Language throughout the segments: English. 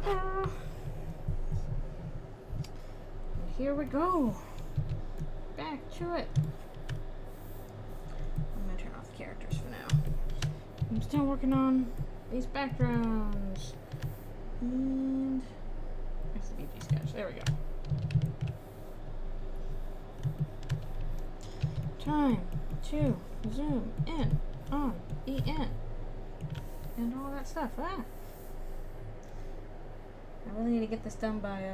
And here we go. Back to it. I'm gonna turn off the characters for now. I'm still working on these backgrounds. And there's the BG sketch. There we go. Time to zoom in on EN and all that stuff. I really need to get this done by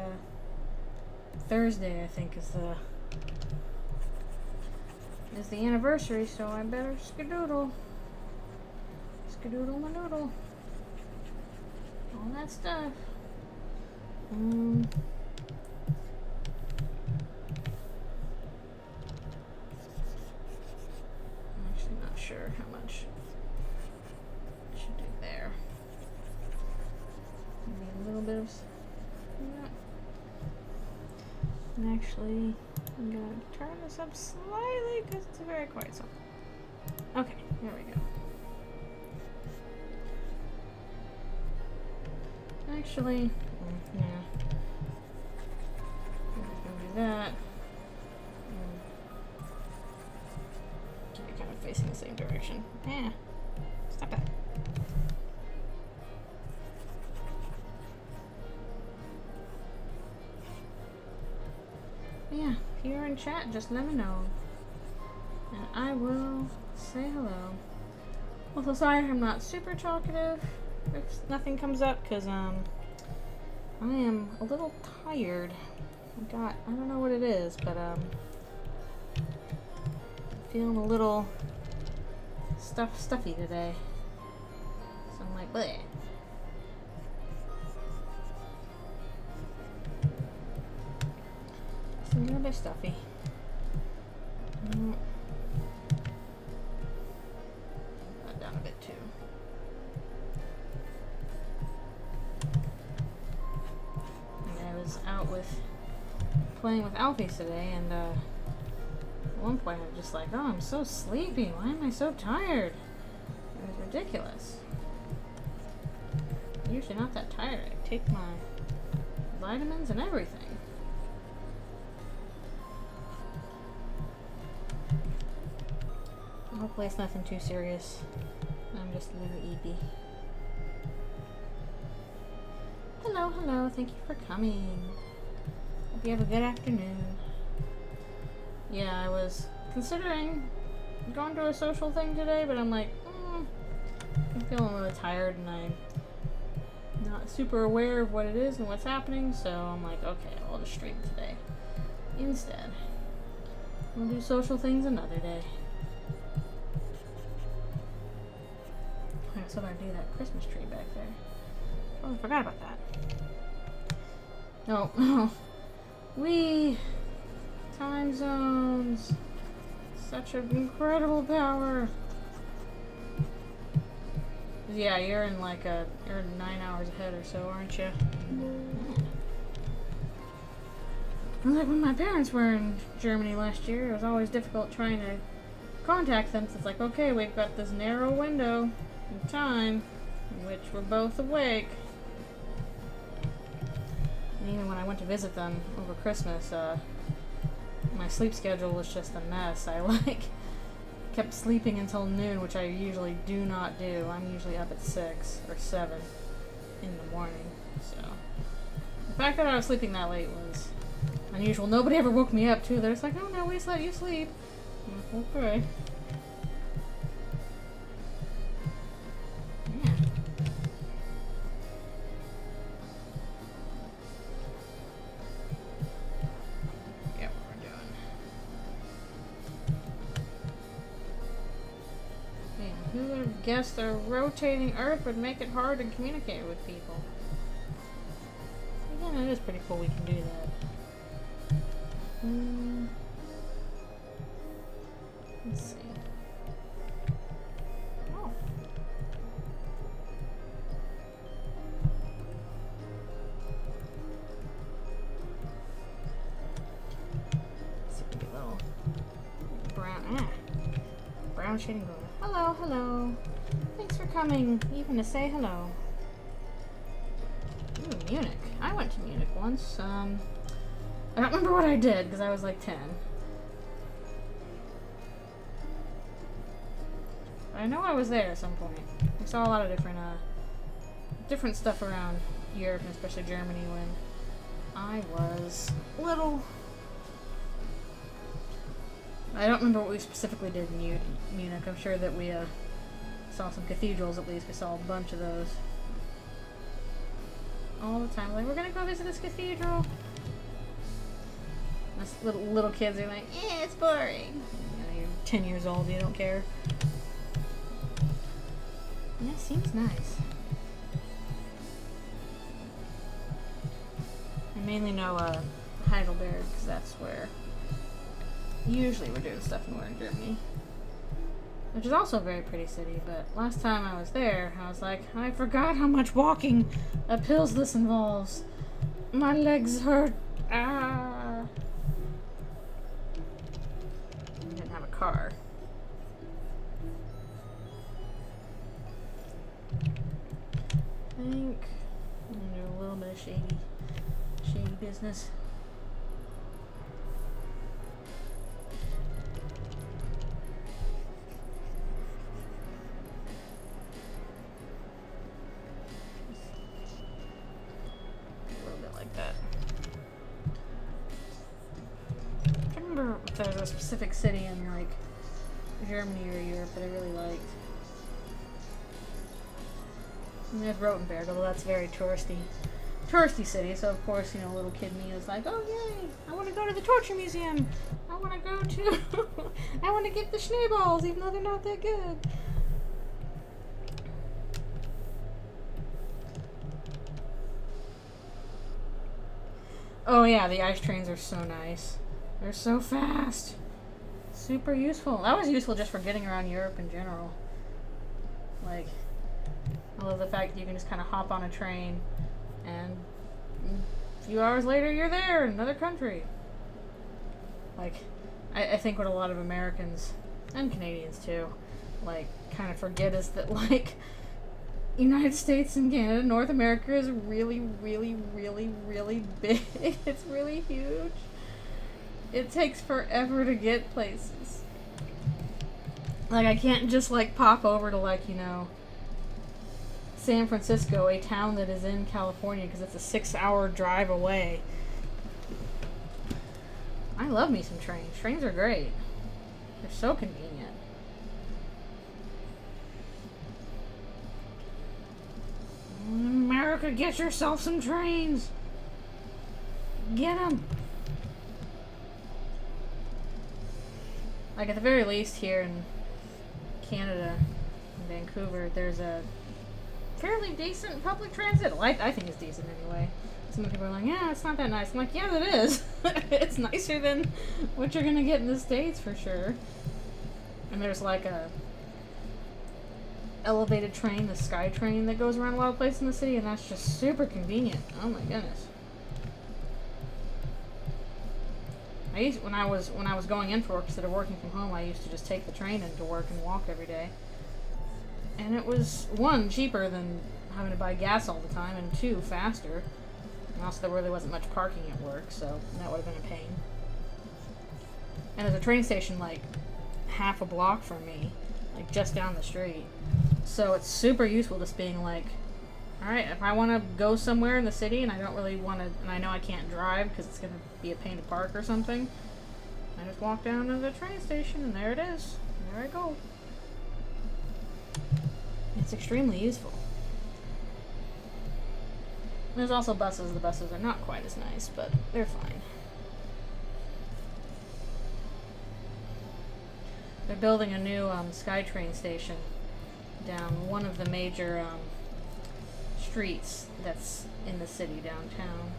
Thursday, I think, is the anniversary, so I better skedoodle my noodle, all that stuff. I'm actually not sure how much I should do there. Maybe a little bit of that. And actually, I'm going to turn this up slightly because it's a very quiet song. Okay, here we go. Actually, yeah. I'm just going to do that. Keep it kind of facing the same direction. Yeah, stop it. Yeah, if you're in chat, just let me know. And I will say hello. Also, sorry I'm not super talkative if nothing comes up, because I am a little tired. I don't know what it is, but feeling a little stuffy today. So I'm like, bleh. Just a little bit stuffy. That down a bit too. I was out playing with Alfies today, and at one point I was just like, oh, I'm so sleepy. Why am I so tired? It was ridiculous. I'm usually not that tired. I take my vitamins and everything. Hopefully it's nothing too serious. I'm just a little eepy. Hello, hello. Thank you for coming. Hope you have a good afternoon. Yeah, I was considering going to a social thing today, but I'm like, I'm feeling really tired and I'm not super aware of what it is and what's happening, so I'm like, okay, I'll just stream today instead. We'll do social things another day. I still gotta do that Christmas tree back there. Oh, I forgot about that. No, time zones. Such an incredible power. Yeah, you're in like you're 9 hours ahead or so, aren't you? Like when my parents were in Germany last year, it was always difficult trying to contact them. So it's like, okay, we've got this narrow window of time in which we're both awake. And even when I went to visit them over Christmas, my sleep schedule was just a mess. I kept sleeping until noon, which I usually do not do. I'm usually up at 6 or 7 in the morning. So the fact that I was sleeping that late was unusual. Nobody ever woke me up too. They're just like, oh no, we just let you sleep. I'm like, okay. Yeah. Yeah, what we're doing. Man, who would have guessed a rotating Earth would make it hard to communicate with people? Again, it is pretty cool we can do that. Let's see. Oh. Let's see if we get a little brown shading going. Hello, hello. Thanks for coming, even to say hello. Ooh, Munich. I went to Munich once. I don't remember what I did because I was like 10. I know I was there at some point. I saw a lot of different stuff around Europe, and especially Germany, when I was little. I don't remember what we specifically did in Munich. I'm sure that we saw some cathedrals at least. We saw a bunch of those. All the time. Like, we're gonna go visit this cathedral. Us little kids are like, it's boring. You know, you're 10 years old, you don't care. Yeah, seems nice. I mainly know Heidelberg, because that's where usually we're doing stuff in Northern Germany. Which is also a very pretty city, but last time I was there, I was like, I forgot how much walking up hills this involves. My legs hurt. Ah. I didn't have a car. I think I'm gonna do a little bit of shady business. A little bit like that. I can't remember if there was a specific city in like Germany or Europe that I really liked. And there's Rothenburg, although that's a very touristy city, so of course, you know, little kid me is like, oh yay, I want to go to the torture museum, I want to go to, I want to get the schneeballs, even though they're not that good. Oh yeah, the ice trains are so nice. They're so fast. Super useful. That was useful just for getting around Europe in general. Like, I love the fact that you can just kind of hop on a train and a few hours later you're there in another country. Like, I think what a lot of Americans, and Canadians too, like, kind of forget is that, like, United States and Canada, North America is really, really, really, really big. It's really huge. It takes forever to get places. Like, I can't just, like, pop over to, like, you know, San Francisco, a town that is in California, because it's a 6-hour drive away. I love me some trains. Trains are great. They're so convenient. America, get yourself some trains. Get them. Like, at the very least here in Canada, in Vancouver, there's a fairly decent public transit. Well, I think it's decent anyway. Some people are like, yeah, it's not that nice. I'm like, yeah, it is. It's nicer than what you're gonna get in the States for sure. And there's like a elevated train, the Sky Train, that goes around a lot of places in the city, and that's just super convenient. Oh my goodness. When I was going in for work instead of working from home, I used to just take the train into work and walk every day. And it was, 1, cheaper than having to buy gas all the time, and 2, faster. And also there really wasn't much parking at work, so that would have been a pain. And there's a train station like half a block from me, like just down the street. So it's super useful just being like, alright, if I want to go somewhere in the city and I don't really want to, and I know I can't drive because it's going to be a pain to park or something, I just walk down to the train station and there it is. There I go. It's extremely useful. There's also buses. The buses are not quite as nice, but they're fine. They're building a new SkyTrain station down one of the major streets that's in the city downtown.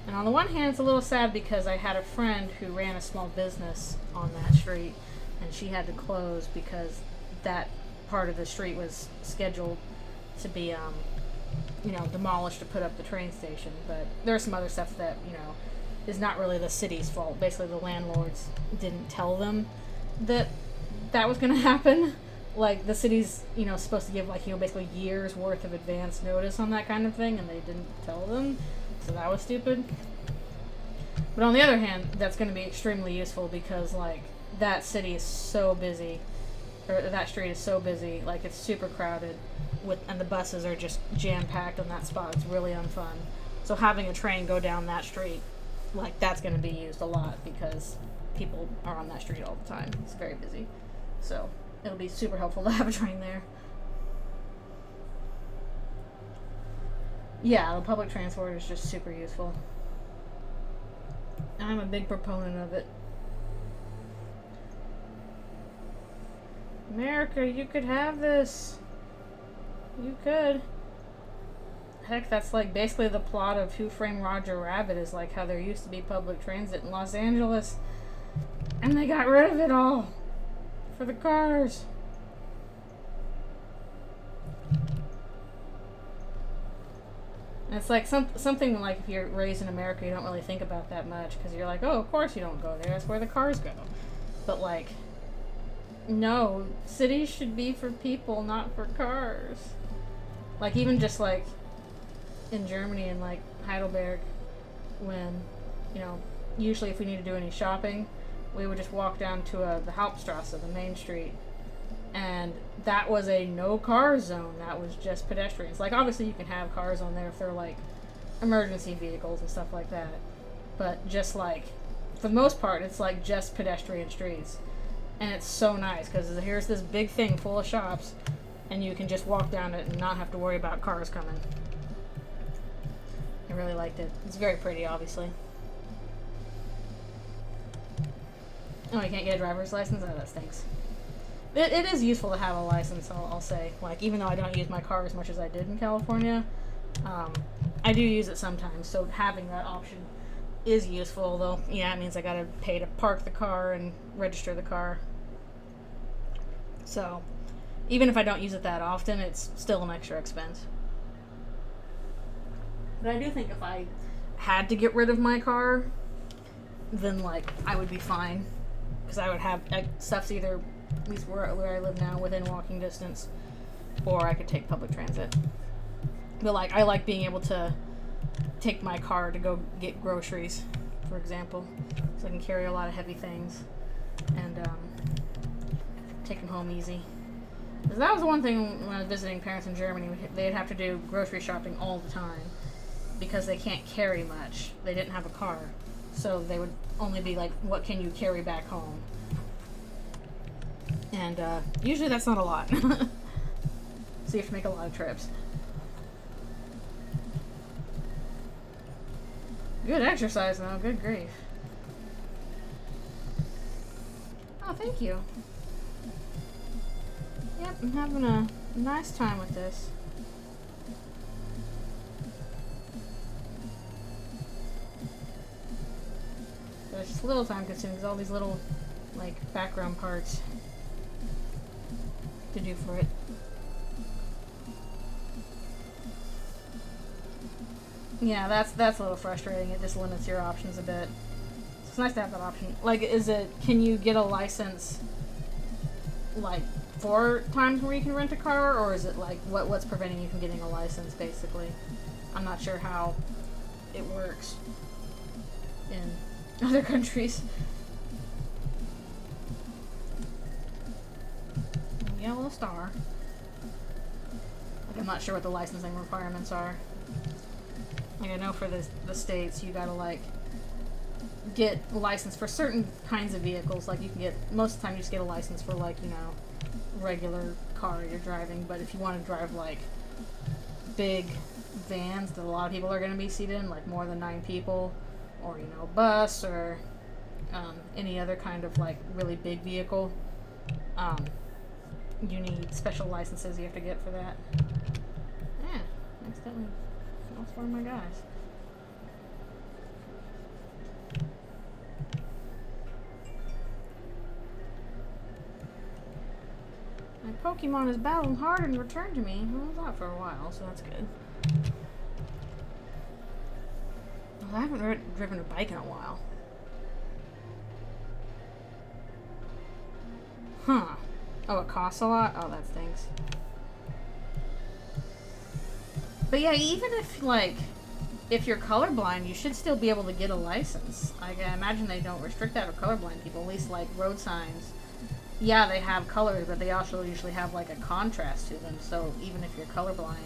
And on the one hand, it's a little sad because I had a friend who ran a small business on that street, and she had to close because that part of the street was scheduled to be, you know, demolished to put up the train station. But there's some other stuff that, you know, is not really the city's fault. Basically, the landlords didn't tell them that that was going to happen. like the city's, you know, supposed to give like, you know, basically years worth of advance notice on that kind of thing, and they didn't tell them, so that was stupid. But on the other hand, that's going to be extremely useful because like that city is so busy, or that street is so busy, like it's super crowded, and the buses are just jam packed on that spot. It's really unfun. So having a train go down that street, like that's going to be used a lot because people are on that street all the time. It's very busy, so it'll be super helpful to have a train there. Yeah, the public transport is just super useful. I'm a big proponent of it. America, you could have this. You could. Heck, that's like basically the plot of Who Framed Roger Rabbit, is like how there used to be public transit in Los Angeles, and they got rid of it all for the cars. And it's like something like if you're raised in America, you don't really think about that much because you're like, oh, of course you don't go there. That's where the cars go. But like, no, cities should be for people, not for cars. Like even just like in Germany and like Heidelberg, when, you know, usually if we need to do any shopping, we would just walk down to the Hauptstrasse, the main street, and that was a no car zone. That was just pedestrians. Like obviously you can have cars on there if they're like emergency vehicles and stuff like that, but just like for the most part it's like just pedestrian streets, and it's so nice because here's this big thing full of shops and you can just walk down it and not have to worry about cars coming. I really liked it. It's very pretty, obviously. Oh, you can't get a driver's license? Oh, that stinks. It is useful to have a license, I'll say. Like, even though I don't use my car as much as I did in California, I do use it sometimes, so having that option is useful, though, yeah, it means I gotta pay to park the car and register the car. So, even if I don't use it that often, it's still an extra expense. But I do think if I had to get rid of my car, then, like, I would be fine. Because I would have stuff's either, at least where I live now, within walking distance, or I could take public transit. But, like, I like being able to take my car to go get groceries, for example. So I can carry a lot of heavy things and take them home easy. Because that was the one thing when I was visiting parents in Germany. They'd have to do grocery shopping all the time because they can't carry much. They didn't have a car. So they would only be like, what can you carry back home? And usually that's not a lot. So you have to make a lot of trips. Good exercise though, good grief. Oh, thank you. Yep, I'm having a nice time with this. But it's just a little time consuming because all these little, like, background parts to do for it. Yeah, that's a little frustrating. It just limits your options a bit. It's nice to have that option. Like, can you get a license, like, 4 times where you can rent a car, or is it like what's preventing you from getting a license? Basically, I'm not sure how it works in other countries. Yellow star. Like, I'm not sure what the licensing requirements are. Like, I know for the States, you gotta, like, get a license for certain kinds of vehicles. Like, you can get, most of the time you just get a license for, like, you know, regular car you're driving. But if you want to drive, like, big vans that a lot of people are going to be seated in, like more than 9 people, or, you know, bus, or any other kind of, like, really big vehicle, you need special licenses you have to get for that. Yeah, accidentally lost one of my guys. My Pokemon is battling hard and returned to me. Well, it was out for a while, so that's good. Well, I haven't driven a bike in a while. Huh. Oh, it costs a lot? Oh, that stinks. But yeah, even if, like, if you're colorblind, you should still be able to get a license. I imagine they don't restrict that for colorblind people, at least, like, road signs. Yeah, they have colors, but they also usually have, like, a contrast to them, so even if you're colorblind,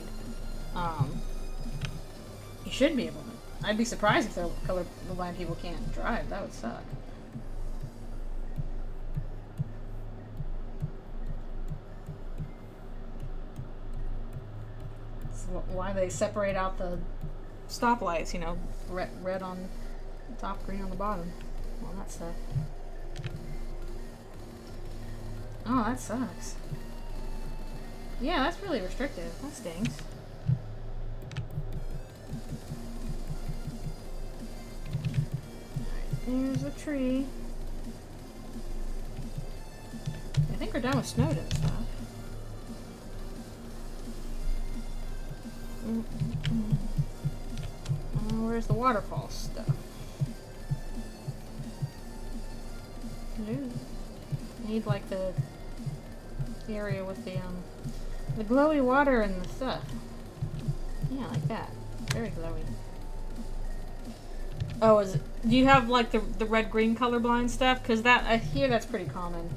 you should be able to. I'd be surprised if the colorblind people can't drive. That would suck. That's why they separate out the stoplights, you know, red on the top, green on the bottom. All that stuff. Oh, that sucks. Yeah, that's really restrictive. That stinks. Alright, there's a tree. I think we're done with Snowden stuff. Where's the waterfall stuff? Need like the area with the glowy water and the stuff. Yeah, like that. Very glowy. Oh, do you have like the red-green colorblind stuff? Because that, I hear that's pretty common.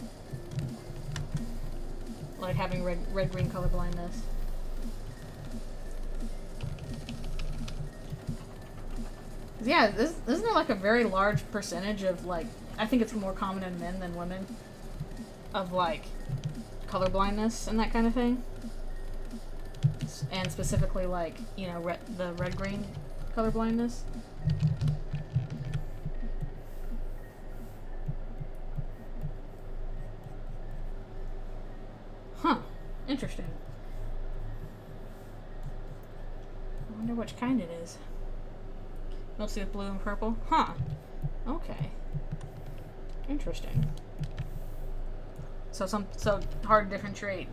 Like having red-green colorblindness. Yeah, isn't there like a very large percentage of like, I think it's more common in men than women, of like colorblindness and that kind of thing? And specifically like, you know, the red-green colorblindness? Huh. Interesting. I wonder which kind it is. Mostly with blue and purple? Huh. Okay. Interesting. So hard to differentiate,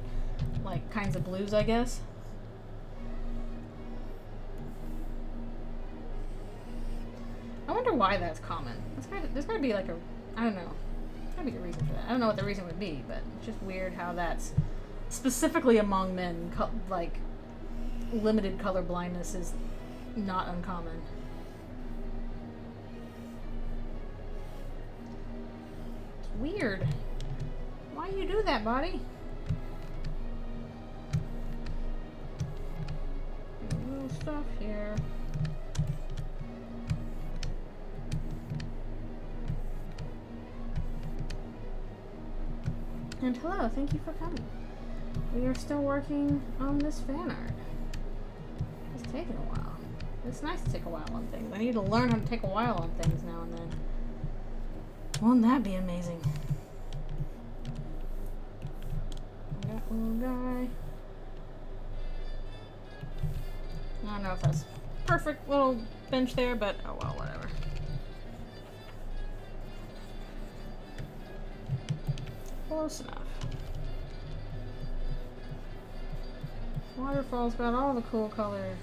like, kinds of blues, I guess? I wonder why that's common. There's gotta be like I don't know. There's gotta be a reason for that. I don't know what the reason would be, but it's just weird how that's, specifically among men, like, limited color blindness is not uncommon. It's weird. Why you do that, buddy? Little stuff here. And hello, thank you for coming. We are still working on this fan art. It's taking a while. It's nice to take a while on things. I need to learn how to take a while on things now and then. Won't that be amazing? That little guy. I don't know if that's perfect little bench there, but oh well, whatever. Close enough. Waterfall's got all the cool color.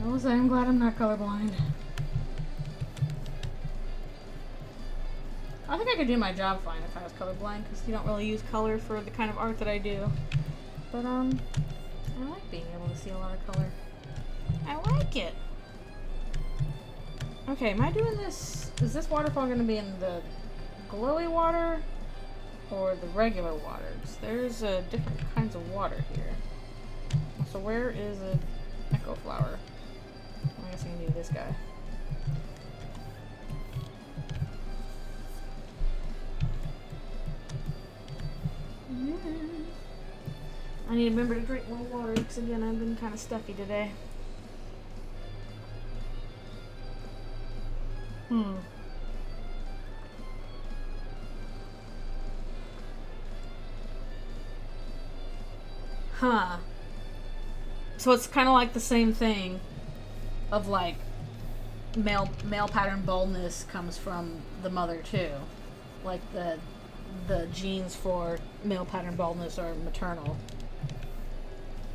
I will say I'm glad I'm not colorblind. I think I could do my job fine if I was colorblind, because you don't really use color for the kind of art that I do. But I like being able to see a lot of color. I like it. Okay, am I doing this? Is this waterfall going to be in the glowy water or the regular water? 'Cause there's different kinds of water here. So where is an echo flower? I guess I can do this guy. I need to remember to drink more water because again I've been kind of stuffy today. Huh. So it's kind of like the same thing of like male pattern baldness comes from the mother too. Like the genes for male pattern baldness are maternal.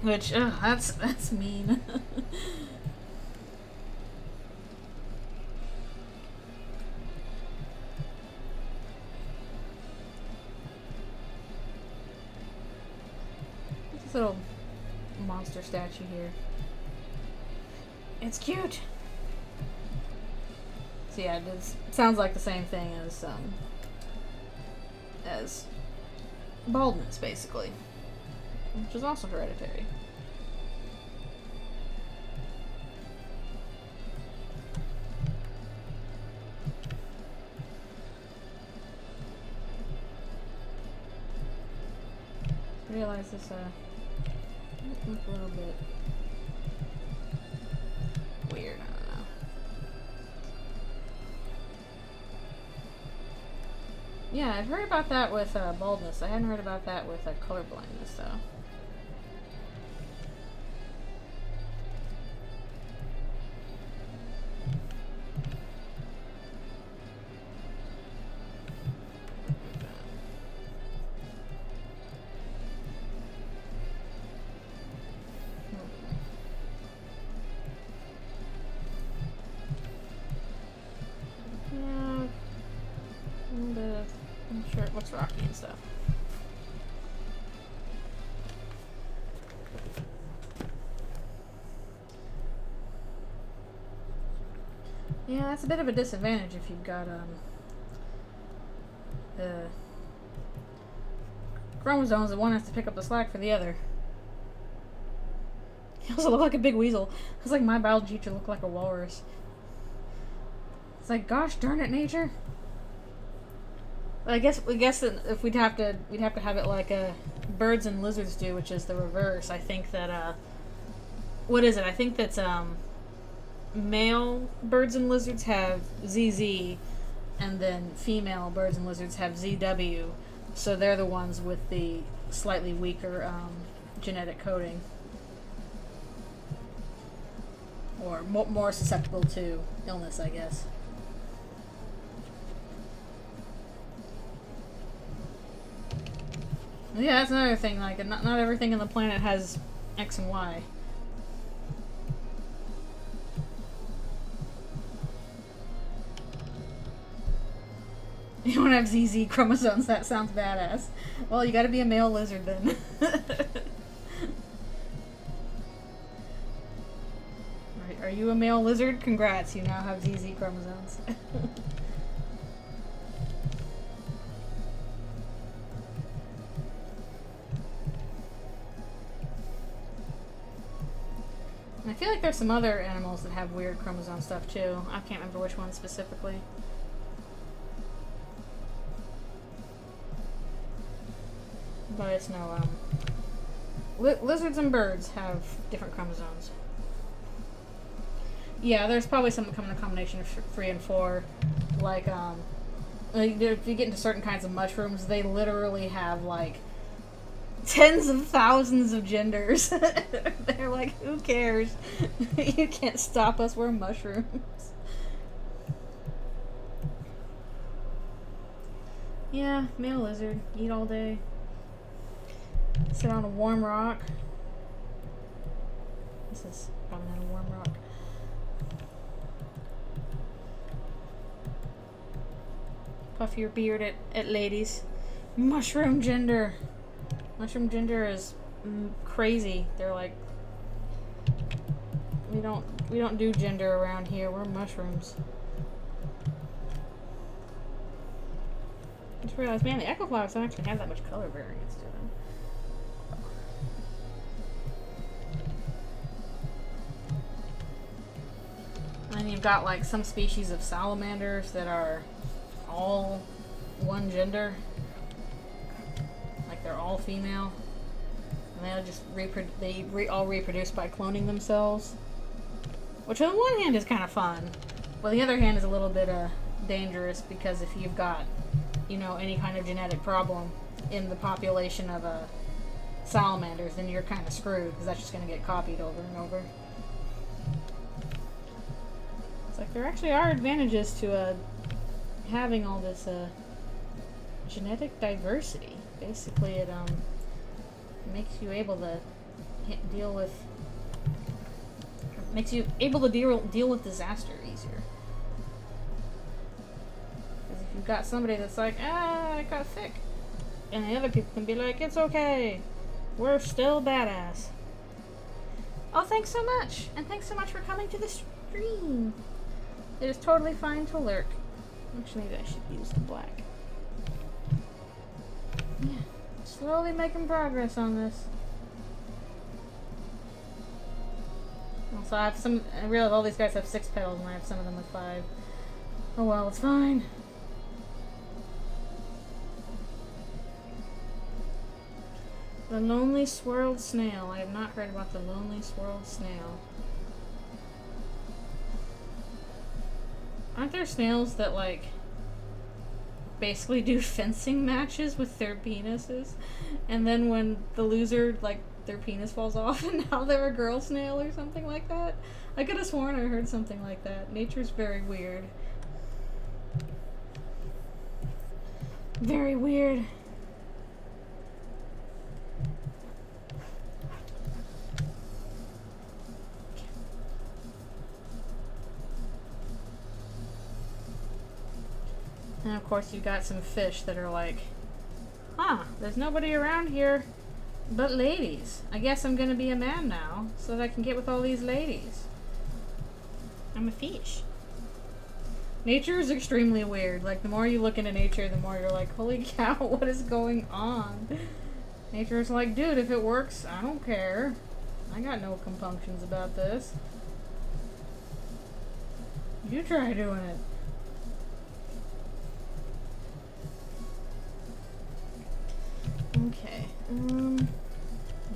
Which that's mean. little monster statue here. It's cute. So yeah, it sounds like the same thing as baldness, basically, which is also hereditary. I realize this might look a little bit weird. I don't know. Yeah, I've heard about that with baldness. I hadn't heard about that with color blindness, though. Sure, it looks rocky and stuff. Yeah, that's a bit of a disadvantage if you've got chromosomes that one has to pick up the slack for the other. He also look like a big weasel. It's like my biology teacher looked like a walrus. It's like, gosh darn it, nature. I guess that if we'd have to have it like birds and lizards do, which is the reverse. I think that what is it? I think that's male birds and lizards have ZZ, and then female birds and lizards have ZW. So they're the ones with the slightly weaker genetic coding, or more susceptible to illness, I guess. Yeah, that's another thing. Like, not everything on the planet has X and Y. You don't have ZZ chromosomes. That sounds badass. Well, you gotta be a male lizard then. Are you a male lizard? Congrats, you now have ZZ chromosomes. I feel like there's some other animals that have weird chromosome stuff too. I can't remember which one specifically. But it's no, lizards and birds have different chromosomes. Yeah, there's probably some coming in a combination of 3 and 4. Like, if you get into certain kinds of mushrooms, they literally have, like, tens of thousands of genders. They're like, who cares? You can't stop us, we're mushrooms. Yeah, male lizard. Eat all day. Sit on a warm rock. This is probably not a warm rock. Puff your beard at ladies. Mushroom gender. Mushroom gender is crazy. They're like, we don't do gender around here. We're mushrooms. I just realized, man, the echo flowers don't actually have that much color variance to them. And then you've got like some species of salamanders that are all one gender. Like they're all female. And they'll just all reproduce by cloning themselves. Which on one hand is kind of fun. But on the other hand is a little bit dangerous, because if you've got, you know, any kind of genetic problem in the population of salamanders, then you're kind of screwed, because that's just going to get copied over and over. It's like there actually are advantages to having all this genetic diversity. Basically, it makes you able to deal with deal with disaster easier. Because if you've got somebody that's like, it got thick, and the other people can be like, it's okay, we're still badass. Oh, thanks so much! And thanks so much for coming to the stream! It is totally fine to lurk. Actually, maybe I should use the black. Yeah, slowly making progress on this. Also, I realize all these guys have 6 petals, and I have some of them with 5. Oh well, it's fine. The lonely swirled snail. I have not heard about the lonely swirled snail. Aren't there snails that, like, basically do fencing matches with their penises? And then when the loser, like, their penis falls off and now they're a girl snail or something like that? I could have sworn I heard something like that. Nature's very weird. Very weird. And of course you got some fish that are like, huh, there's nobody around here but ladies. I guess I'm gonna be a man now so that I can get with all these ladies. I'm a fish. Nature is extremely weird. Like, the more you look into nature, the more you're like, holy cow, what is going on? Nature's like, dude, if it works, I don't care. I got no compunctions about this. You try doing it. Okay.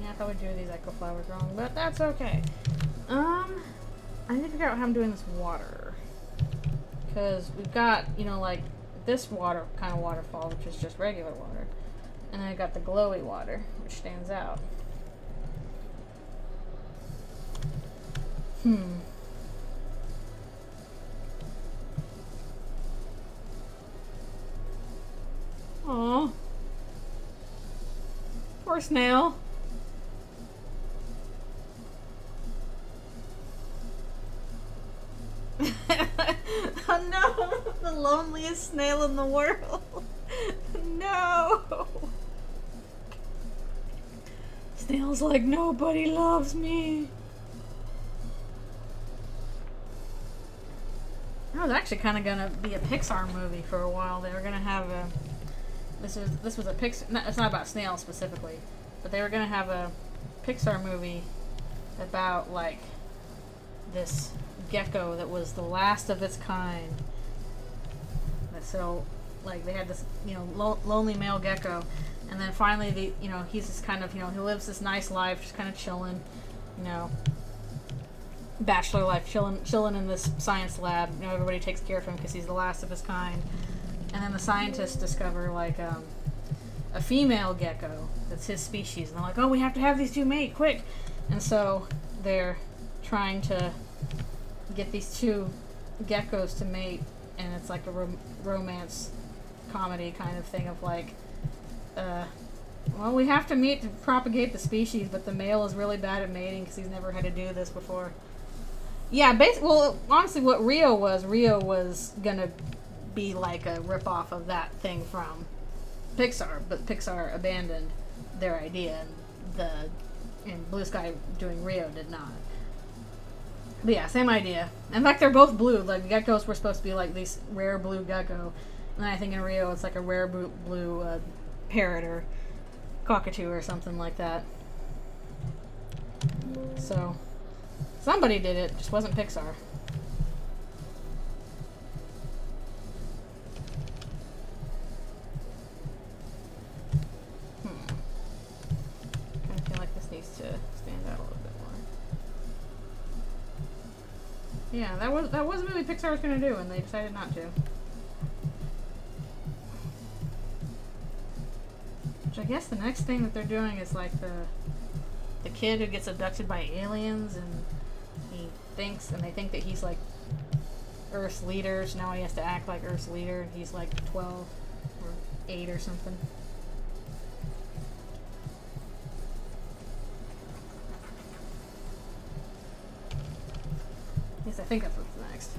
Yeah, I probably drew these echo flowers wrong, but that's okay. I need to figure out how I'm doing this water. Because we've got, you know, like, this water, kind of waterfall, which is just regular water. And then I got the glowy water, which stands out. Aww. Poor snail. Oh no! The loneliest snail in the world. No! Snail's like, nobody loves me. I was actually kind of gonna be a Pixar movie for a while. They were gonna have a. This was a Pixar. No, it's not about snails specifically, but they were gonna have a Pixar movie about, like, this gecko that was the last of its kind. So, like, they had this, you know, lonely male gecko, and then finally, you know, he's just kind of, you know, he lives this nice life, just kind of chilling, you know, bachelor life, chilling in this science lab. You know, everybody takes care of him because he's the last of his kind. And then the scientists discover, like, a female gecko that's his species, and they're like, oh, we have to have these two mate, quick! And so they're trying to get these two geckos to mate, and it's like a romance comedy kind of thing of, like, well, we have to mate to propagate the species, but the male is really bad at mating because he's never had to do this before. Yeah, well, honestly, what Rio was gonna be like a ripoff of that thing from Pixar, but Pixar abandoned their idea, and Blue Sky doing Rio did not. But yeah, same idea. In fact, they're both blue. Like, geckos were supposed to be like these rare blue gecko, and I think in Rio it's like a rare blue parrot or cockatoo or something like that. So somebody did it, just wasn't Pixar. I feel like this needs to stand out a little bit more. Yeah, that was a movie Pixar was gonna do, and they decided not to. Which I guess the next thing that they're doing is like the kid who gets abducted by aliens, and they think that he's like Earth's leader, so now he has to act like Earth's leader. He's like 12 or 8 or something. Yes, I think that's what's next.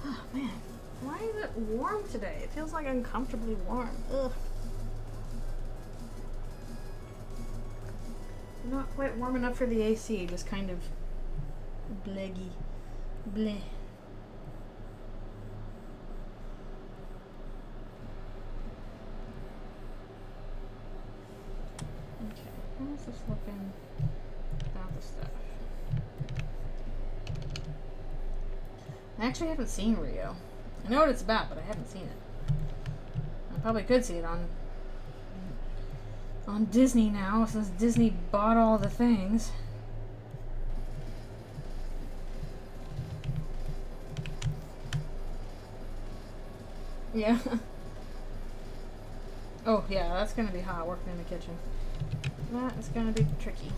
Oh, man. warm today. It feels like uncomfortably warm. Ugh. Not quite warm enough for the AC, just kind of bleggy. Bleh. Okay, how's this looking without the stuff? I actually haven't seen Rio. I know what it's about, but I haven't seen it. I probably could see it on Disney now, since Disney bought all the things. Yeah. Oh, yeah, that's gonna be hot working in the kitchen. That is gonna be tricky.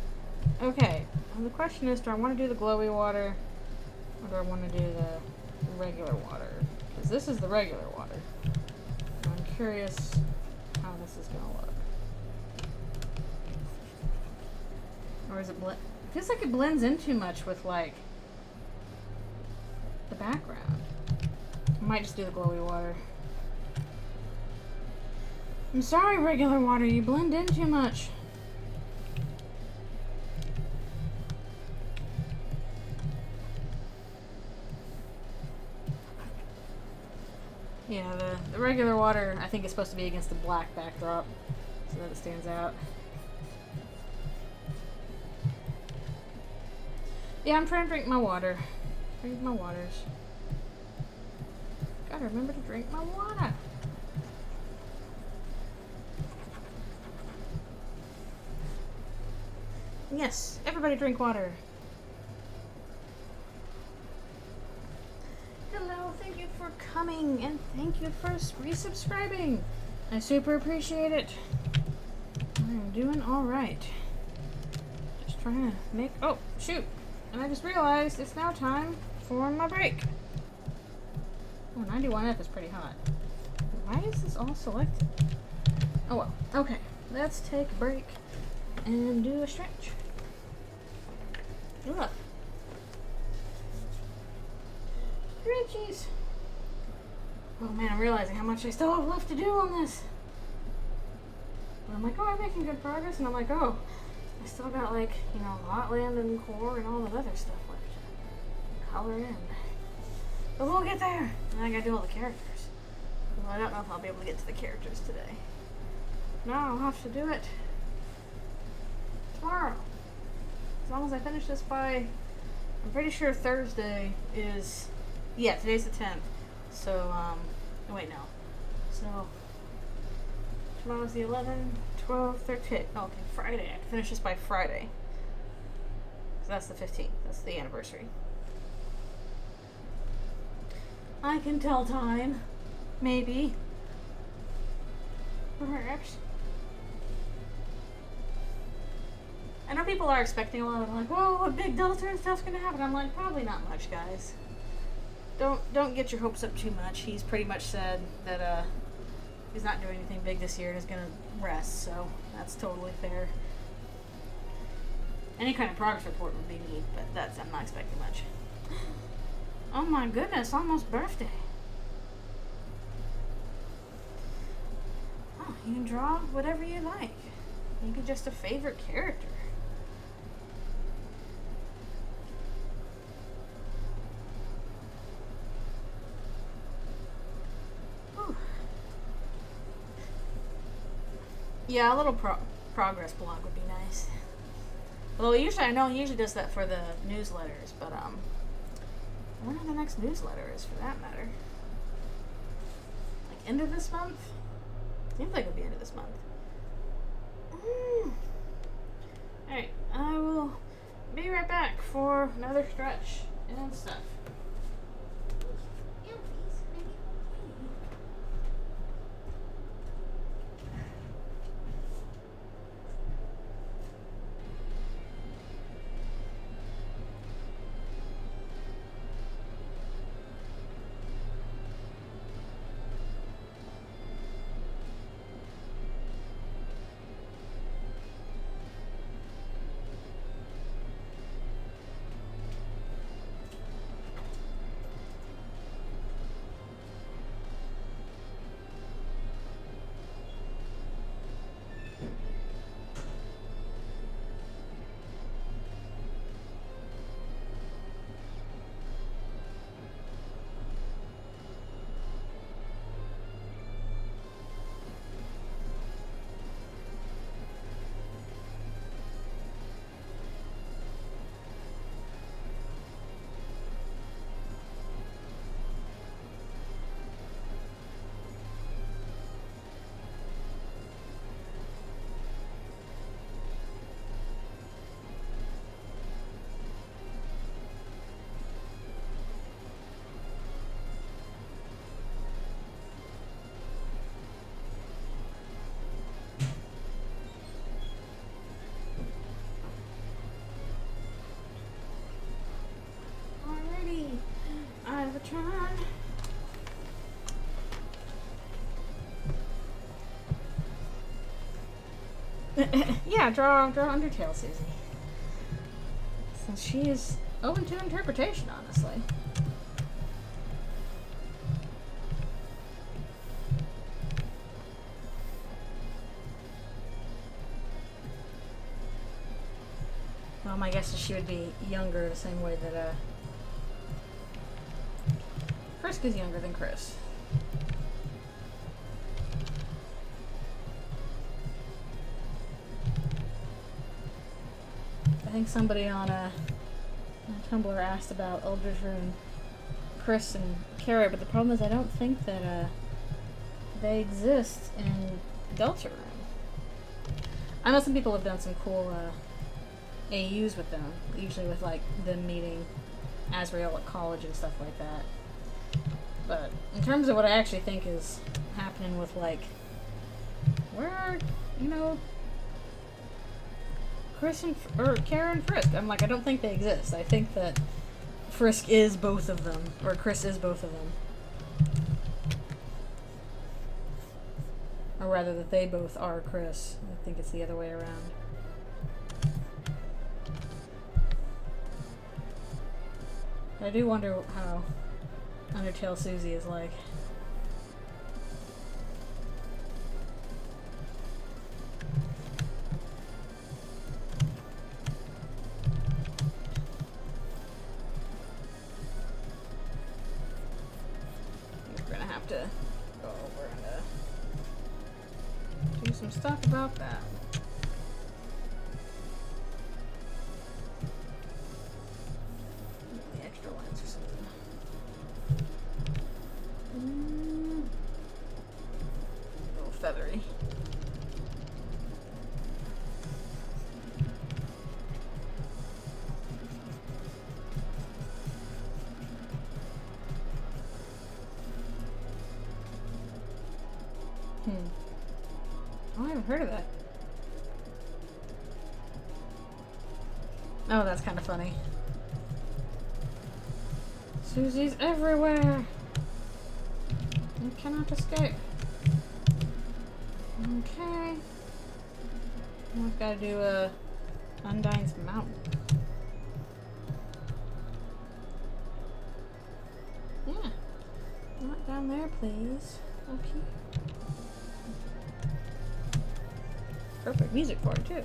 Okay, and the question is, do I want to do the glowy water, or do I want to do the regular water? Because this is the regular water. I'm curious how this is gonna look. Or is it blend? It feels like it blends in too much with, like, the background. I might just do the glowy water. I'm sorry, regular water, you blend in too much. Yeah, the regular water, I think, is supposed to be against the black backdrop, so that it stands out. Yeah, I'm trying to drink my water. Drink my waters. Gotta remember to drink my water. Yes, everybody drink water. Hello, thank you for coming, and thank you for resubscribing. I super appreciate it. I'm doing alright. Just trying to make... Oh, shoot. And I just realized it's now time for my break. Oh, 91F is pretty hot. Why is this all selected? Oh well. Okay. Let's take a break and do a stretch. Ugh. Stretchies. Oh man, I'm realizing how much I still have left to do on this. And I'm like, oh, I'm making good progress. And I'm like, oh, I still got, like, you know, Hotland and Core and all that other stuff left to color in. But we'll get there. And I gotta do all the characters. Well, I don't know if I'll be able to get to the characters today. No, I'll have to do it tomorrow. As long as I finish this by, I'm pretty sure Thursday is, yeah, today's the 10th. So, oh wait, no. So, tomorrow's the 11th, 12th, 13th. Oh, okay, Friday. I can finish this by Friday. So that's the 15th. That's the anniversary. I can tell time. Maybe. Perhaps. I know people are expecting a lot of, like, whoa, a big Delta and stuff's gonna happen. I'm like, probably not much, guys. Don't get your hopes up too much. He's pretty much said that he's not doing anything big this year and is gonna rest, so that's totally fair. Any kind of progress report would be neat, but I'm not expecting much. Oh my goodness, almost birthday. Oh, you can draw whatever you like. Maybe just a favorite character. Whew. Yeah, a little progress blog would be nice. Although usually, I know he usually does that for the newsletters, but I wonder when the next newsletter is, for that matter. Like, end of this month? Seems like it'll be end of this month. Alright, I will be right back for another stretch and stuff. turn. Yeah, draw Undertale, Susie. Since she is open to interpretation, honestly. Well, my guess is she would be younger the same way that, Frisk is younger than Chris. I think somebody on Tumblr asked about Eldritch Rune, Chris and Kara, but the problem is I don't think that they exist in Delta Rune. I know some people have done some cool AUs with them, usually with like them meeting Asriel at college and stuff like that. But in terms of what I actually think is happening with like, where are, Chris and Kara and Frisk? I'm like, I don't think they exist. I think that Frisk is both of them, or Chris is both of them, or rather that they both are Chris. I think it's the other way around. I do wonder how Undertale Susie is like. We're gonna have to go over and do some stuff about that. The extra lines or something. A little feathery. Oh, I haven't heard of that. Oh, that's kind of funny. Susie's everywhere. You cannot escape. Okay. I've got to do Undyne's Mountain. Yeah. Not down there, please. Okay. Perfect music for it, too.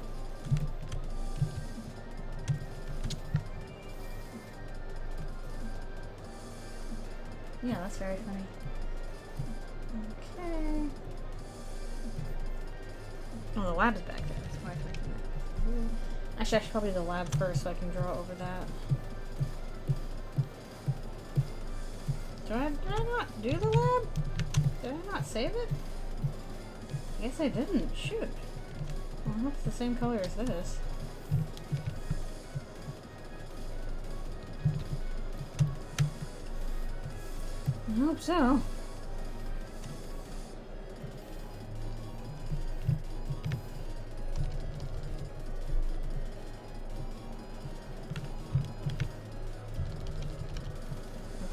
Yeah, that's very funny. Okay. Oh, the lab is back there. That's why I think that. Actually, I should probably do the lab first so I can draw over that. Did I not do the lab? Did I not save it? I guess I didn't. Shoot. Well, I hope it's the same color as this. I hope so. I'm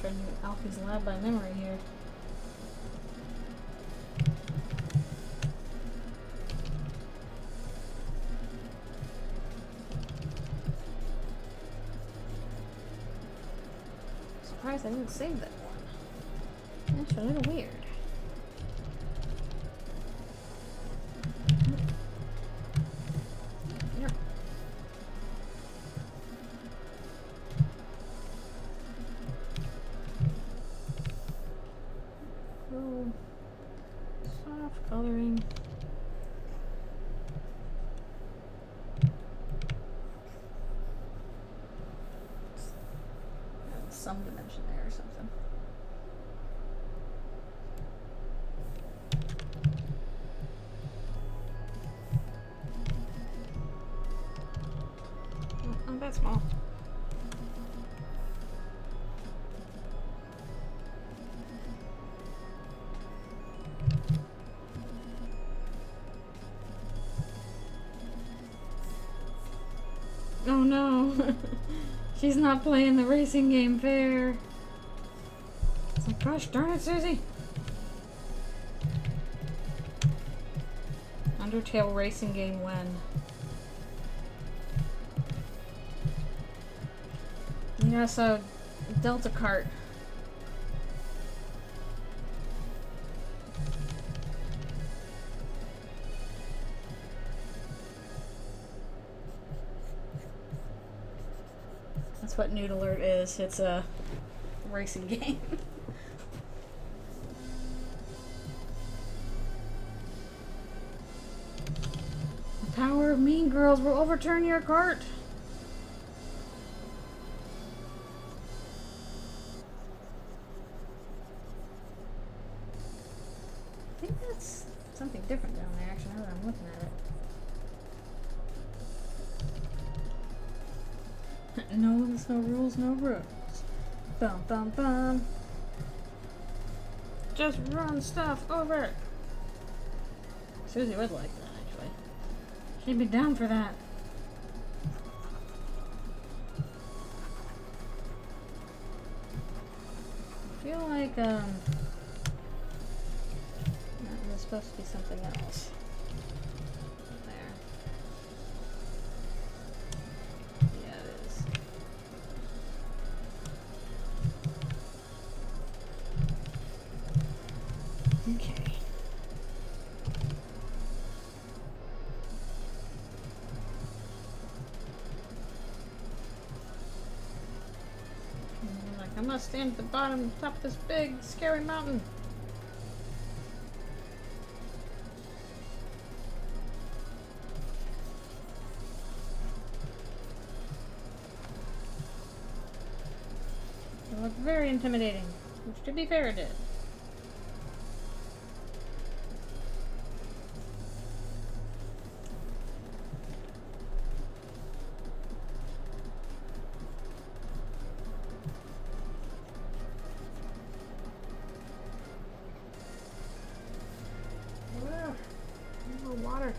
trying to do Alfie's lab by memory here. Surprised I didn't save that one. That's a little weird. Yep. Cool. Soft coloring. Some dimension there or something. Not that small. Oh no. She's not playing the racing game fair. It's like, gosh darn it, Susie! Undertale racing game when? Yeah, so Delta Kart. That's what Nude Alert is. It's a racing game. The power of Mean Girls will overturn your cart. I think that's something different down there, actually, now that I'm looking at it. No, there's no rules, no rules. Bum, bum, bum. Just run stuff over. Susie would like that, actually. She'd be down for that. I feel like, that was supposed to be something else. There. Yeah, it is. Okay. Like, I must stand at the bottom, top of this big, scary mountain. It looked very intimidating, which, to be fair, it did. Water.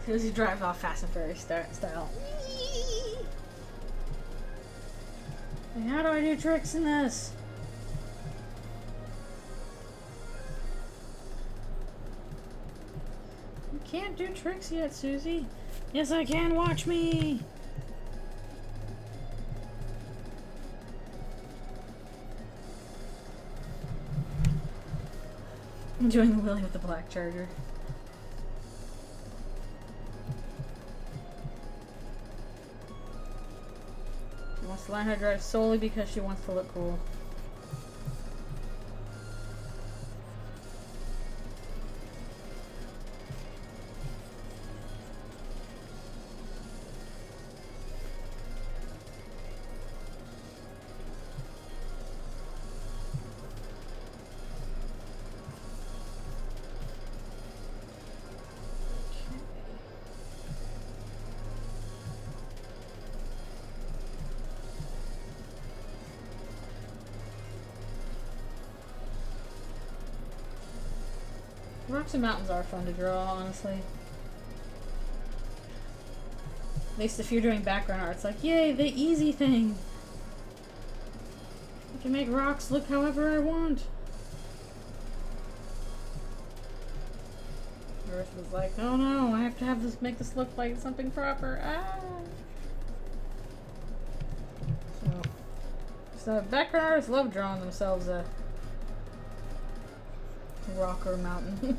Susie drives off Fast and Furious style. Like, how do I do tricks in this? You can't do tricks yet, Susie. Yes, I can. Watch me. I'm doing the wheelie with the black charger. She wants to learn how to drive solely because she wants to look cool. Rocks and mountains are fun to draw, honestly. At least if you're doing background art, it's like, yay, the easy thing. I can make rocks look however I want. Earth was like, oh no, I have to have this, make this look like something proper. Ah. So background artists love drawing themselves a rock or mountain.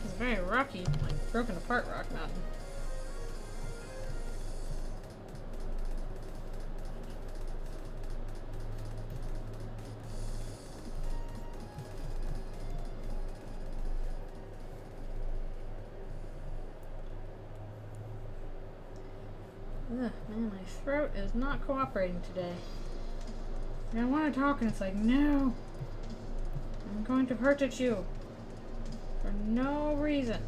It's very rocky, like broken apart rock mountain. Ugh, man, my throat is not cooperating today. I want to talk and it's like, no. I'm going to hurt at you. For no reason.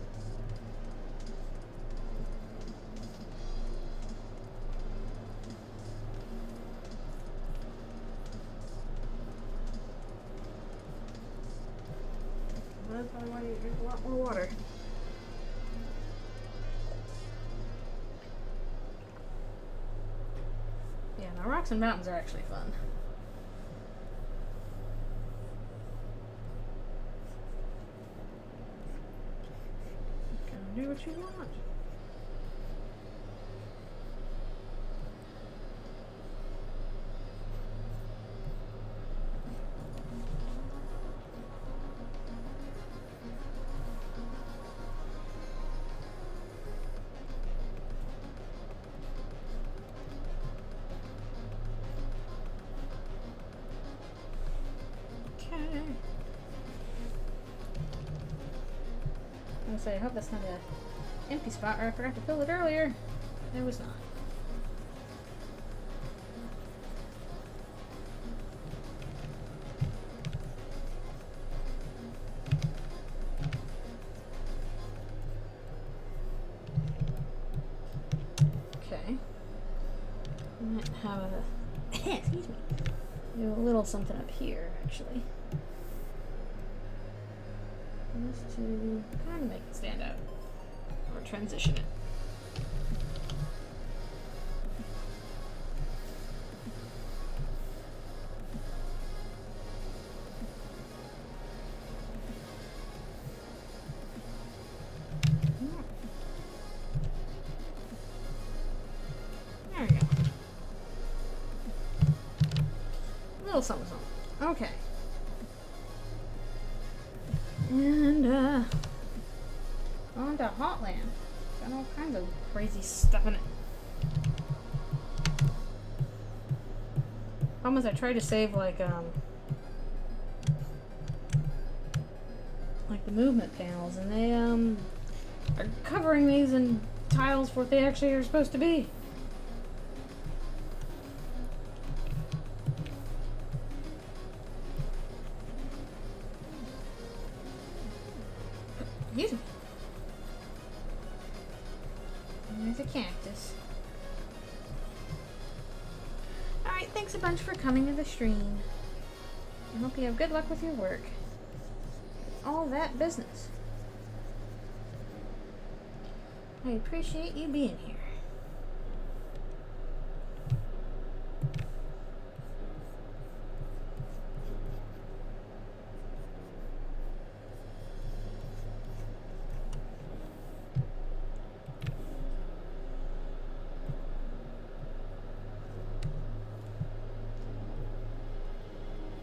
That's probably why you drink a lot more water. Yeah, now rocks and mountains are actually fun. Do what you want. Okay. I'm gonna say, I hope that's not an empty spot, or I forgot to fill it earlier. It was not. Okay. I might have a excuse me. Do a little something up here, actually. Just to kind of make it stand out. Or transition it. There we go. A little something, something. Okay. And, on to Hotland. Got all kinds of crazy stuff in it. Problem is I tried to save, like the movement panels, and they, are covering these in tiles for what they actually are supposed to be. Excuse me. And there's a cactus. Alright, thanks a bunch for coming to the stream. I hope you have good luck with your work. All that business. I appreciate you being here.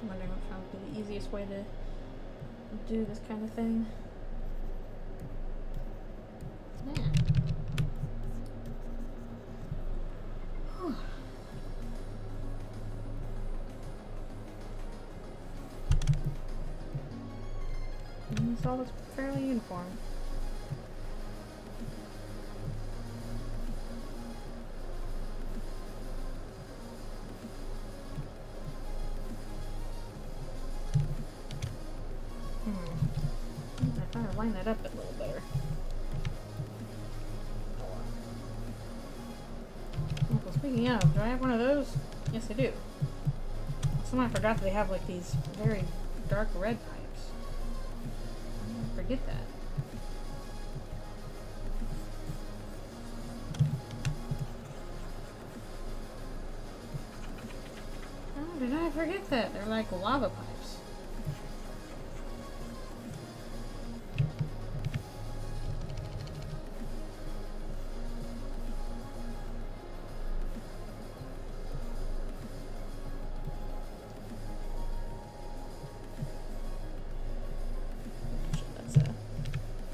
I'm wondering what would be the easiest way to do this kind of thing. Yeah. And this all looks fairly uniform. I thought I'd line that up a little better. Well, speaking of, do I have one of those? Yes, I do. Somehow I forgot that they have like these very dark red pipes. I forget that. Oh, did I forget that? They're like lava pipes.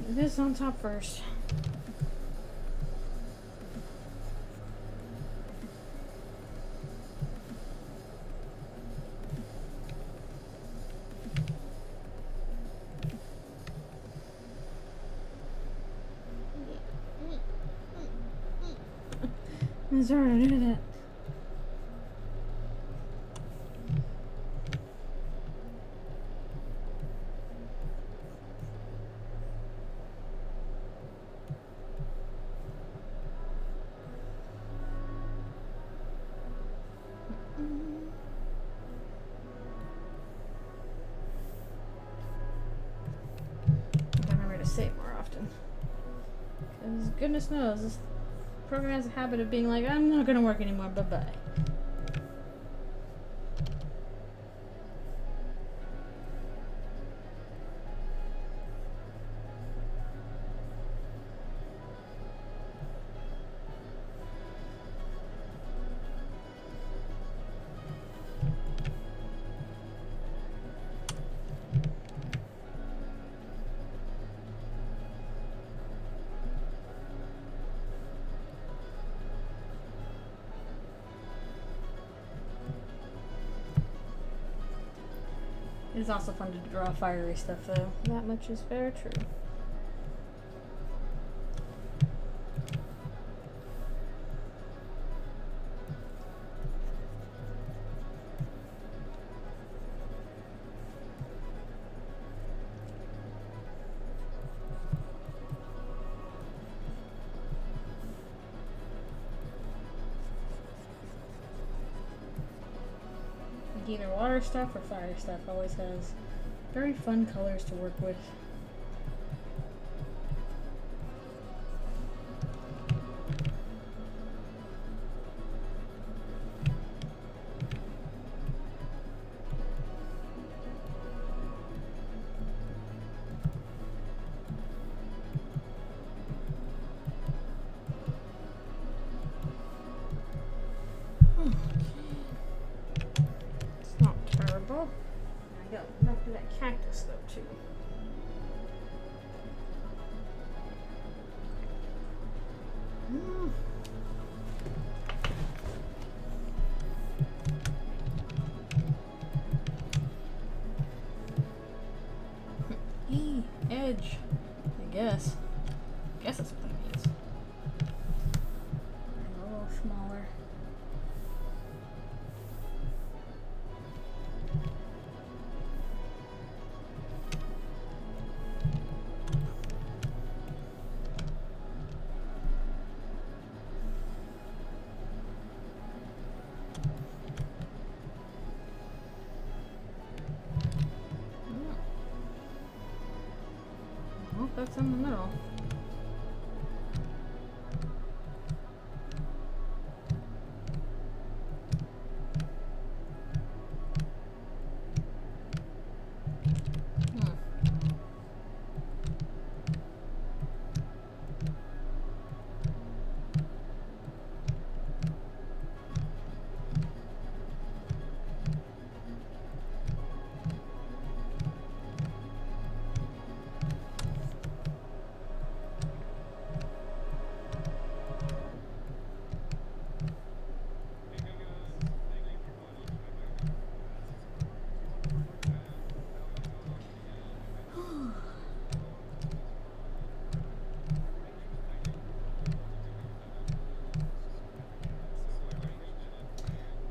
This on top first. It's hard to do that. Because goodness knows, this program has a habit of being like, I'm not gonna work anymore, bye-bye. It's also fun to draw fiery stuff, though. That much is very true. Either water stuff or fire stuff always has very fun colors to work with. I got enough of that cactus though too. Edge. I guess. That's what that means. A little smaller. That's in the middle.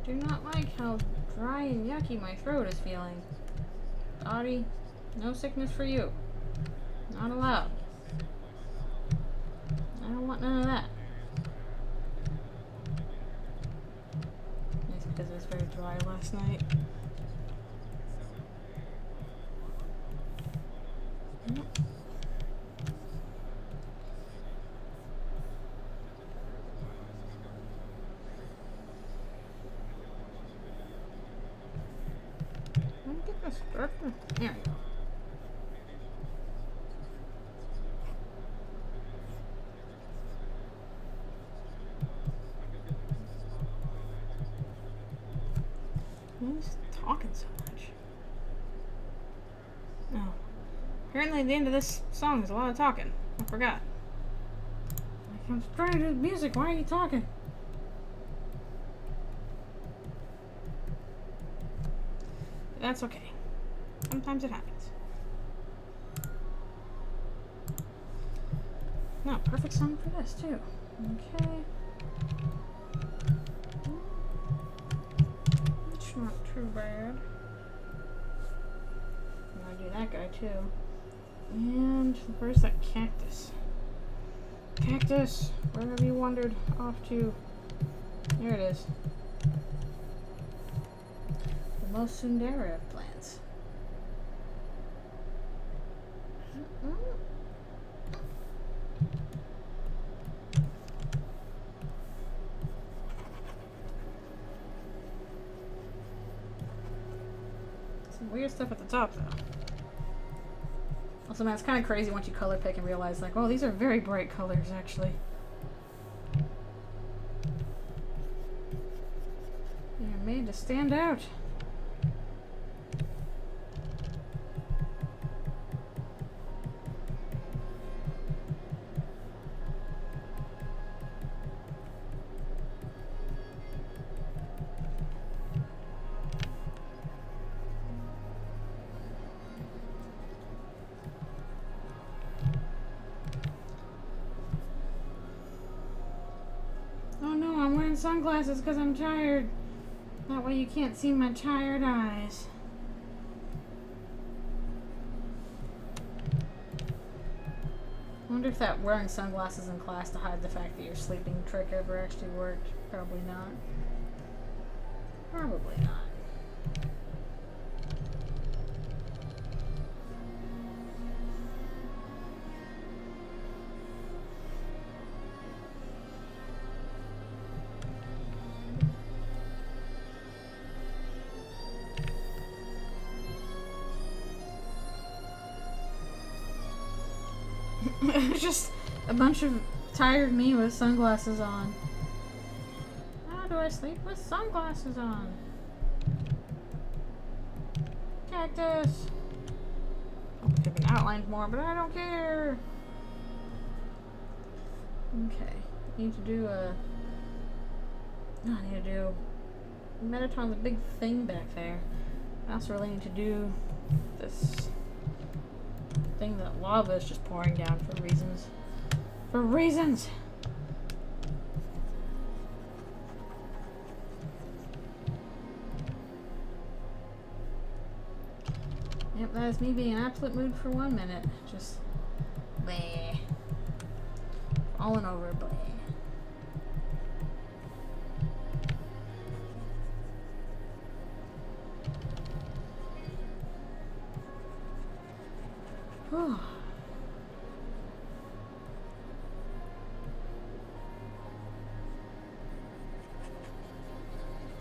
Do not like how dry and yucky my throat is feeling. Body, no sickness for you. Not allowed. I don't want none of that. It's because it was very dry last night. There we go. Who's talking so much? Oh. Apparently at the end of this song is a lot of talking. I forgot. I'm trying to do music, why are you talking? That's okay. Sometimes it happens. No, perfect song for this too. Okay. It's not too bad. I'm gonna do that guy too. And where's that cactus? Cactus! Where have you wandered off to? There it is. The most tsundere of plants. Some weird stuff at the top, though. Also, man, it's kind of crazy once you color pick and realize, like, oh, these are very bright colors, actually. They're made to stand out. Oh no, I'm wearing sunglasses because I'm tired. That way you can't see my tired eyes. I wonder if that wearing sunglasses in class to hide the fact that you're sleeping trick ever actually worked. Probably not. Probably not. Just a bunch of tired me with sunglasses on. How do I sleep with sunglasses on? Cactus! Oh, it could be outlined more, but I don't care. Okay. Need to do a... I need to do... meditate on the big thing back there. I also really need to do this thing that lava is just pouring down for reasons. For reasons! Yep, that is me being in absolute mood for 1 minute. Just bleh. Falling over, bleh. Whew.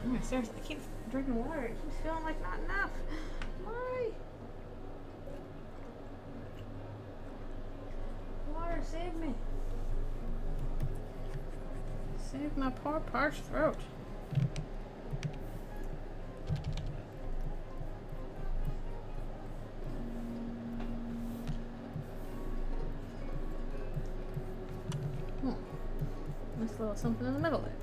Oh, seriously, I keep drinking water. It keeps feeling like not enough. Why? Water, save me. Save my poor parched throat. Nice little something in the middle there.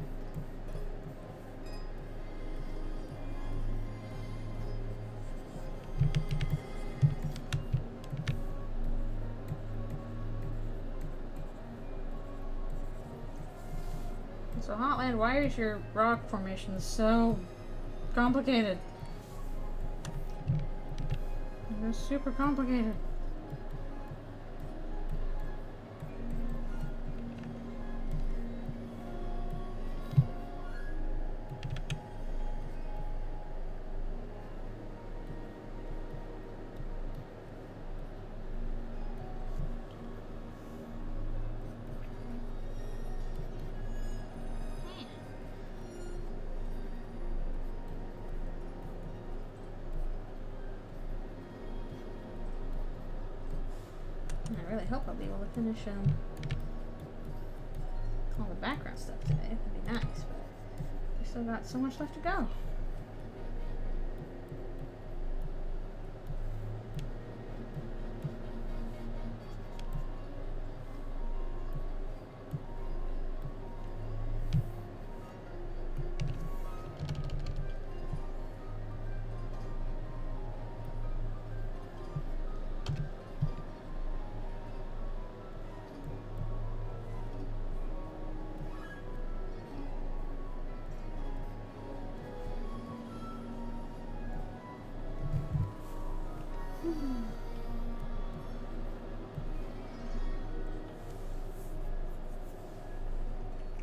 So Hotland, why is your rock formation so complicated? It's super complicated. I really hope I'll be able to finish all the background stuff today. That'd be nice, but we still got so much left to go.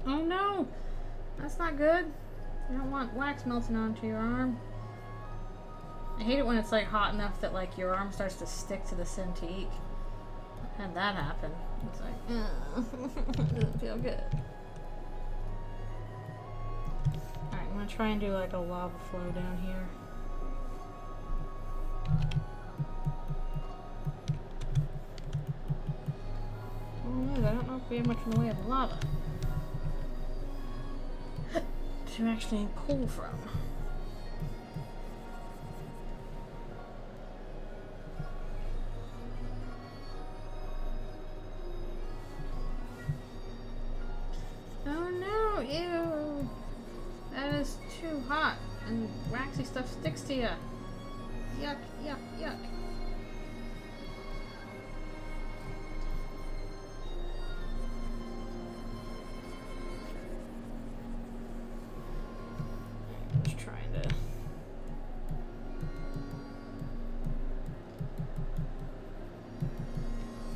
Oh no! That's not good. You don't want wax melting onto your arm. I hate it when it's like hot enough that like your arm starts to stick to the Cintiq. I've had that happen. It's like, it doesn't feel good. Alright, I'm gonna try and do like a lava flow down here. we have much in the way of lava to actually pull from. Oh no, ew! That is too hot, and waxy stuff sticks to you. Yuck, yuck, yuck. Just trying to...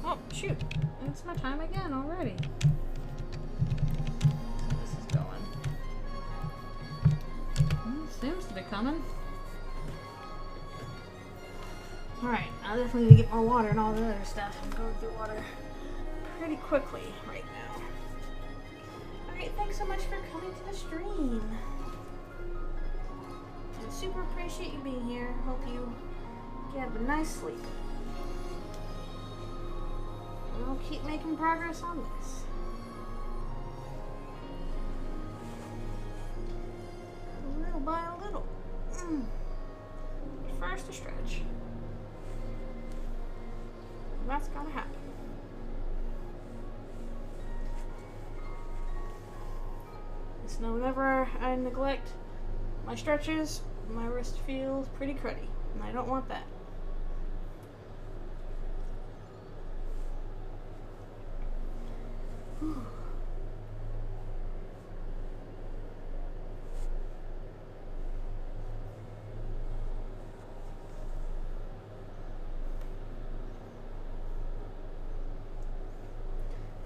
Oh, shoot. It's my time again already. So this is going. Seems to be coming. Alright, I definitely need to get more water and all the other stuff. I'm going through water pretty quickly right now. Alright, thanks so much for coming to the stream. I super appreciate you being here. Hope you get a nice sleep. We'll keep making progress on this. Little by a little. First a stretch. That's gotta happen. So whenever I neglect my stretches, my wrist feels pretty cruddy, and I don't want that. Whew.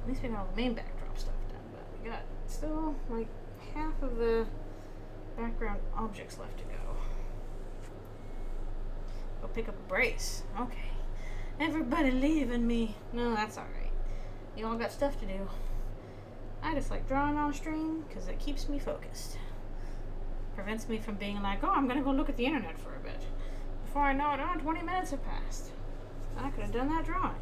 At least we got all the main backdrop stuff done, but we got still like half of the background objects left to go. Go pick up a brace. Okay. Everybody leaving me. No, that's alright. You all got stuff to do. I just like drawing on stream because it keeps me focused. Prevents me from being like, oh, I'm gonna go look at the internet for a bit. Before I know it, 20 minutes have passed. I could have done that drawing.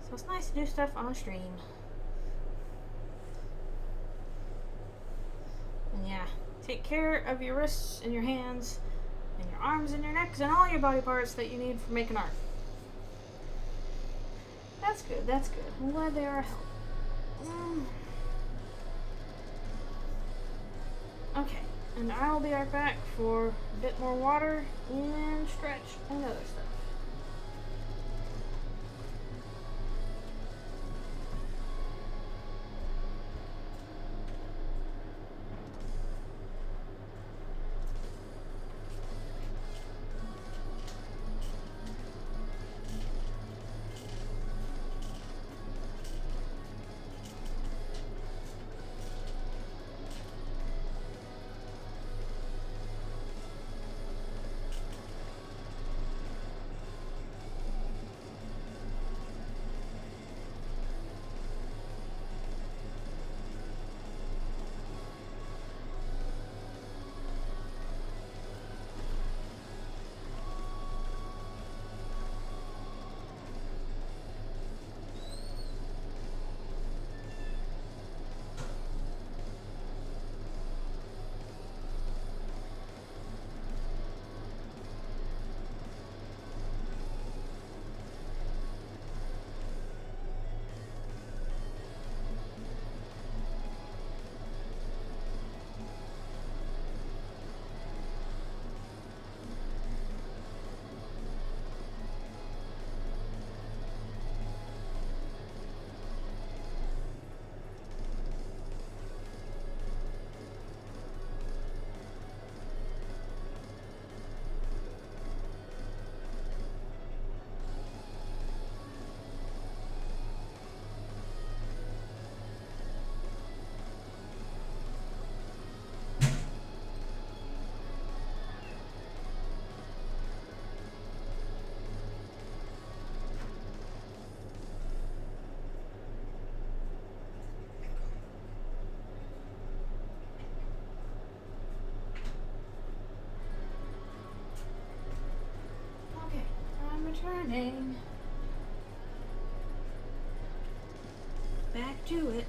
So it's nice to do stuff on stream. And yeah, take care of your wrists and your hands and your arms and your necks and all your body parts that you need for making art. That's good, that's good. I'm glad they are a help. Okay, and I will be right back for a bit more water and stretch and other stuff. Returning. do it.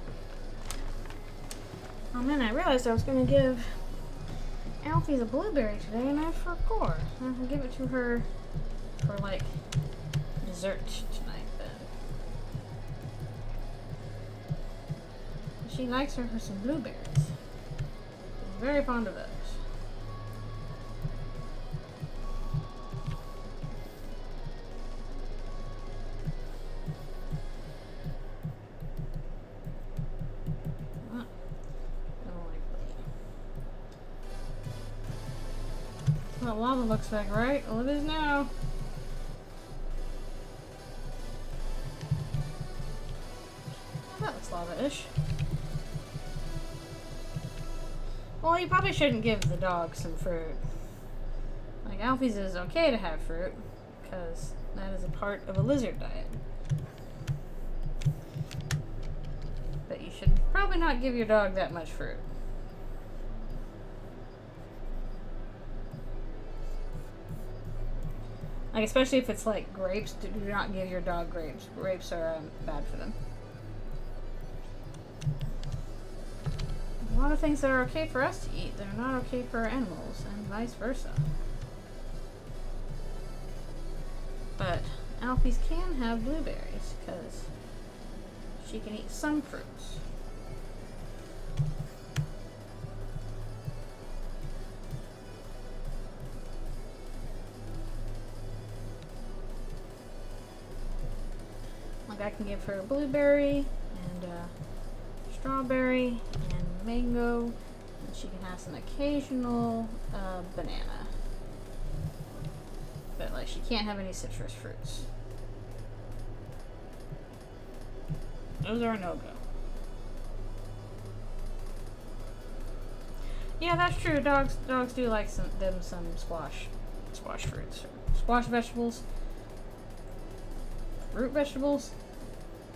Oh man, I realized I was gonna give Alfie's a blueberry today, and I forgot. I'll give it to her for like dessert tonight then. She likes her some blueberries. She's very fond of those. What lava looks like, right? Well, it is now. Oh, that looks lava-ish. Well, you probably shouldn't give the dog some fruit. Like, Alfie's is okay to have fruit, because that is a part of a lizard diet. But you should probably not give your dog that much fruit. Like, especially if it's like grapes, do not give your dog grapes. Grapes are bad for them. A lot of things that are okay for us to eat, they're not okay for animals, and vice versa. But Alfie's can have blueberries, because she can eat some fruits. Like, I can give her a blueberry and strawberry and mango, and she can have some occasional banana. But like, she can't have any citrus fruits. Those are a no-go. Yeah, that's true. Dogs do like some squash fruits, squash vegetables, root vegetables,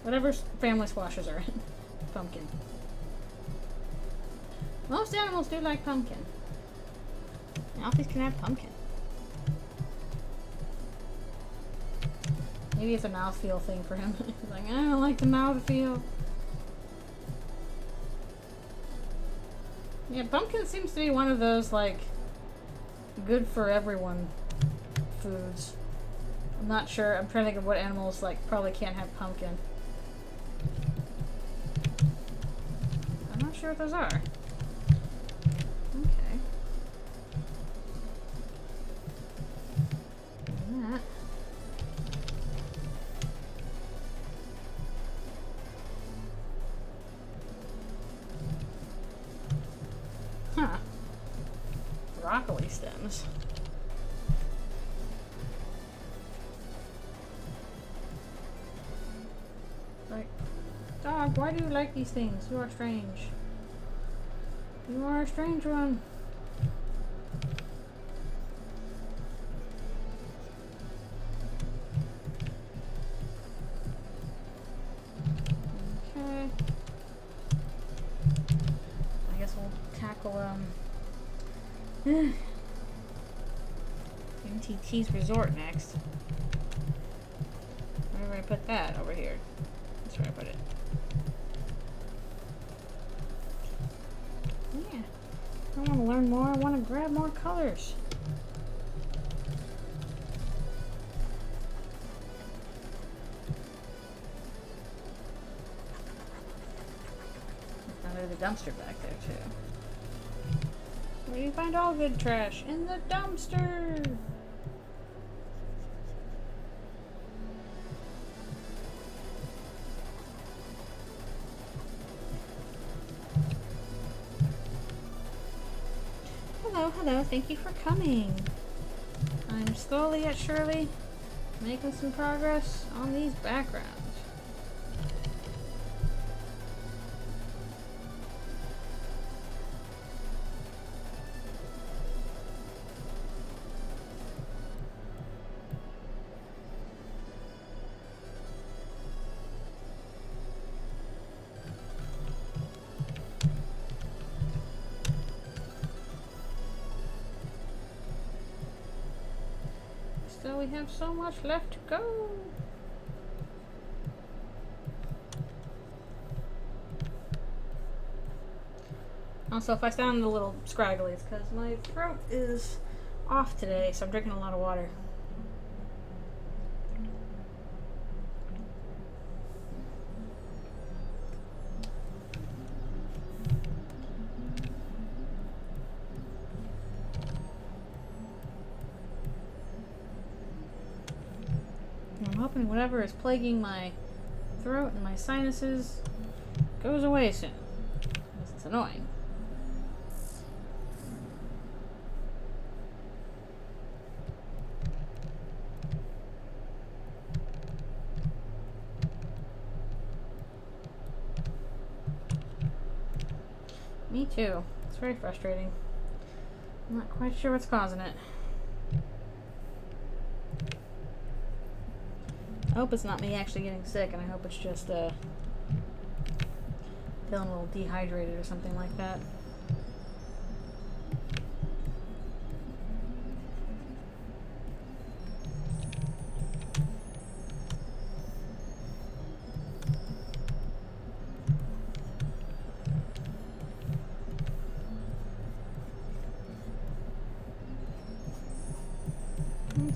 whatever family squashes are in. Pumpkin. Most animals do like pumpkin. Alfies can have pumpkin. Maybe it's a mouthfeel thing for him. He's like, I don't like the mouthfeel. Yeah, pumpkin seems to be one of those, like, good for everyone foods. I'm not sure. I'm trying to think of what animals, like, probably can't have pumpkin. I'm not sure what those are. Okay. And that. Huh. Broccoli stems. Like, dog, why do you like these things? You are strange. You are a strange one. Okay. I guess we'll tackle, MTT's Resort next. Where do I put that? Over here. That's where I put it. Yeah. I want to learn more. I want to grab more colors. Now there's a dumpster back there too. Where do you find all good trash? In the dumpster! Hello, hello, thank you for coming. I'm slowly yet surely making some progress on these backgrounds. So we have so much left to go. Also, if I sound a little scraggly, it's because my throat is off today, so I'm drinking a lot of water. I'm hoping whatever is plaguing my throat and my sinuses goes away soon. It's annoying. Me too. It's very frustrating. I'm not quite sure what's causing it. I hope it's not me actually getting sick, and I hope it's just feeling a little dehydrated or something like that.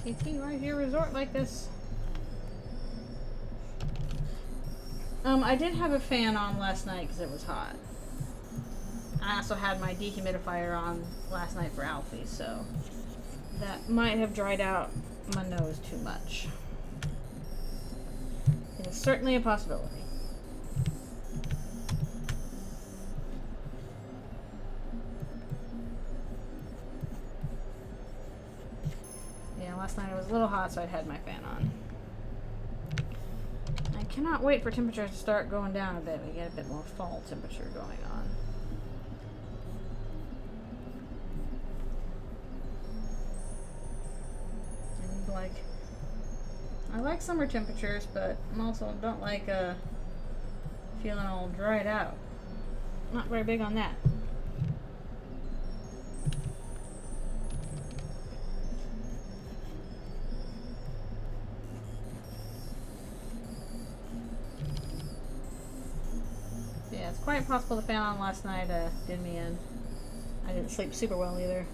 TT, why is your resort like this? I did have a fan on last night because it was hot. I also had my dehumidifier on last night for Alfie, so that might have dried out my nose too much. It is certainly a possibility. Yeah, last night it was a little hot, so I had my fan on. I cannot wait for temperatures to start going down a bit. We get a bit more fall temperature going on. And I like summer temperatures, but I also don't like feeling all dried out. Not very big on that. Yeah, it's quite possible the fan on last night did me in. I didn't sleep super well either.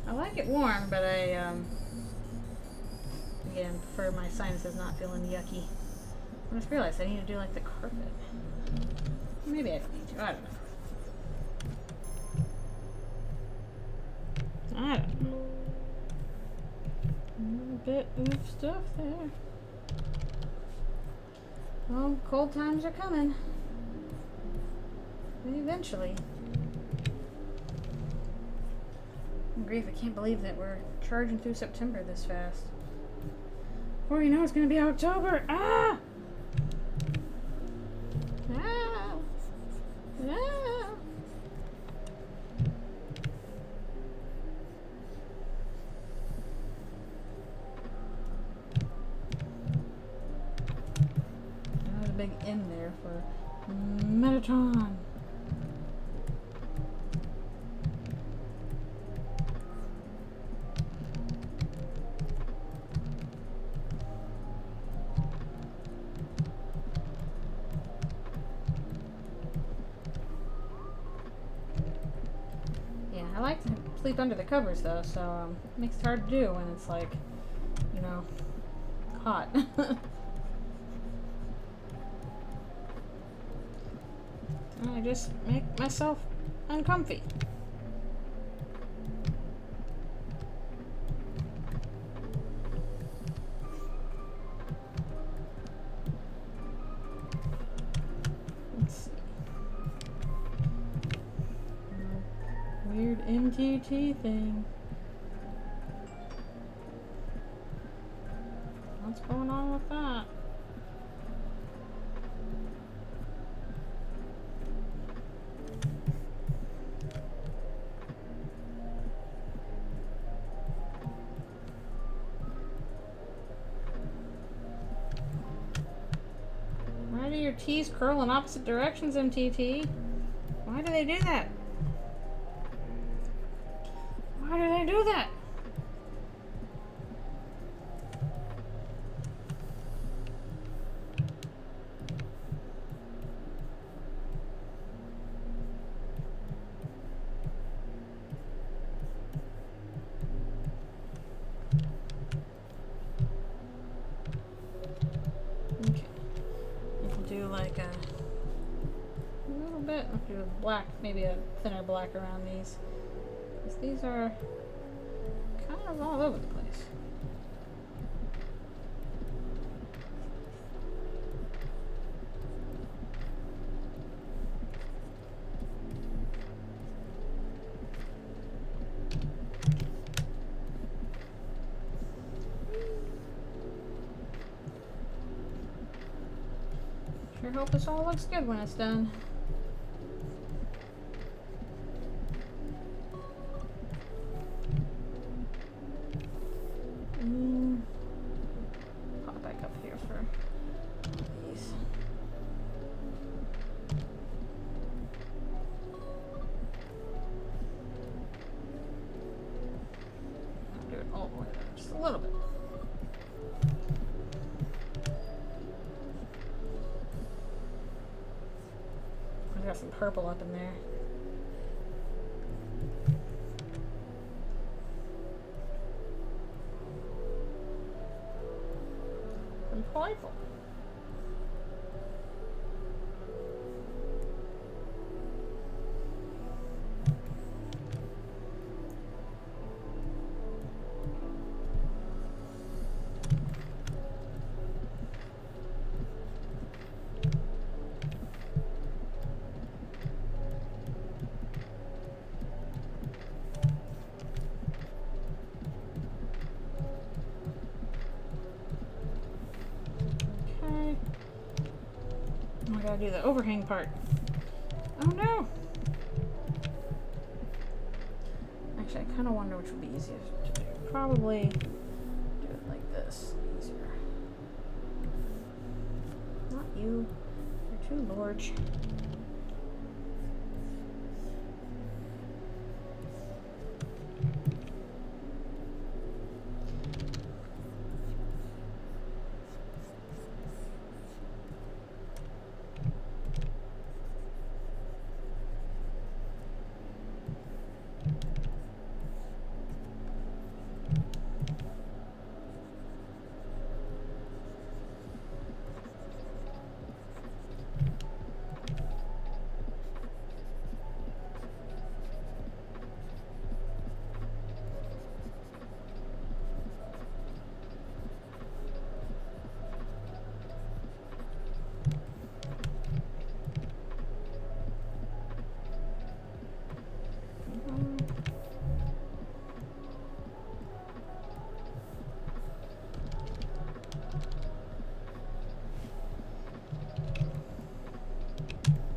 I like it warm, but I again prefer my sinuses not feeling yucky. I just realized I need to do like the carpet. Maybe I don't need to. I don't know. I don't know. A bit of stuff there. Well, cold times are coming. Eventually. Grief, I can't believe that we're charging through September this fast. Before you know it's gonna be October. Ah! Ah! Ah! There's a big N there for Metatron. I like to sleep under the covers though, so it makes it hard to do when it's like, you know, hot. I just make myself uncomfy. Weird MTT thing. What's going on with that? Why do your T's curl in opposite directions, MTT? Why do they do that? Why do they do that? black, maybe a thinner black around these. Because these are kind of all over the place. Sure hope this all looks good when it's done. Pop back up here for these. I'll do it all the way there, just a little bit. I got some purple up in there. And purple. I gotta do the overhang part. Oh no! Actually, I kind of wonder which would be easier to do. Probably do it like this. Easier. Not you. You're too large.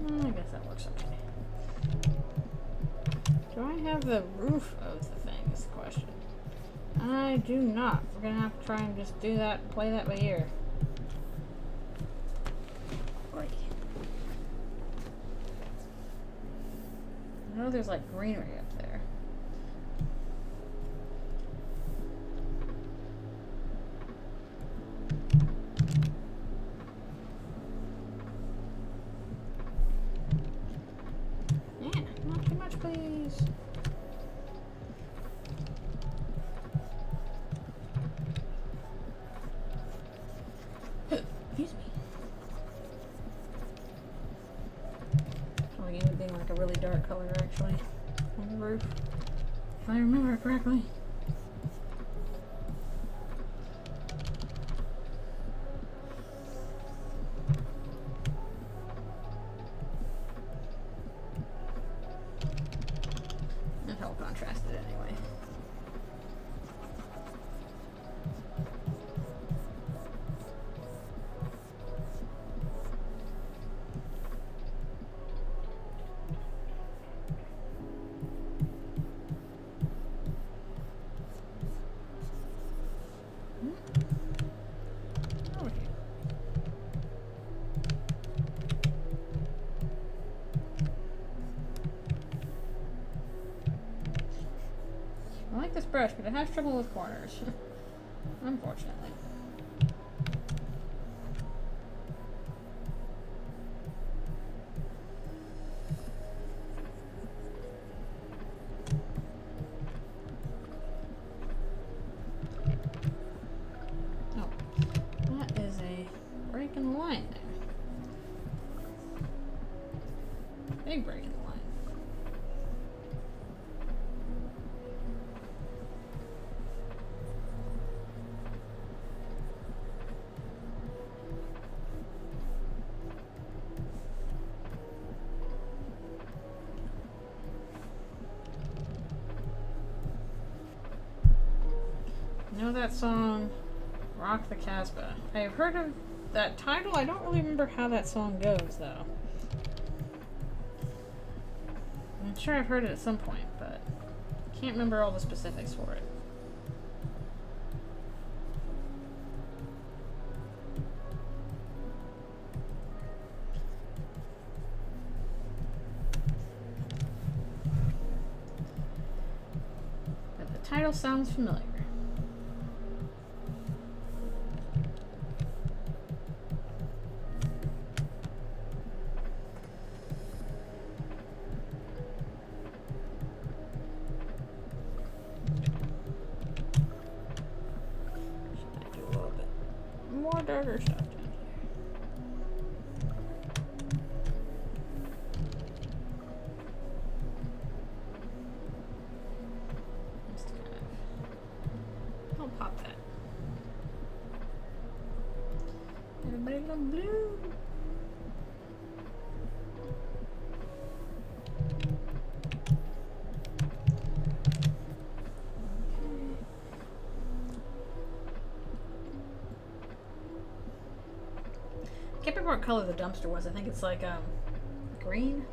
I guess that looks okay. Do I have the roof of the thing is the question. I do not. We're gonna have to try and just do that and play that by ear. Right. I know there's like greenery up there. Yeah, not too much, please. Excuse me. Probably even being like a really dark color actually on the roof, if I remember correctly. That helped contrast it anyway. Over here. I like this brush, but it has trouble with corners. Unfortunately. Oh, that is a break in the line there. Big break in the line. know that song, Rock the Casbah. I've heard of that title. I don't really remember how that song goes, though. I'm sure I've heard it at some point, but I can't remember all the specifics for it. But the title sounds familiar. More darker stuff down here. Just kind of, I'll pop that. Everybody go blue. I can't remember what color the dumpster was. I think it's like green.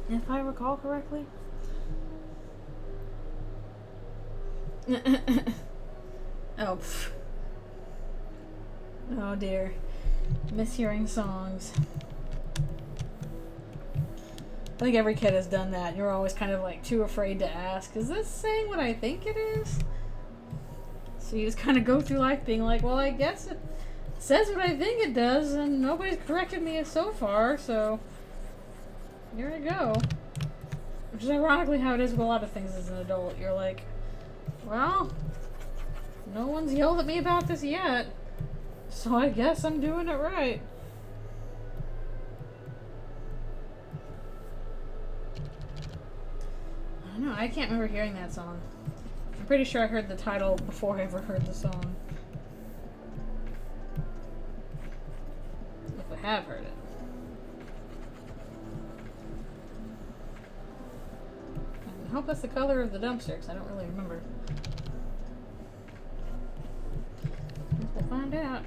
If I recall correctly. Oh. Pff. Oh dear. Mishearing songs. I think every kid has done that. You're always kind of like too afraid to ask, is this saying what I think it is? So you just kind of go through life being like, well, I guess it says what I think it does, and nobody's corrected me so far, so here I go. Which is ironically how it is with a lot of things as an adult. You're like, well, no one's yelled at me about this yet, so I guess I'm doing it right. I don't know, I can't remember hearing that song. I'm pretty sure I heard the title before I ever heard the song. If I have heard it. I hope that's the color of the dumpster, because I don't really remember. Guess we'll find out.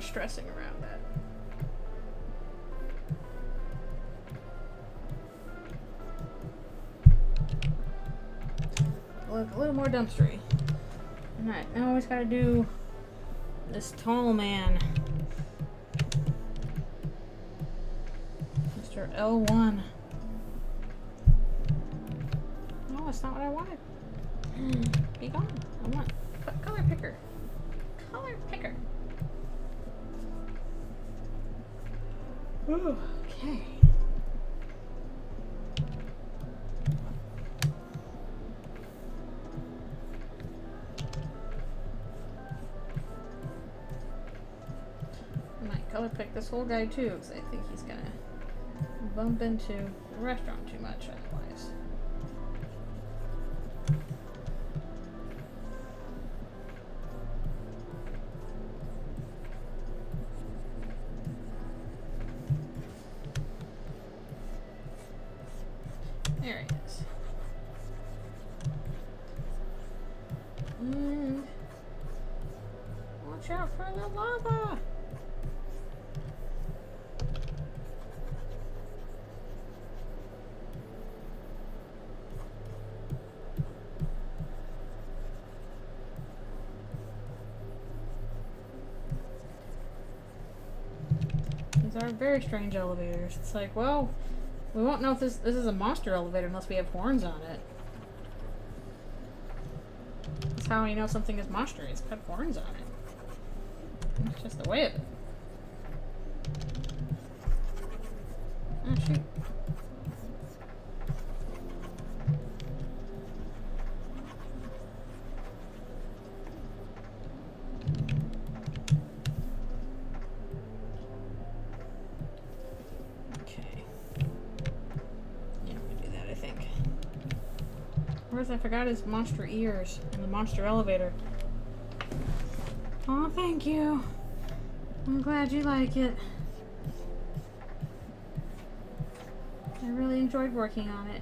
Stressing around that. Look, a little more dumpstery. Alright, now I always gotta do this tall man. Mr. L1. No, that's not what I wanted. Be gone. I want color picker. Color picker. Ooh, okay. I might color pick this whole guy too, because I think he's gonna bump into the restaurant too much otherwise. There he is. And watch out for the lava. These are very strange elevators. It's like, well, we won't know if this is a monster elevator unless we have horns on it. That's how you know something is monster. It's got horns on it. It's just the way of it. Oh, shoot. Whereas I forgot his monster ears in the monster elevator. Oh, thank you. I'm glad you like it. I really enjoyed working on it.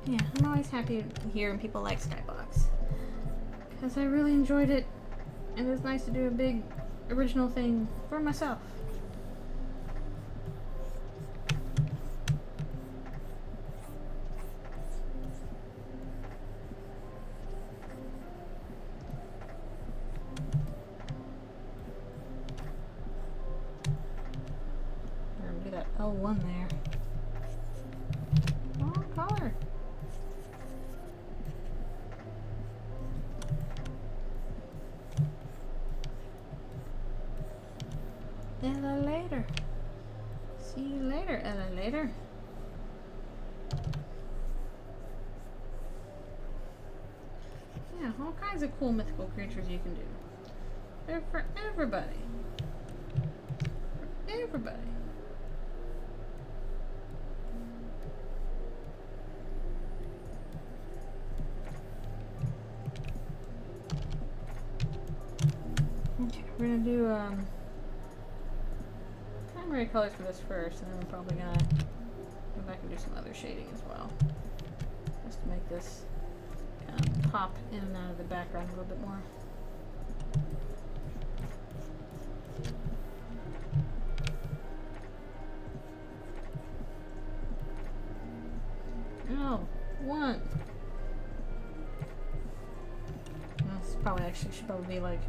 Yeah, I'm always happy hearing people like Skybox. Because I really enjoyed it, and it's nice to do a big original thing for myself. I'm gonna do that L1 there. Oh, color. Ella later. See you later, Ella later. Yeah, all kinds of cool mythical creatures you can do. They're for everybody. For everybody. Okay, we're gonna do primary colors for this first, and then we're probably gonna go back and do some other shading as well, just to make this kind of pop in and out of the background a little bit more. Oh, one. This probably actually should probably be like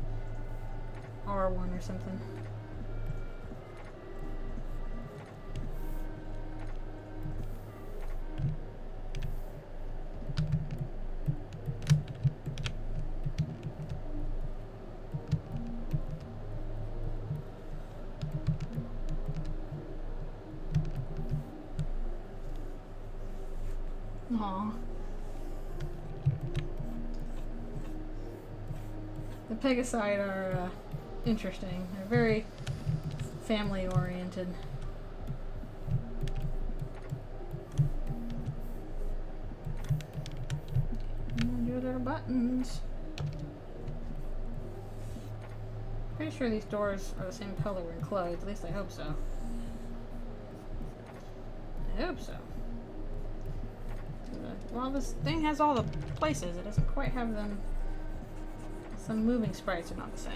R1 or something. Aww. The Pegasi are interesting. They're very family oriented. Do little buttons. Pretty sure these doors are the same color when closed. At least I hope so. I hope so. Well, this thing has all the places. It doesn't quite have them. Some moving sprites are not the same.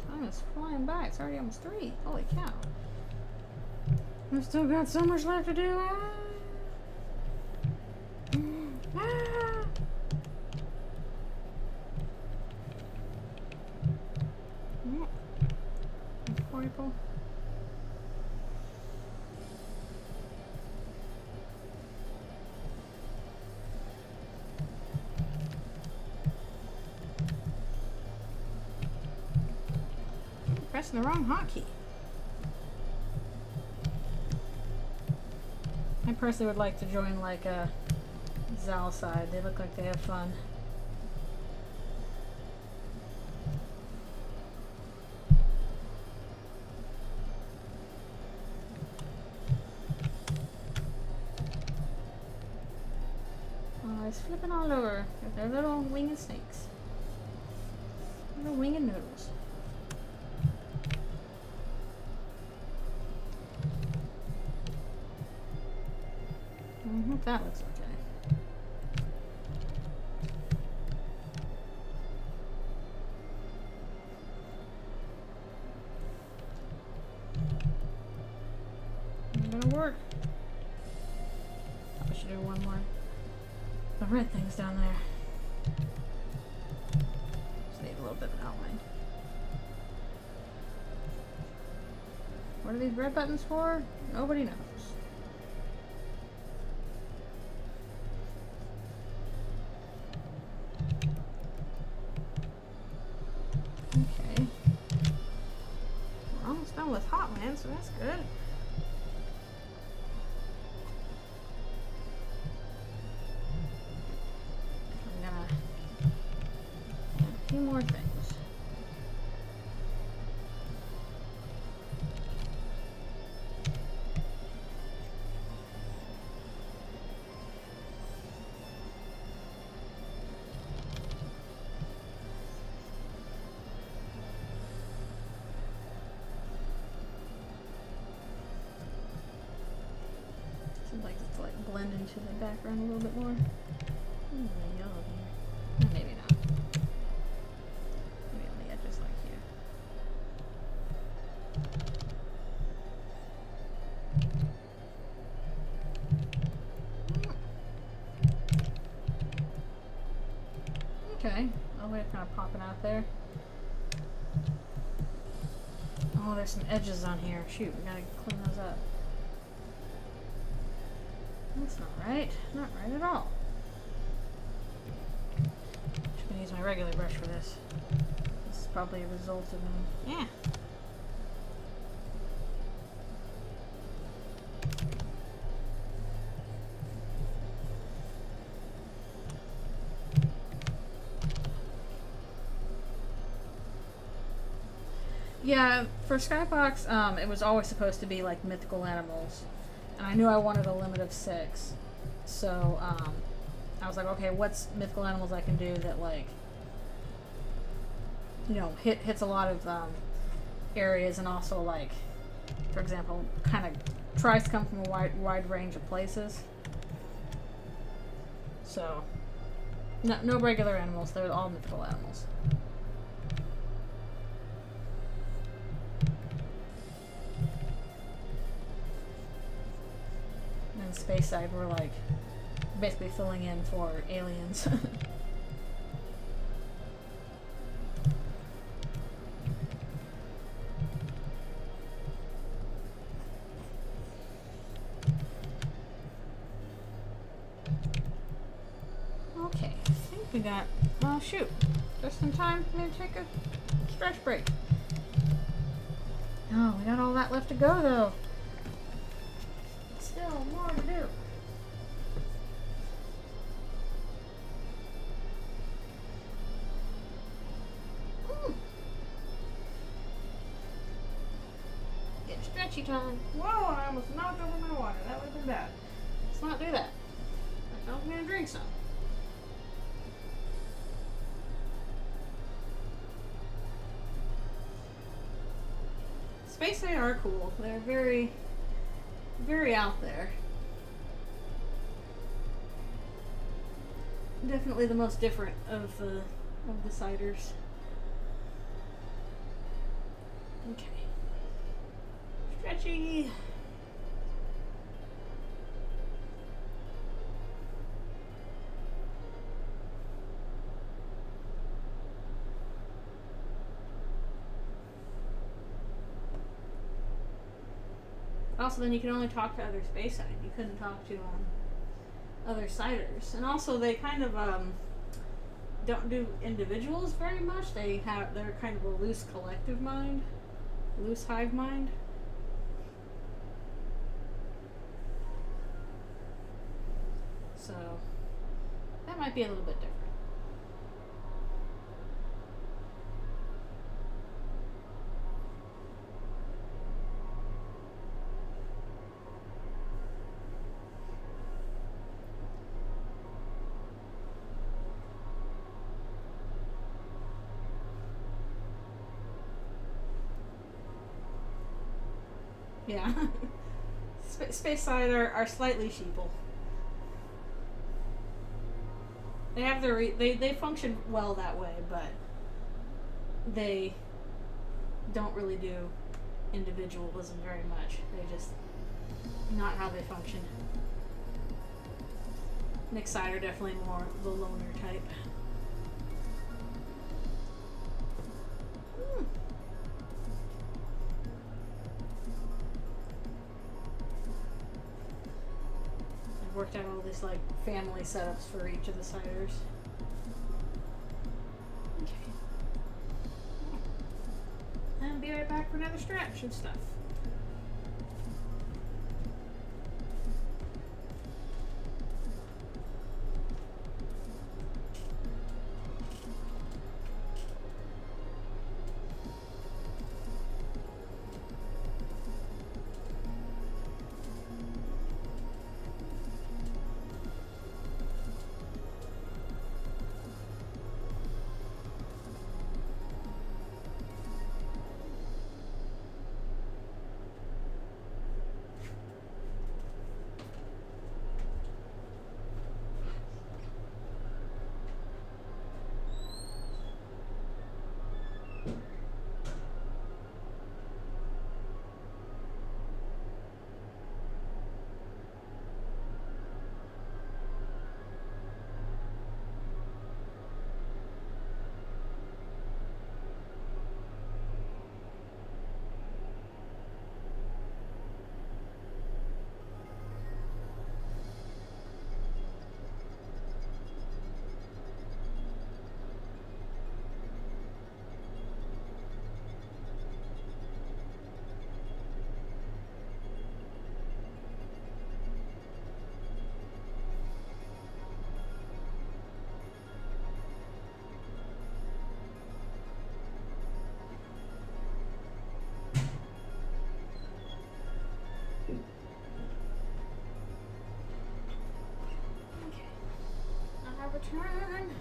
Time is flying by. It's already almost 3. Holy cow. We've still got so much left to do. Pressing the wrong hotkey. I personally would like to join like a Zal side. They look like they have fun. Oh, it's flipping all over with their little winged snakes. Little winged noodles. That looks okay. gonna work. I should do one more. The red thing's down there. Just need a little bit of an outline. What are these red buttons for? Nobody knows. Okay. We're almost done with Hotland, so that's good. I'm gonna add a few more things. Blend into the background a little bit more. Yellow here. Maybe not. Maybe on the edges like here. Okay. Oh, we're kind of popping out there. Oh, there's some edges on here. Shoot, we gotta clean those up. That's not right. Not right at all. Just gonna use my regular brush for this. This is probably a result of me. Yeah. Yeah, for Skybox, it was always supposed to be like mythical animals. And I knew I wanted a limit of 6. So, I was like, okay, what's mythical animals I can do that, like, you know, hits a lot of areas, and also, like, for example, kind of tries to come from a wide range of places. So, no regular animals, they're all mythical animals. Space side, we're like basically filling in for aliens. Okay, I think we got, oh shoot, just in time for me to take a stretch break. Oh, we got all that left to go though. Still more to do. Get stretchy time. Whoa, I almost knocked over my water. That would have been bad. Let's not do that. I'm gonna drink some. Space they are cool. They're very out there. Definitely the most different of the ciders. Okay. Stretchy. Also, then you can only talk to other space side. You couldn't talk to other siders. And also, they kind of don't do individuals very much. They're kind of a loose collective mind, loose hive mind. So that might be a little bit different. Yeah. Space side are slightly sheeple. They have their they function well that way, but they don't really do individualism very much. They just Not how they function. Nick Sider definitely more the loner type. I've worked out all these like family setups for each of the ciders. Okay. And be right back for another stretch and stuff. Return.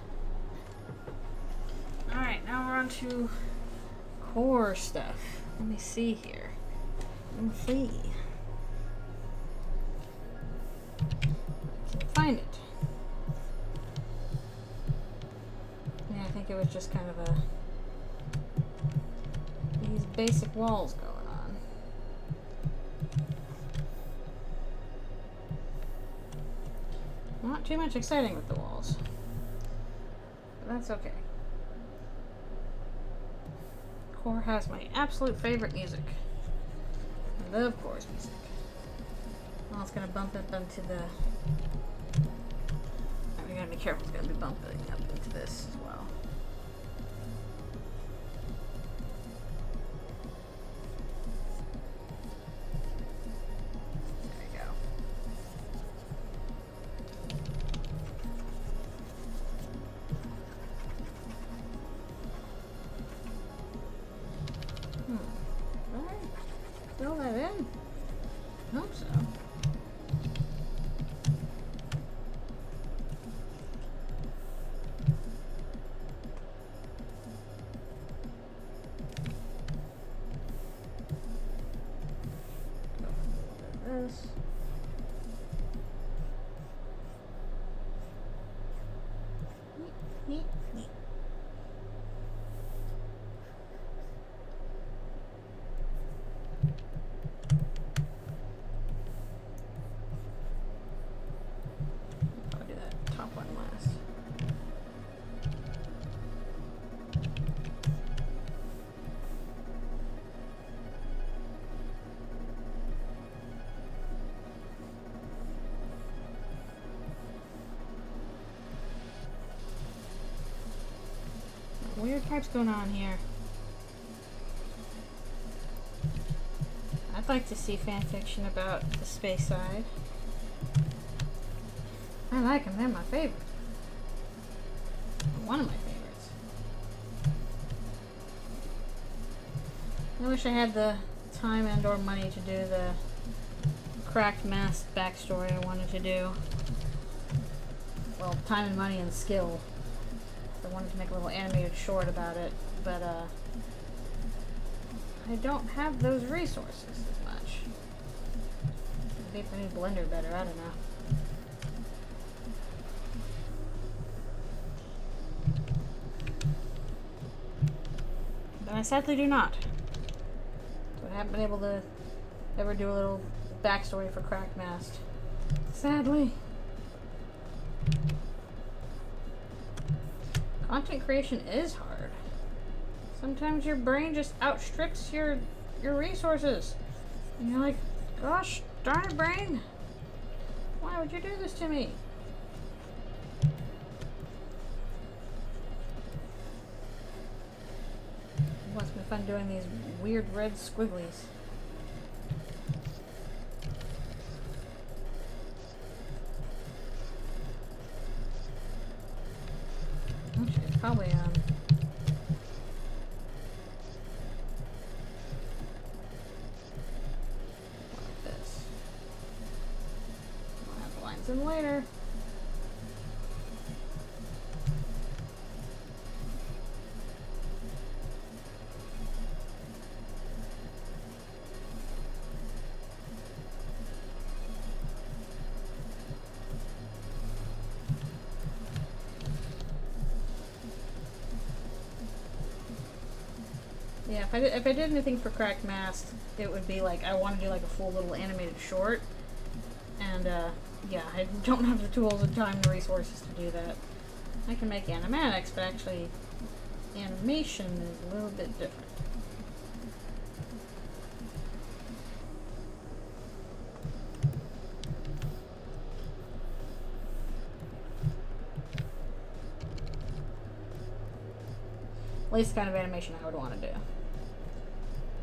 Alright, now we're on to core stuff. Let me see here. Let me see. Can't find it. Yeah, I think it was just kind of a these basic walls going on. Not too much exciting with the walls. But that's okay. Core has my absolute favorite music. I love Core's music. Well, it's gonna bump up into the... We gotta be careful, it's gonna be bumping up into this as well. Fill that in? I hope so. This. Neat, neat. Weird types going on here. I'd like to see fan fiction about the space side. I like them, they're my favorite. One of my favorites. I wish I had the time and or money to do the cracked mask backstory I wanted to do. Well, time and money and skill. I wanted to make a little animated short about it, but I don't have those resources as much. Maybe if I need Blender better, I don't know. But I sadly do not. So I haven't been able to ever do a little backstory for Cracked Mast. Sadly. Content creation is hard. Sometimes your brain just outstrips your resources. And you're like, gosh, darn it, brain. Why would you do this to me? It must be fun doing these weird red squigglies. Actually, it's probably like this. I'll have the lines in later. Yeah, if I did anything for Cracked Mast, it would be like I want to do like a full little animated short, and yeah, I don't have the tools and time and resources to do that. I can make animatics, but actually, animation is a little bit different. At least the kind of animation I would want to do.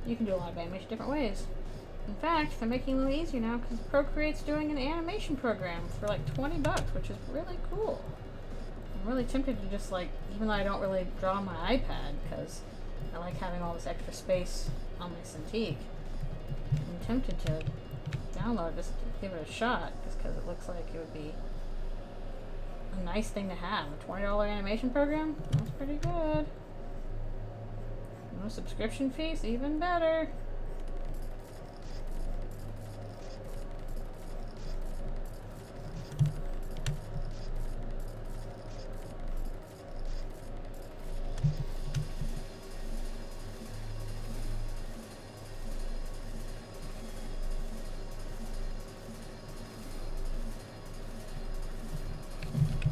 You can do a lot of animation different ways. In fact, they're making it a little easier now because Procreate's doing an animation program for like $20, which is really cool. I'm really tempted to just like, even though I don't really draw on my iPad because I like having all this extra space on my Cintiq, I'm tempted to download this to give it a shot just because it looks like it would be a nice thing to have. A $20 animation program? That's pretty good. No subscription fees, even better.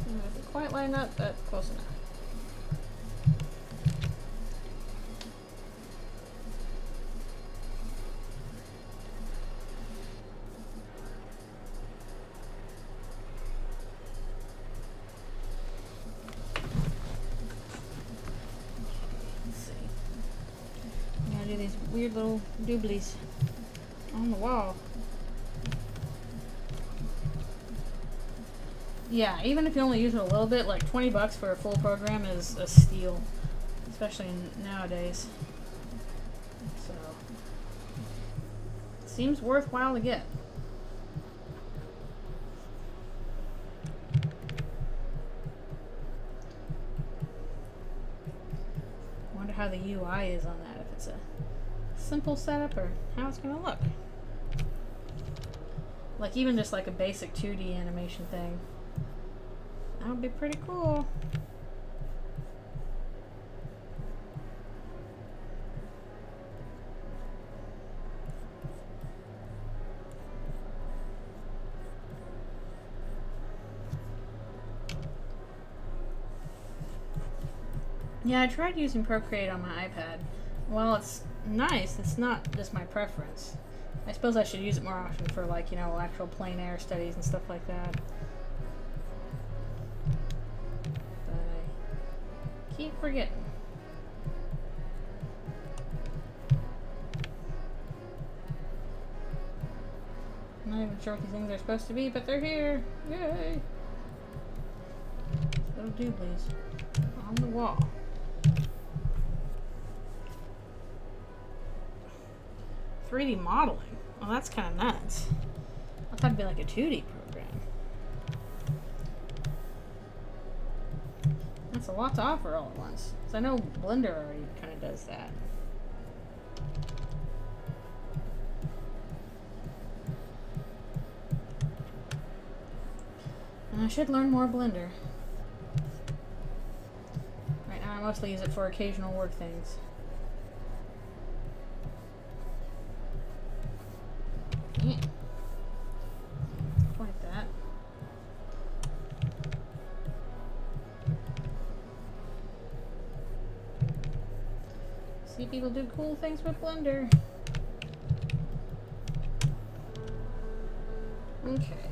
Doesn't quite line up, but close enough. Do these weird little dooblies on the wall. Yeah, even if you only use it a little bit, like $20 for a full program is a steal, especially nowadays. So, it seems worthwhile to get. Wonder how the UI is on that, if it's a simple setup or how it's gonna look. Like even just like a basic 2D animation thing. That would be pretty cool. Yeah, I tried using Procreate on my iPad. While it's nice, it's not just my preference. I suppose I should use it more often for like, you know, actual plein air studies and stuff like that. But I keep forgetting. I'm not even sure what these things are supposed to be, but they're here. Yay! Little dooblies on the wall. 3D modeling? Well, that's kind of nuts. I thought it'd be like a 2D program. That's a lot to offer all at once. Because I know Blender already kind of does that. And I should learn more Blender. Right now I mostly use it for occasional work things. Yeah. See people do cool things with Blender. Okay.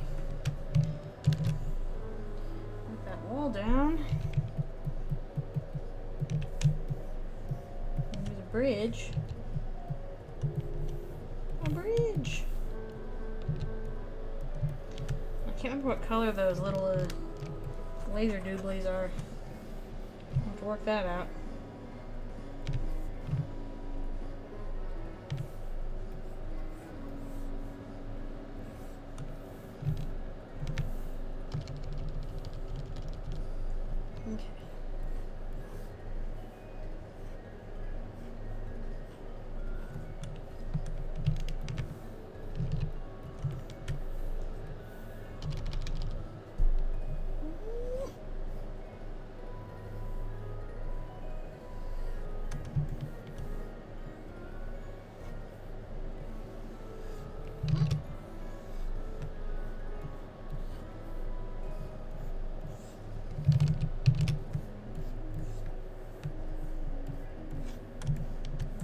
Put that wall down. There's a bridge. A bridge! I can't remember what color those little laser dooblies are. I'll have to work that out. Okay.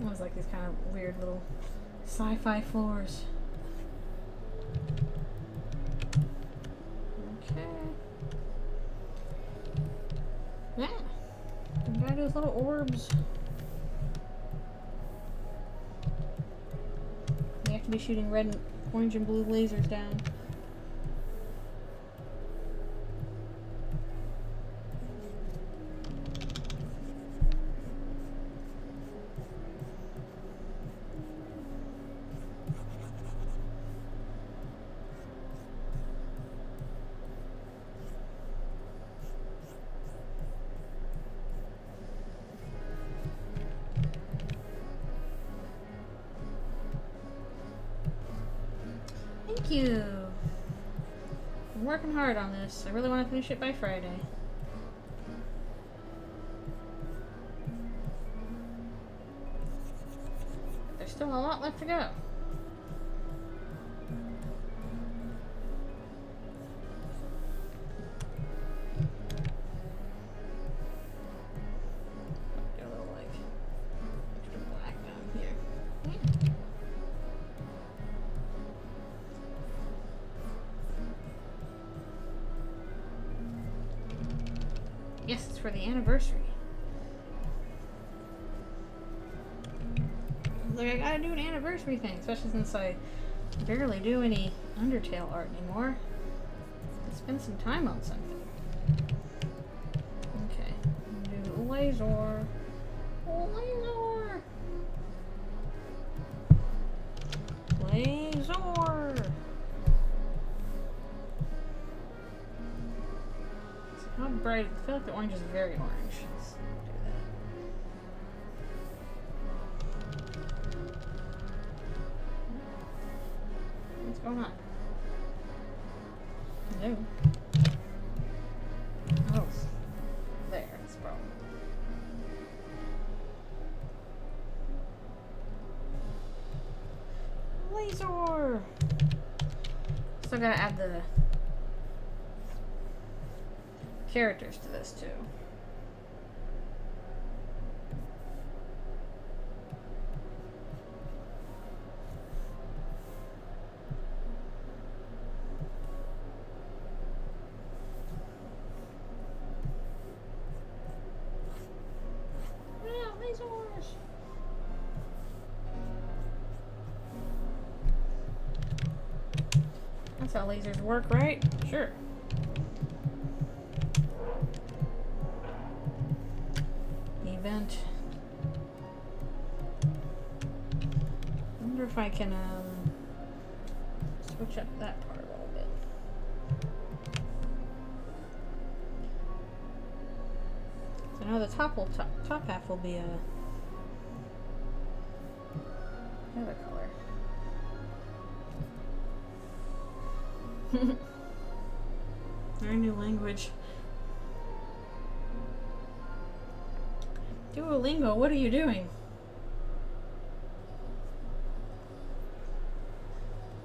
It was like these kind of weird little sci-fi floors. Okay. Yeah. We got those little orbs. You have to be shooting red and orange and blue lasers down. Thank you. I'm working hard on this. I really want to finish it by Friday. But there's still a lot left to go. Do a little like extra black down here. Yes, it's for the anniversary. Like, I gotta do an anniversary thing, especially since I barely do any Undertale art anymore. Let's spend some time on something. Okay, do laser. Laser! Laser! How bright? I feel like the orange is very orange. Let's do that. What's going on? Hello? Oh, there. That's a problem. Laser! Still gotta add the characters to this too. Yeah, lasers. That's how lasers work, right? Sure. Event. I wonder if I can switch up that part a little bit. So now the top half will be another color. Very new language. Duolingo, what are you doing?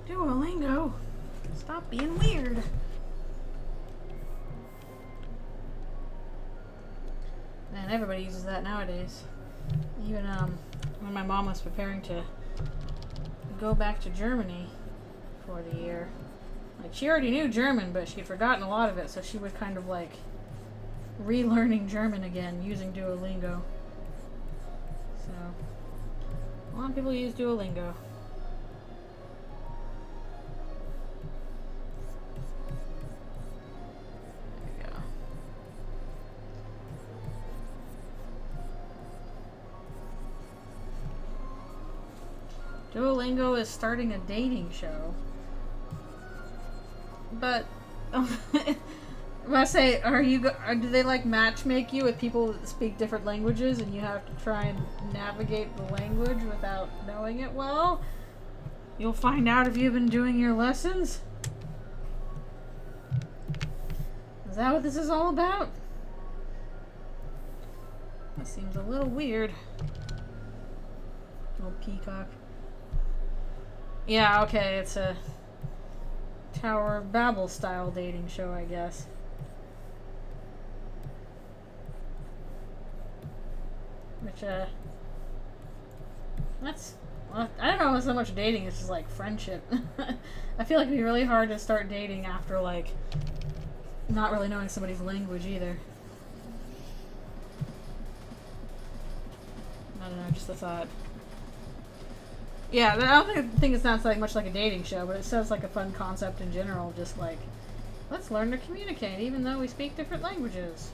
Duolingo, stop being weird. Man, everybody uses that nowadays. Even when my mom was preparing to go back to Germany for the year, like she already knew German, but she'd forgotten a lot of it, so she was kind of like relearning German again using Duolingo. So a lot of people use Duolingo. Duolingo is starting a dating show. But I say, do they like matchmake you with people that speak different languages and you have to try and navigate the language without knowing it well? You'll find out if you've been doing your lessons. Is that what this is all about? That seems a little weird. Little peacock. Yeah, okay, it's a Tower of Babel style dating show, I guess. Which, that's, well, I don't know so much dating, it's just like friendship. I feel like it'd be really hard to start dating after, like, not really knowing somebody's language either. I don't know, just a thought. Yeah, I don't think it sounds like much like a dating show, but it sounds like a fun concept in general. Just like, let's learn to communicate, even though we speak different languages.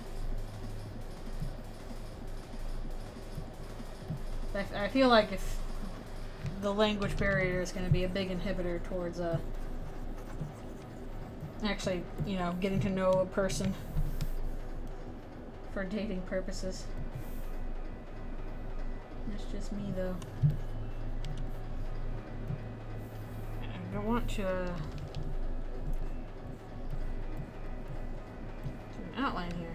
I feel like if the language barrier is going to be a big inhibitor towards actually, you know, getting to know a person for dating purposes. That's just me, though. I want to do an outline here.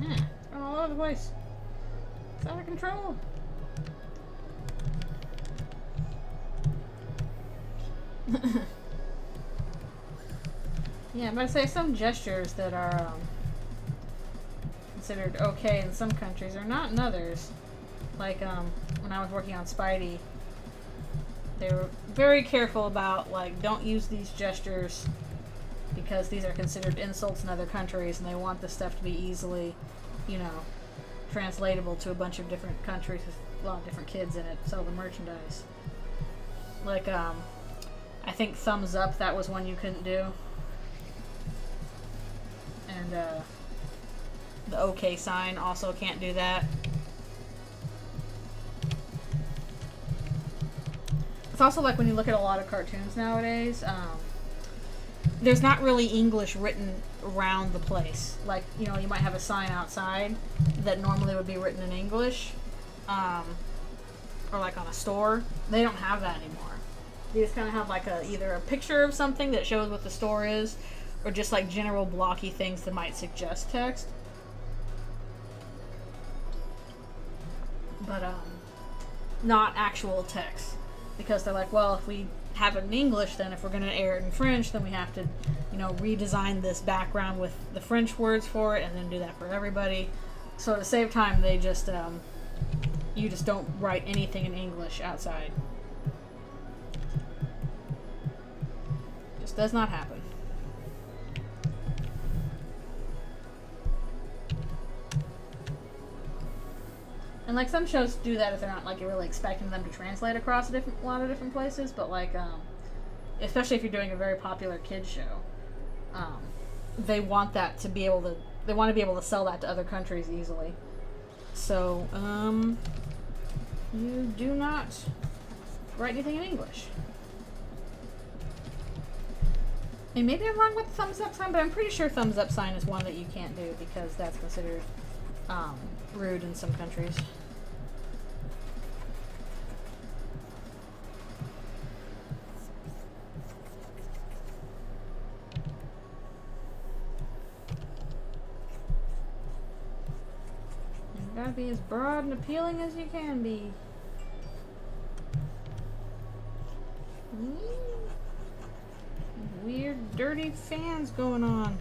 Yeah, it's going all over the place. It's out of control. Yeah, but I say some gestures that are considered okay in some countries are not in others. Like when I was working on Spidey, they were very careful about, like, don't use these gestures because these are considered insults in other countries, and they want the stuff to be easily, you know, translatable to a bunch of different countries with a lot of different kids in it, sell the merchandise. Like I think thumbs up, that was one you couldn't do. And the OK sign also can't do that. It's also like when you look at a lot of cartoons nowadays, there's not really English written around the place. Like, you know, you might have a sign outside that normally would be written in English, or like on a store. They don't have that anymore. They just kind of have like either a picture of something that shows what the store is, or just like general blocky things that might suggest text. But not actual text, because they're like, well, if we have it in English, then if we're going to air it in French, then we have to, you know, redesign this background with the French words for it, and then do that for everybody. So to save time, they just you just don't write anything in English outside. Just does not happen. And like some shows do that if they're not like you're really expecting them to translate across a lot of different places, but like especially if you're doing a very popular kids show, they want that to be able to. They want to be able to sell that to other countries easily. So you do not write anything in English. And maybe I'm wrong with the thumbs up sign, but I'm pretty sure thumbs up sign is one that you can't do because that's considered rude in some countries. be as broad and appealing as you can be. Weird, dirty fans going on.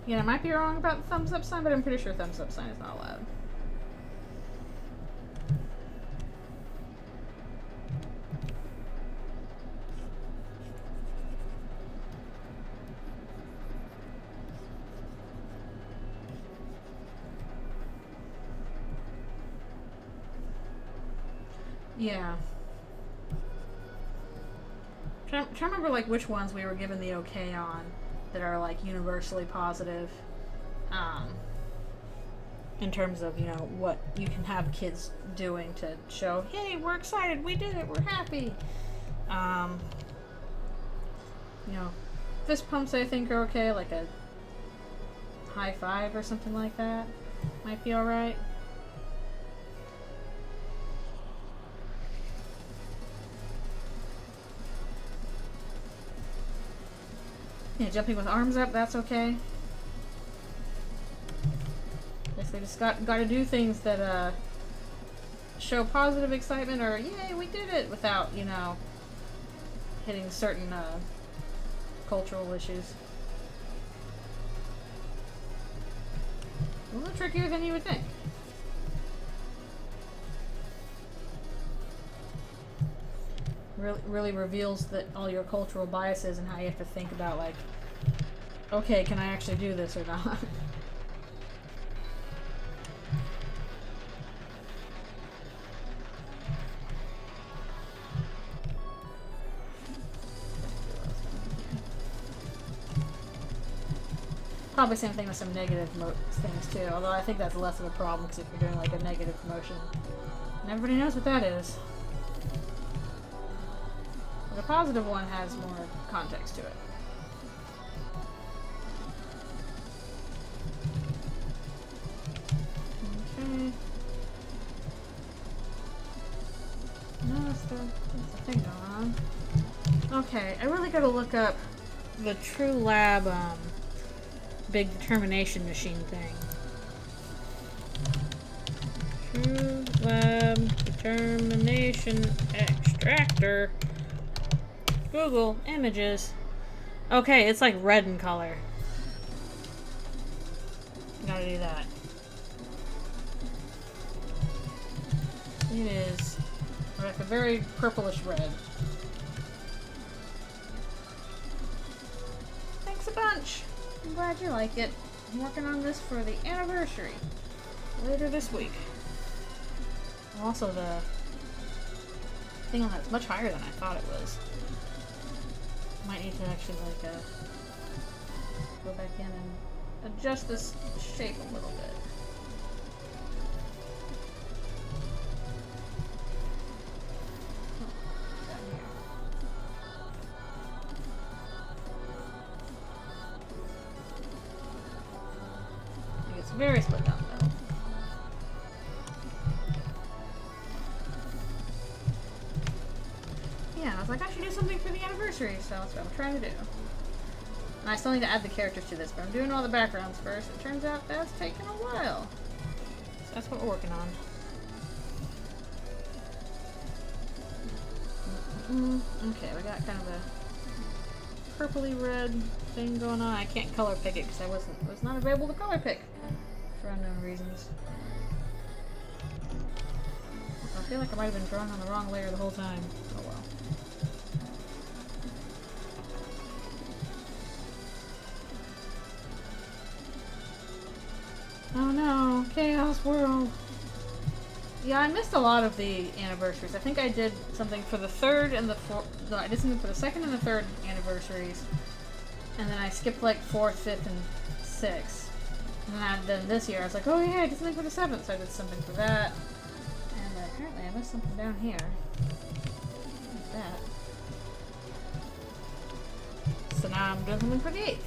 Yeah, I might be wrong about the thumbs up sign, but I'm pretty sure thumbs up sign is not allowed. Yeah. Trying to remember like which ones we were given the okay on that are like universally positive. In terms of, you know, what you can have kids doing to show, hey, we're excited, we did it, we're happy. You know, fist pumps I think are okay, like a high five or something like that might be alright. Yeah, jumping with arms up, that's okay. Guess they just got to do things that show positive excitement or yay, we did it, without, you know, hitting certain cultural issues. A little trickier than you would think. Really reveals that all your cultural biases and how you have to think about, like, okay, can I actually do this or not? Probably same thing with some negative things too, although I think that's less of a problem because if you're doing like a negative promotion, and everybody knows what that is. But a positive one has more context to it. Okay. No, that's the thing going on. Okay, I really gotta look up the True Lab big determination machine thing. True Lab determination extractor. Google images. Okay, it's like red in color. Gotta do that. It is like a very purplish red. Thanks a bunch. I'm glad you like it. I'm working on this for the anniversary later this week. Also, the thing on that's much higher than I thought it was. Might need to actually like go back in and adjust this shape a little bit. Very split down the middle. Yeah, I was like, I should do something for the anniversary, so that's what I'm trying to do. And I still need to add the characters to this, but I'm doing all the backgrounds first. It turns out that's taken a while. So that's what we're working on. Okay, we got kind of a purpley red thing going on. I can't color pick it because I was not available to color pick for unknown reasons. I feel like I might have been drawing on the wrong layer the whole time. Oh well. Oh no, Chaos World. Yeah, I missed a lot of the anniversaries. I think I did something for the third and the fourth. No, I did something for the second and the third anniversaries. And then I skipped like fourth, fifth, and sixth. And then this year I was like, oh yeah, I did something for the seventh, so I did something for that. And apparently I missed something down here. Like that. So now I'm doing something for the 8th.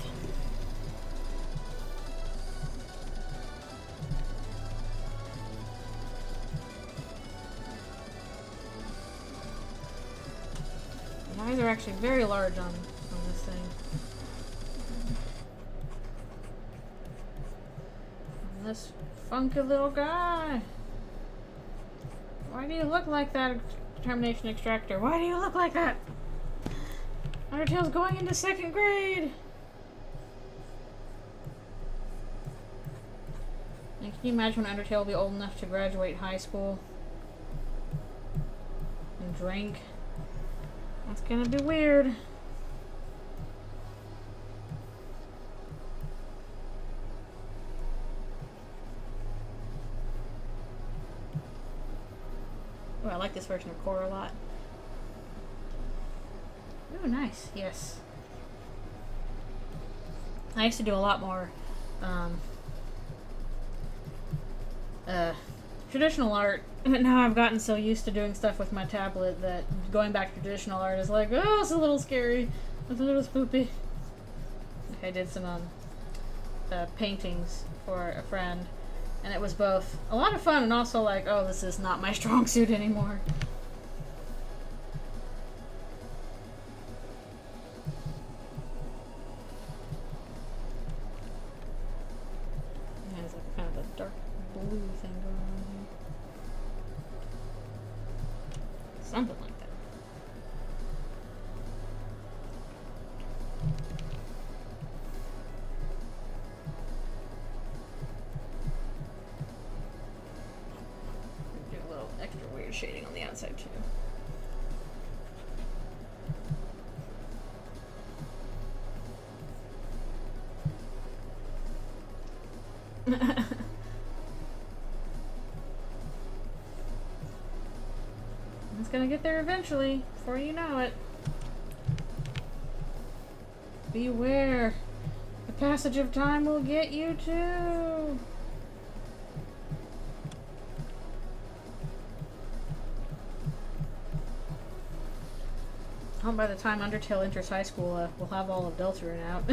The eyes are are actually very large on this thing. This funky little guy. Why do you look like that, Determination Extractor? Why do you look like that? Undertale's going into 2nd grade. And can you imagine when Undertale will be old enough to graduate high school and drink? That's gonna be weird. Oh, I like this version of Core a lot. Oh, nice. Yes. I used to do a lot more traditional art, but now I've gotten so used to doing stuff with my tablet that going back to traditional art is like, oh, it's a little scary. It's a little spoopy. I did some paintings for a friend, and it was both a lot of fun and also like, oh, this is not my strong suit anymore. There's like kind of a dark blue thing going on here. Something like that. Do a little extra weird shading on the outside too. It's gonna get there eventually, before you know it. Beware. The passage of time will get you too. Oh, by the time Undertale enters high school, we'll have all of Deltarune out.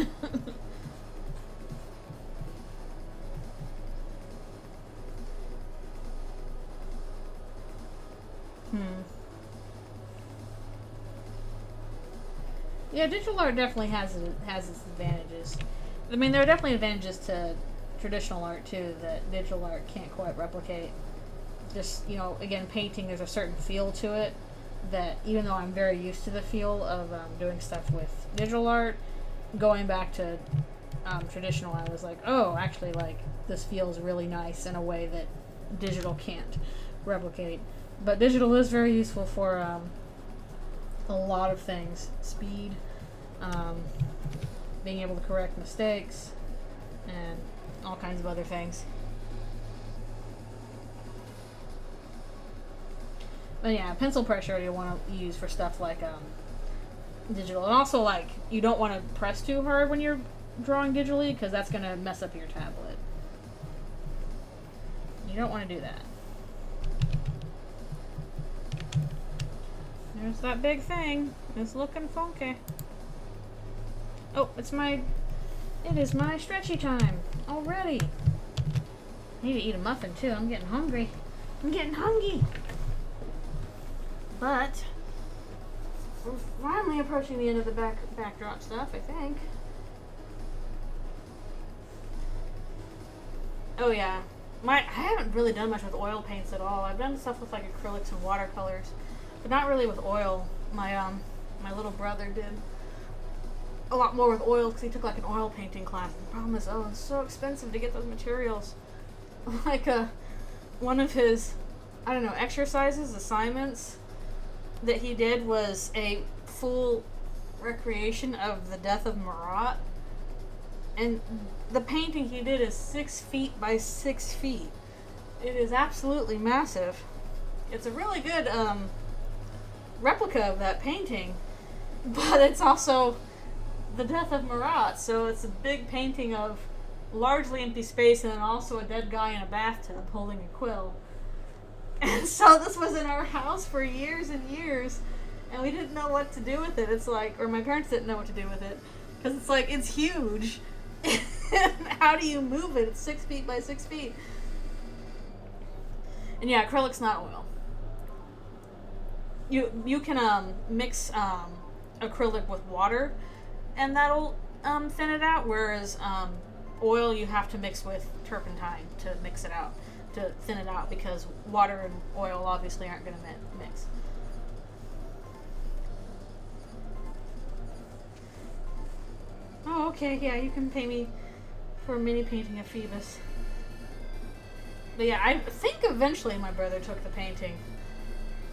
Yeah, digital art definitely has its advantages. I mean, there are definitely advantages to traditional art too that digital art can't quite replicate. Just, you know, again, painting, there's a certain feel to it that even though I'm very used to the feel of doing stuff with digital art, going back to traditional, I was like, oh, actually, like, this feels really nice in a way that digital can't replicate. But digital is very useful for a lot of things. Speed, being able to correct mistakes, and all kinds of other things. But yeah, pencil pressure you want to use for stuff like digital. And also, like, you don't want to press too hard when you're drawing digitally because that's going to mess up your tablet. You don't want to do that. There's that big thing. It's looking funky. Oh, it is my stretchy time already. I need to eat a muffin too. I'm getting hungry. But we're finally approaching the end of the backdrop stuff, I think. Oh yeah. I haven't really done much with oil paints at all. I've done stuff with like acrylics and watercolors, but not really with oil. My little brother did a lot more with oil because he took like an oil painting class. The problem is, it's so expensive to get those materials. Like one of his, I don't know, exercises, assignments that he did was a full recreation of the death of Marat. And the painting he did is 6 feet by 6 feet. It is absolutely massive. It's a really good replica of that painting, but it's also the death of Marat, so it's a big painting of largely empty space and then also a dead guy in a bathtub holding a quill. And so this was in our house for years and years, and we didn't know what to do with it. It's like, or my parents didn't know what to do with it, because it's like, it's huge. How do you move it? It's 6 feet by 6 feet. And yeah, acrylic's not oil. You can mix acrylic with water, and that'll thin it out, whereas oil you have to mix with turpentine to mix it out, to thin it out, because water and oil obviously aren't going to mix. Oh, okay, yeah, you can pay me for a mini painting of Phoebus. But yeah, I think eventually my brother took the painting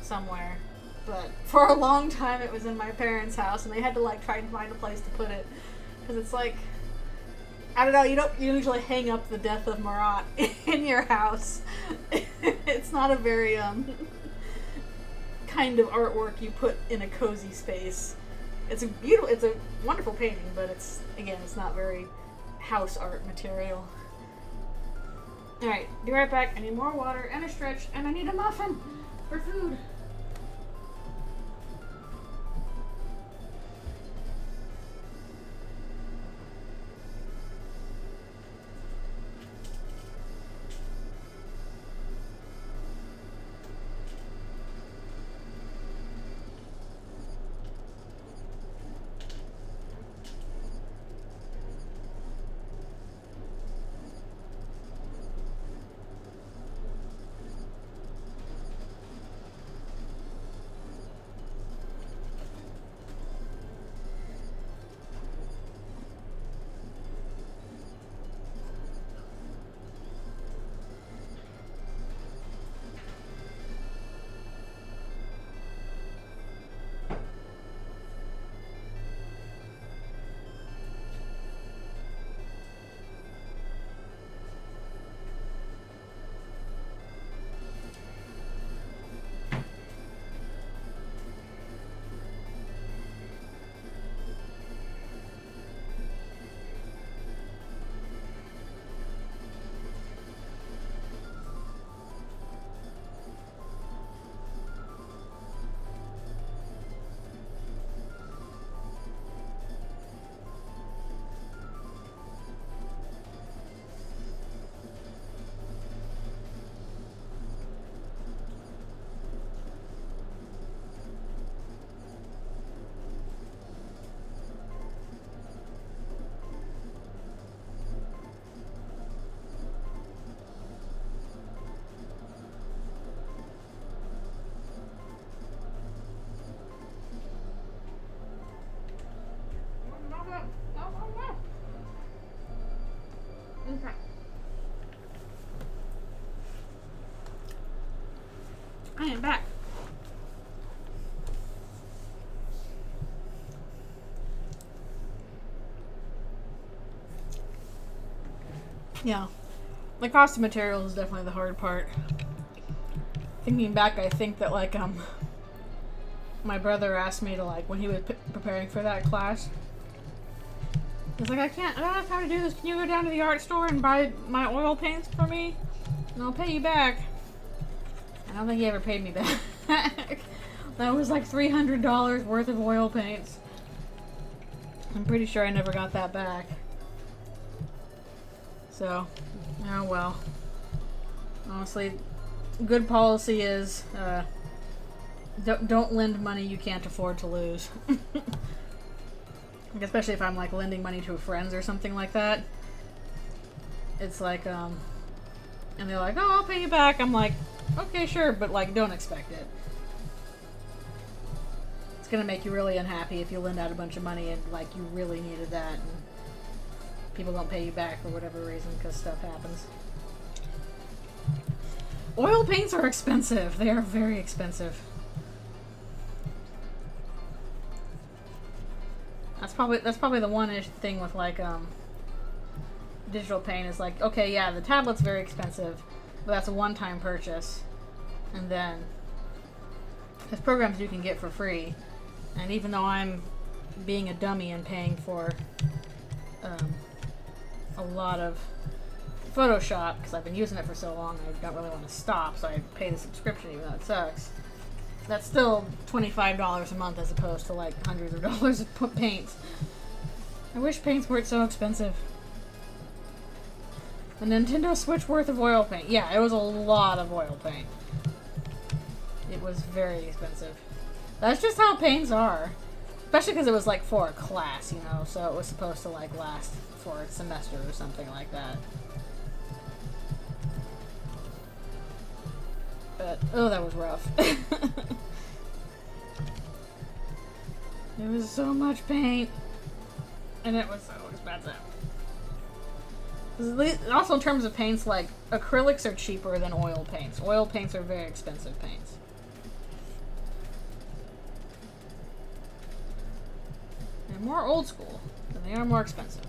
somewhere. But for a long time it was in my parents' house, and they had to like try and find a place to put it. Because it's like, I don't know, you don't usually hang up the death of Marat in your house. It's not a very kind of artwork you put in a cozy space. It's a wonderful painting, but it's not very house art material. Alright, be right back. I need more water and a stretch, and I need a muffin for food. Okay. I am back. Yeah. The cost of materials is definitely the hard part. Thinking back, I think that like my brother asked me to like when he was preparing for that class. He's like, I don't have time to do this. Can you go down to the art store and buy my oil paints for me? And I'll pay you back. I don't think he ever paid me back. That was like $300 worth of oil paints. I'm pretty sure I never got that back. So, oh well. Honestly, good policy is don't lend money you can't afford to lose. Like, especially if I'm like lending money to friends or something like that. It's like and they're like, oh, I'll pay you back. I'm like, okay, sure, but like don't expect it. It's gonna make you really unhappy if you lend out a bunch of money and like you really needed that and people don't pay you back for whatever reason because stuff happens. Oil paints are expensive. They are very expensive. That's probably the one-ish thing with like digital paint is like, okay, yeah, the tablet's very expensive, but that's a one-time purchase, and then there's programs you can get for free, and even though I'm being a dummy and paying for a lot of Photoshop because I've been using it for so long, I don't really want to stop, so I pay the subscription even though it sucks. That's still $25 a month as opposed to like hundreds of dollars of paints. I wish paints weren't so expensive. A Nintendo Switch worth of oil paint. Yeah, it was a lot of oil paint. It was very expensive. That's just how paints are. Especially because it was like for a class, you know, so it was supposed to like last for a semester or something like that. But, oh, that was rough. It was so much paint. And it was so expensive. Also, in terms of paints, like, acrylics are cheaper than oil paints. Oil paints are very expensive paints. They're more old school, and they are more expensive.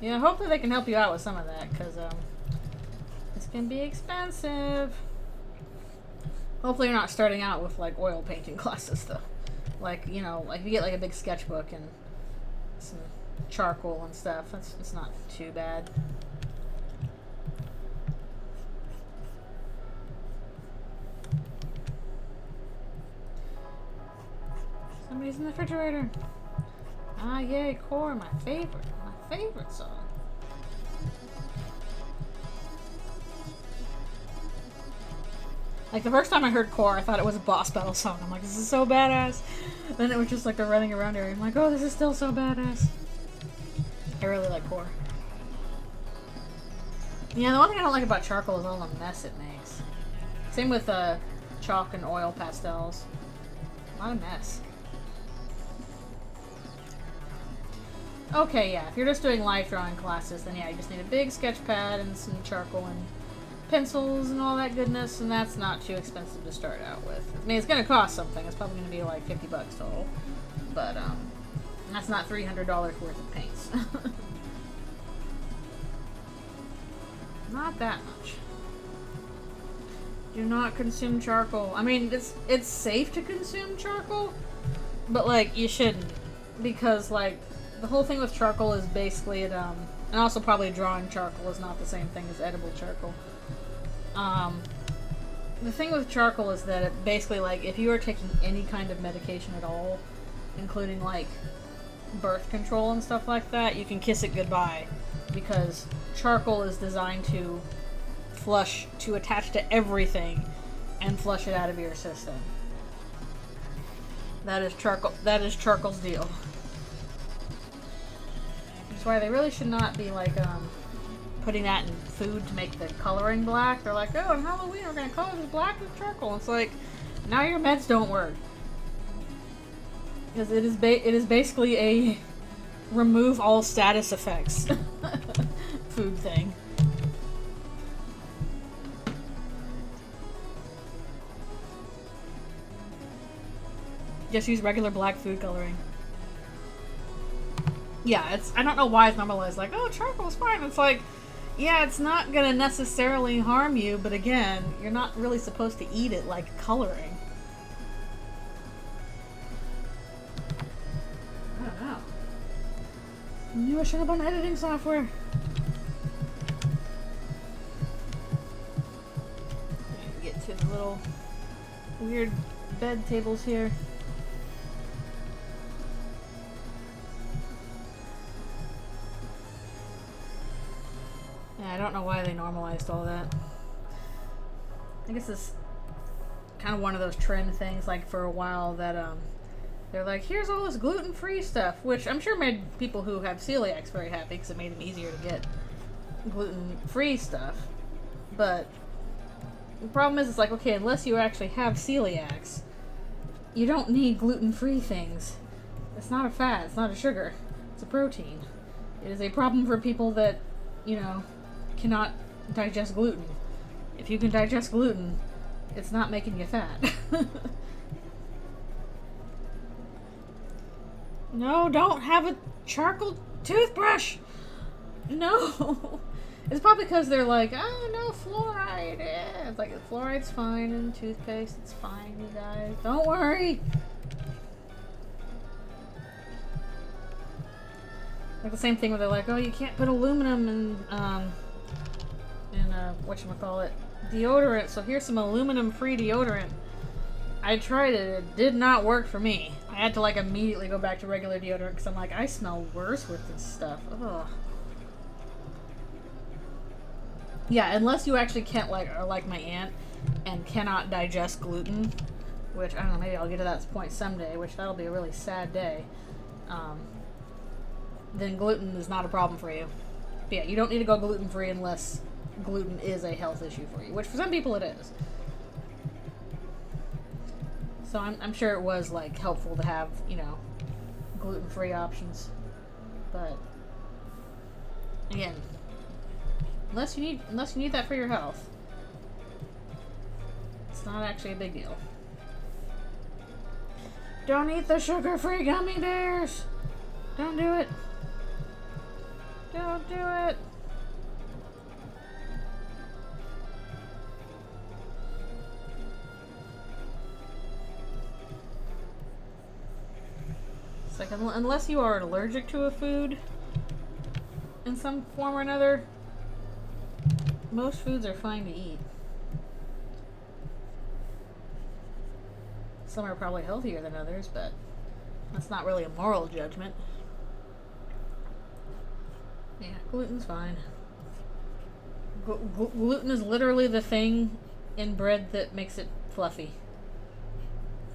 Yeah, hopefully they can help you out with some of that, because, this can be expensive. Hopefully you're not starting out with, like, oil painting classes, though. Like, you know, like, you get, like, a big sketchbook and some charcoal and stuff. It's not too bad. Somebody's in the refrigerator. Ah, yay, Core, my favorite song. Like, the first time I heard Core, I thought it was a boss battle song. I'm like, this is so badass. Then it was just like the running around area. I'm like, oh, this is still so badass. I really like Core. Yeah, the one thing I don't like about charcoal is all the mess it makes. Same with chalk and oil pastels. A lot of mess. Okay, yeah, if you're just doing life drawing classes, then yeah, you just need a big sketch pad and some charcoal and pencils and all that goodness, and that's not too expensive to start out with. I mean, it's going to cost something. It's probably going to be like $50 total. But, that's not $300 worth of paints. Not that much. Do not consume charcoal. I mean, it's safe to consume charcoal, but, like, you shouldn't. Because, like, the whole thing with charcoal is basically it, and also probably drawing charcoal is not the same thing as edible charcoal. The thing with charcoal is that it basically, like, if you are taking any kind of medication at all, including, like, birth control and stuff like that, you can kiss it goodbye, because charcoal is designed to attach to everything and flush it out of your system. That is charcoal's deal. That's why they really should not be, like, putting that in food to make the coloring black. They're like, oh, on Halloween we're gonna color this black with charcoal. It's like, now your meds don't work. Because it is basically a remove all status effects food thing. Just use regular black food coloring. Yeah, I don't know why it's normalized, like, oh, charcoal's fine. It's like, yeah, it's not gonna necessarily harm you, but again, you're not really supposed to eat it like coloring. I don't know. I knew I should have bought editing software. Get to the little weird bed tables here. Yeah, I don't know why they normalized all that. I guess it's kind of one of those trend things, like for a while that they're like, here's all this gluten-free stuff, which I'm sure made people who have celiacs very happy because it made them easier to get gluten-free stuff. But the problem is, it's like, okay, unless you actually have celiacs, you don't need gluten-free things. It's not a fat, it's not a sugar, it's a protein. It is a problem for people that, you know, cannot digest gluten. If you can digest gluten, it's not making you fat. No, don't have a charcoal toothbrush. No. It's probably because they're like, oh, no fluoride. Yeah. It's like, fluoride's fine in toothpaste. It's fine, you guys. Don't worry. Like the same thing where they're like, oh, you can't put aluminum in whatchamacallit, deodorant, so here's some aluminum-free deodorant. I tried it. It did not work for me. I had to, like, immediately go back to regular deodorant because I'm like, I smell worse with this stuff. Ugh. Yeah, unless you actually can't, like, are like my aunt and cannot digest gluten, which, I don't know, maybe I'll get to that point someday, which that'll be a really sad day, then gluten is not a problem for you. But yeah, you don't need to go gluten-free unless gluten is a health issue for you, which for some people it is. So I'm sure it was, like, helpful to have, you know, gluten-free options. But again, unless you need that for your health, it's not actually a big deal. Don't eat the sugar-free gummy bears. Don't do it. Don't do it. It's like, unless you are allergic to a food in some form or another, most foods are fine to eat. Some are probably healthier than others, but that's not really a moral judgment. Yeah, gluten's fine. Gluten is literally the thing in bread that makes it fluffy.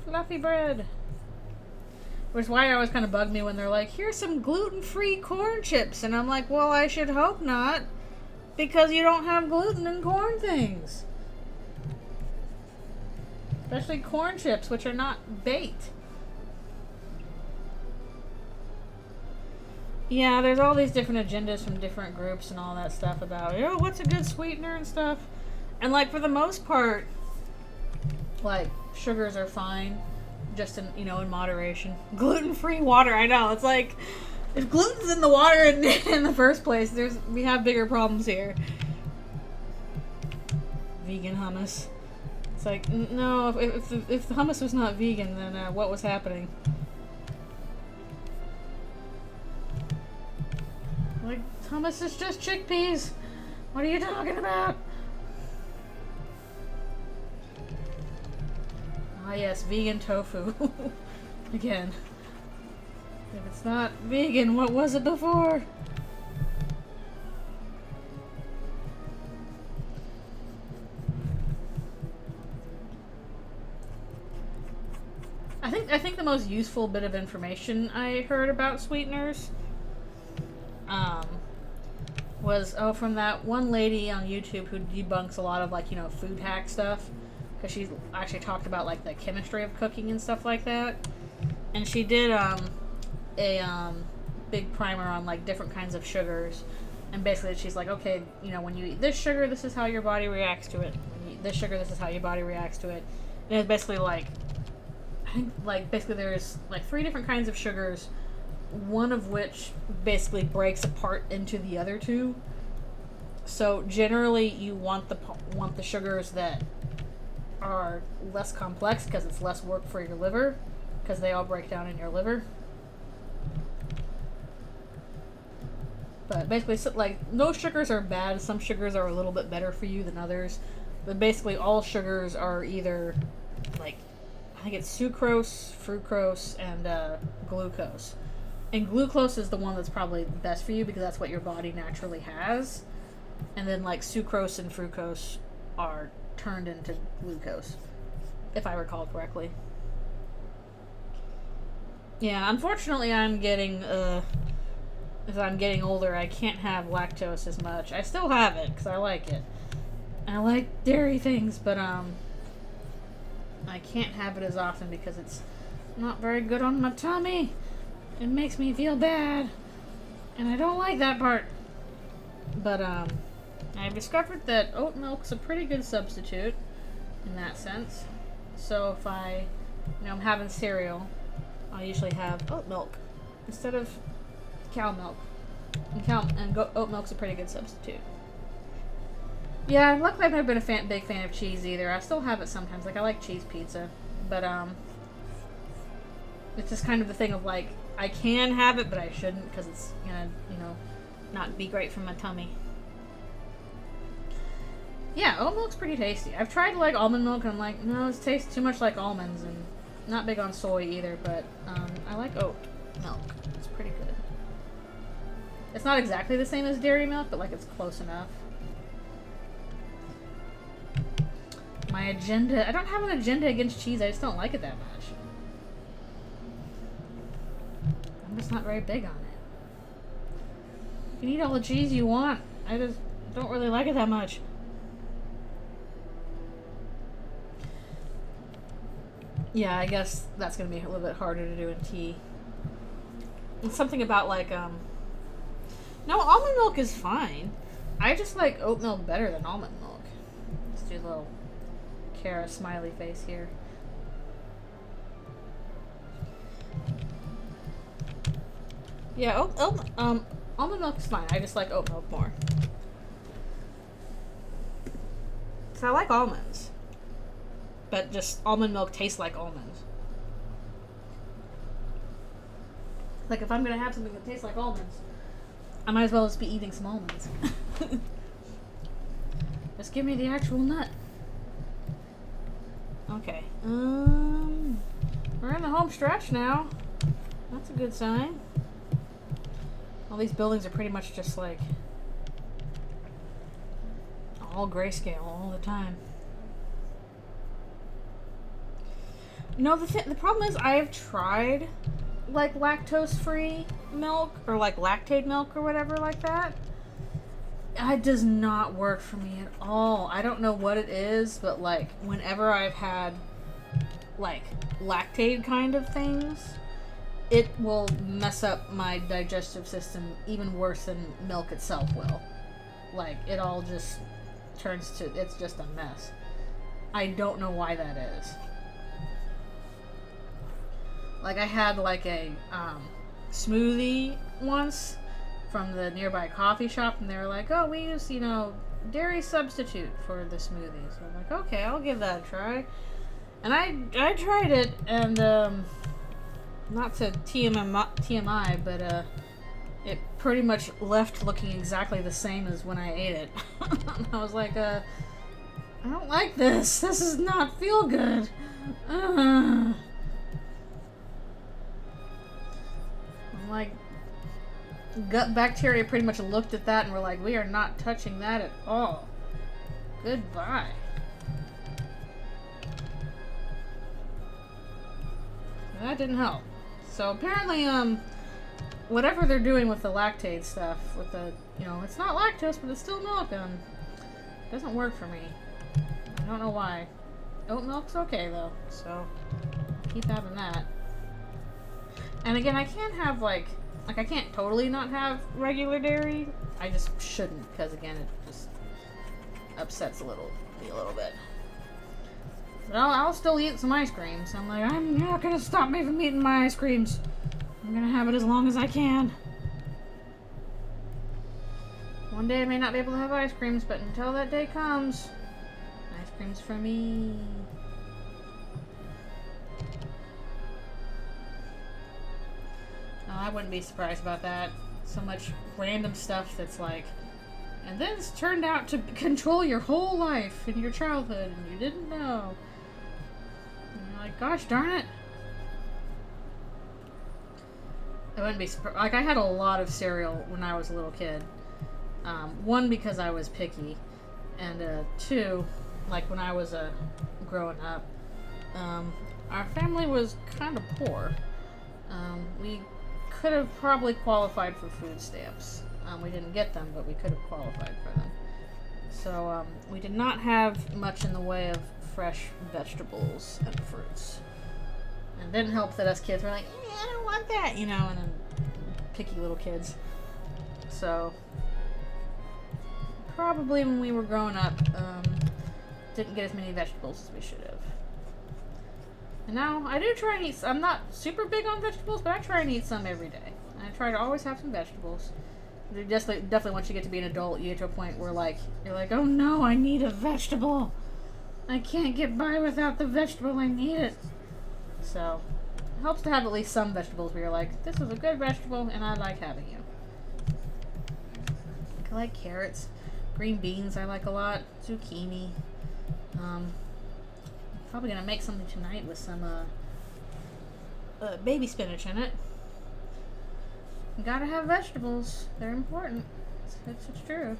Fluffy bread. Which is why it always kind of bugged me when they're like, here's some gluten-free corn chips. And I'm like, well, I should hope not. Because you don't have gluten in corn things. Especially corn chips, which are not baked. Yeah, there's all these different agendas from different groups and all that stuff about, oh, what's a good sweetener and stuff. And, like, for the most part, like, sugars are fine. Just in, you know, in moderation. Gluten-free water, I know. It's like, if gluten's in the water in the first place, we have bigger problems here. Vegan hummus. It's like, no, if the hummus was not vegan, then what was happening? Like, hummus is just chickpeas. What are you talking about? Ah, yes, vegan tofu. Again. If it's not vegan, what was it before? I think the most useful bit of information I heard about sweeteners was from that one lady on YouTube who debunks a lot of, like, you know, food hack stuff. Because she actually talked about, like, the chemistry of cooking and stuff like that. And she did a big primer on, like, different kinds of sugars. And basically she's like, okay, you know, when you eat this sugar, this is how your body reacts to it. When you eat this sugar, this is how your body reacts to it. And it's basically like, I think, like, basically there's, like, 3 different kinds of sugars. One of which basically breaks apart into the other 2. So generally you want the sugars that are less complex because it's less work for your liver, because they all break down in your liver. But basically, so, like, no sugars are bad. Some sugars are a little bit better for you than others. But basically all sugars are either, like, I think it's sucrose, fructose, and glucose. And glucose is the one that's probably best for you because that's what your body naturally has. And then, like, sucrose and fructose are turned into glucose, if I recall correctly. Yeah, unfortunately I'm getting, as I'm getting older, I can't have lactose as much. I still have it, because I like it. I like dairy things, but, I can't have it as often because it's not very good on my tummy. It makes me feel bad, and I don't like that part. But, I've discovered that oat milk's a pretty good substitute in that sense. So if I'm having cereal, I usually have oat milk instead of cow milk. And oat milk's a pretty good substitute. Yeah, luckily I've never been a big fan of cheese either. I still have it sometimes. Like, I like cheese pizza. But, it's just kind of the thing of, like, I can have it, but I shouldn't because it's gonna, not be great for my tummy. Yeah, oat milk's pretty tasty. I've tried, like, almond milk, and I'm like, no, it tastes too much like almonds, and not big on soy either, but, I like oat milk. It's pretty good. It's not exactly the same as dairy milk, but, like, it's close enough. My my agenda. I don't have an agenda against cheese. I just don't like it that much. I'm just not very big on it. You can eat all the cheese you want. I just don't really like it that much. Yeah, I guess that's gonna be a little bit harder to do in tea. And something about like, no, almond milk is fine. I just like oat milk better than almond milk. Let's do a little Kara smiley face here. Yeah, almond milk is fine. I just like oat milk more. So I like almonds. But just almond milk tastes like almonds. Like if I'm gonna have something that tastes like almonds, I might as well just be eating some almonds. Just give me the actual nut. Okay. We're in the home stretch now. That's a good sign. All these buildings are pretty much just like all grayscale all the time. No, the problem is I have tried like lactose-free milk or like lactate milk or whatever like that. It does not work for me at all. I don't know what it is, but like whenever I've had like lactate kind of things, it will mess up my digestive system even worse than milk itself will. Like it all just turns to, it's just a mess. I don't know why that is. Like I had like a smoothie once from the nearby coffee shop, and they were like, "Oh, we use, you know, dairy substitute for the smoothie." So I'm like, "Okay, I'll give that a try." And I tried it, and not to TMI, but it pretty much left looking exactly the same as when I ate it. And I was like, I don't like this. This does not feel good. Like gut bacteria pretty much looked at that and were like, we are not touching that at all. Goodbye. That didn't help. So apparently, whatever they're doing with the lactate stuff, with the, you know, it's not lactose, but it's still milk, it doesn't work for me. I don't know why. Oat milk's okay though, so I'll keep having that. And again, I can't have like I can't totally not have regular dairy. I just shouldn't, because again, it just upsets me a little bit. But I'll still eat some ice creams. I'm like, I'm not gonna stop me from eating my ice creams. I'm gonna have it as long as I can. One day I may not be able to have ice creams, but until that day comes, ice creams for me. I wouldn't be surprised about that. So much random stuff that's like, and this turned out to control your whole life in your childhood and you didn't know. And you're like, gosh darn it. I wouldn't be surprised. Like, I had a lot of cereal when I was a little kid. One, because I was picky. And two, like when I was growing up, our family was kind of poor. We could have probably qualified for food stamps. We didn't get them, but we could have qualified for them. So we did not have much in the way of fresh vegetables and fruits. And it didn't help that us kids were like, I don't want that, you know, and then picky little kids. So probably when we were growing up, didn't get as many vegetables as we should have. And now, I do try and eat, I'm not super big on vegetables, but I try and eat some every day. I try to always have some vegetables. Definitely once you get to be an adult, you get to a point where like, you're like, oh no, I need a vegetable. I can't get by without the vegetable, I need it. So, it helps to have at least some vegetables where you're like, this is a good vegetable and I like having you. I like carrots. Green beans I like a lot. Zucchini. Probably gonna make something tonight with some baby spinach in it. You gotta have vegetables. They're important. It's true.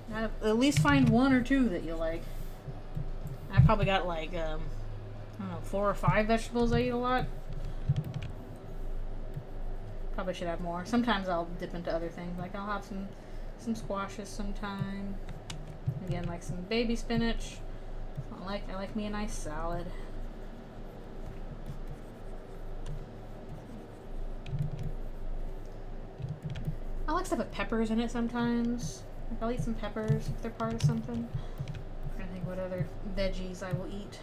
Gotta at least find one or two that you like. I probably got like, I don't know, 4 or 5 vegetables I eat a lot. Probably should have more. Sometimes I'll dip into other things. Like I'll have some squashes sometime. Again, like some baby spinach. I like me a nice salad. I like stuff with peppers in it sometimes. Like I'll eat some peppers if they're part of something. I'm trying to think what other veggies I will eat.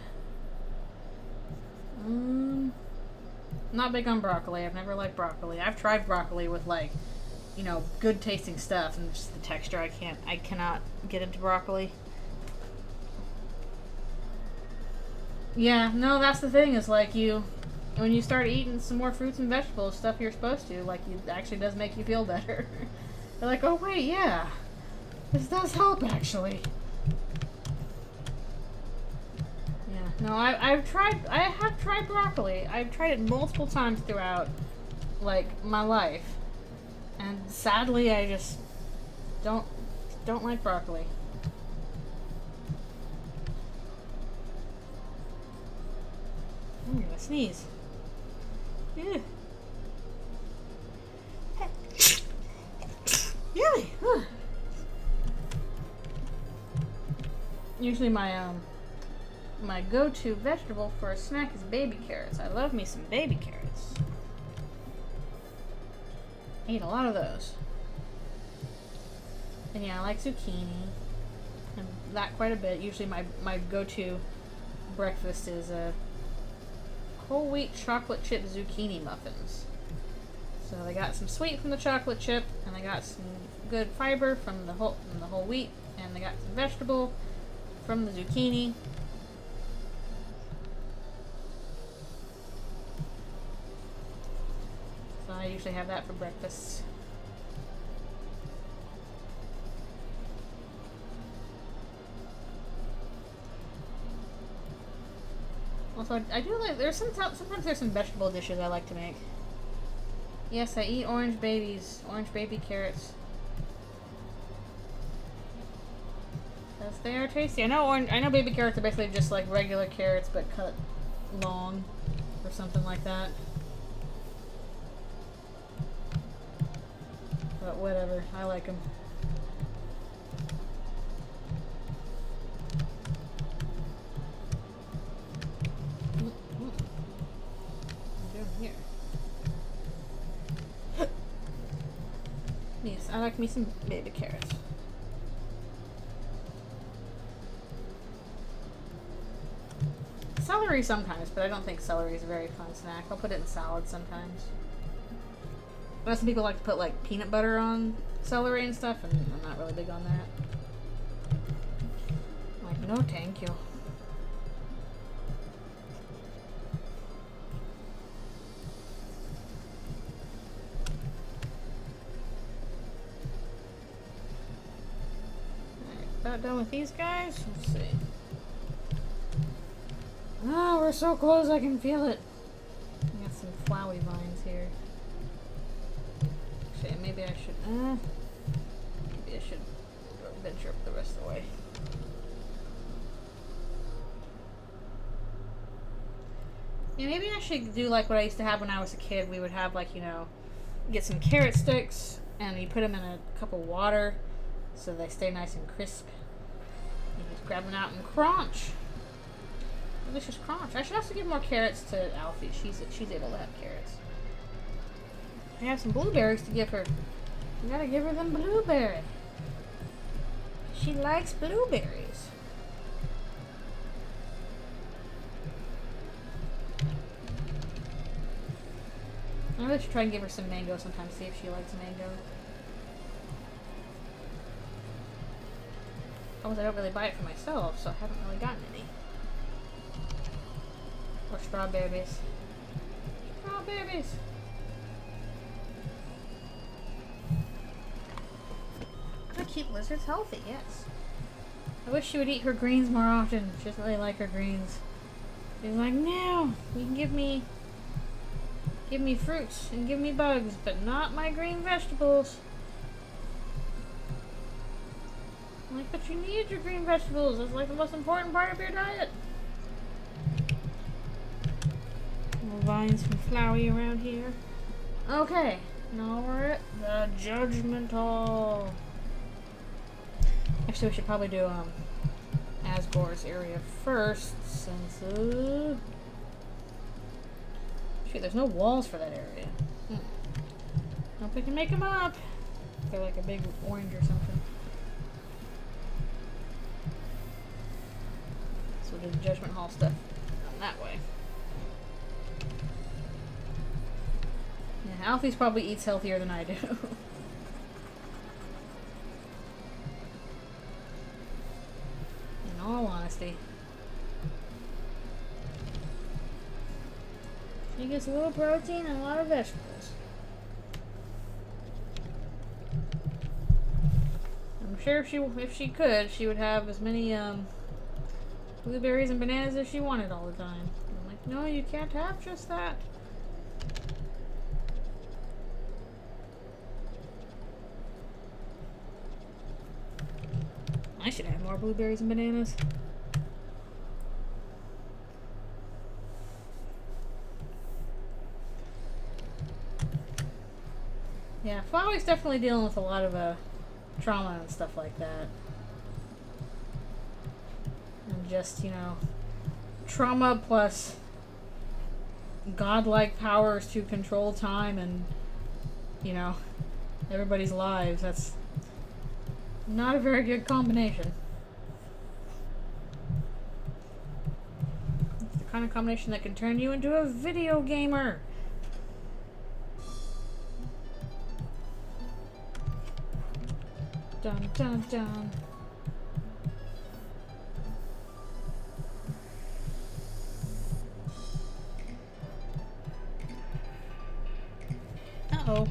Not big on broccoli. I've never liked broccoli. I've tried broccoli with like, you know, good tasting stuff, and just the texture. I cannot get into broccoli. Yeah, no, that's the thing. Is like when you start eating some more fruits and vegetables, stuff you're supposed to, like, it actually does make you feel better. You're like, oh wait, yeah, this does help actually. Yeah, no, I have tried broccoli. I've tried it multiple times throughout, like, my life, and sadly, I just don't like broccoli. I'm gonna sneeze. Yeah. Really? Huh. Usually my go-to vegetable for a snack is baby carrots. I love me some baby carrots. I eat a lot of those. And yeah, I like zucchini. And that quite a bit. Usually my go-to breakfast is whole wheat chocolate chip zucchini muffins. So they got some sweet from the chocolate chip, and they got some good fiber from the whole wheat, and they got some vegetable from the zucchini. So I usually have that for breakfast. Also, I do like, sometimes there's some vegetable dishes I like to make. Yes, I eat orange baby carrots. Because they are tasty. I know baby carrots are basically just like regular carrots, but cut long or something like that. But whatever, I like them. Yes, I like me some baby carrots. Celery sometimes, but I don't think celery is a very fun snack. I'll put it in salad sometimes. But some people like to put like peanut butter on celery and stuff, and I'm not really big on that. I'm like, no thank you. About done with these guys? Let's see. Oh, we're so close, I can feel it. I got some flowery vines here. Actually, maybe I should venture up the rest of the way. Yeah, maybe I should do like what I used to have when I was a kid. We would have, like, you know, get some carrot sticks and you put them in a cup of water so they stay nice and crisp. You just grab them out and crunch. Delicious crunch. I should also give more carrots to Alfie. She's able to have carrots. I have some blueberries to give her. You gotta give her them blueberries. She likes blueberries. I really should try and give her some mango sometime, see if she likes mango. I don't really buy it for myself, so I haven't really gotten any. Or strawberries. Strawberries! Gotta keep lizards healthy, yes. I wish she would eat her greens more often. She doesn't really like her greens. She's like, no, you can give me fruits and give me bugs, but not my green vegetables. I'm like, But you need your green vegetables. It's like the most important part of your diet. Little vines from Flowey around here. Okay, now we're at the Judgment Hall. Actually, we should probably do Asgore's area first, since shoot, there's no walls for that area. Hope we can make them up. They're like a big orange or something. So we'll do the Judgment Hall stuff that way. Yeah, Alfie's probably eats healthier than I do. In all honesty. She gets a little protein and a lot of vegetables. I'm sure if she could, she would have as many blueberries and bananas as she wanted all the time. I'm like, no, you can't have just that. I should have more blueberries and bananas. Yeah, Flowey's definitely dealing with a lot of trauma and stuff like that. And just, you know, trauma plus godlike powers to control time and, you know, everybody's lives. That's not a very good combination. It's the kind of combination that can turn you into a video gamer. Dun dun dun. Uh-oh.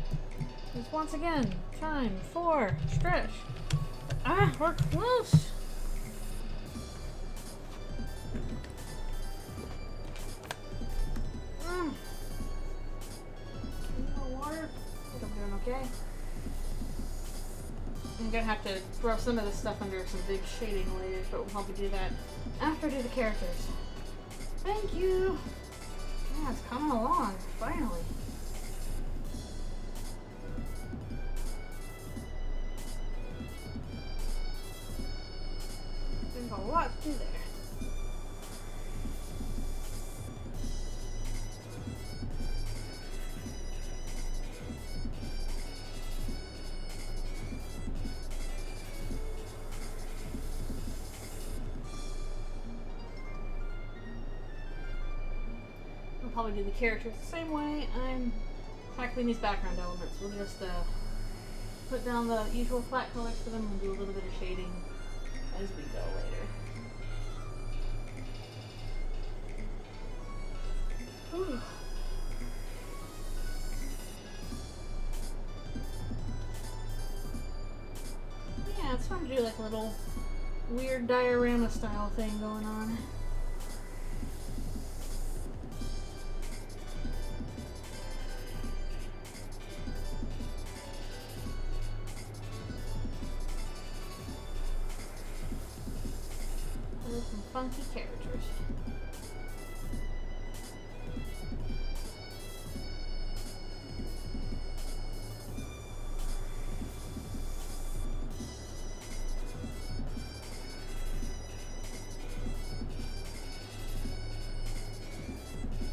It's once again time for stretch. Ah, we're close. More water. I think I'm doing okay. I'm gonna have to throw some of this stuff under some big shading layers, but we'll probably do that after I do the characters. Thank you. Yeah, it's coming along, finally. There's a lot to do there. I'll probably do the characters the same way. I'm tackling these background elements. We'll just put down the usual flat colors for them and do a little bit of shading as we go later. Whew. Yeah, it's fun to do like a little weird diorama style thing going on. Some funky characters.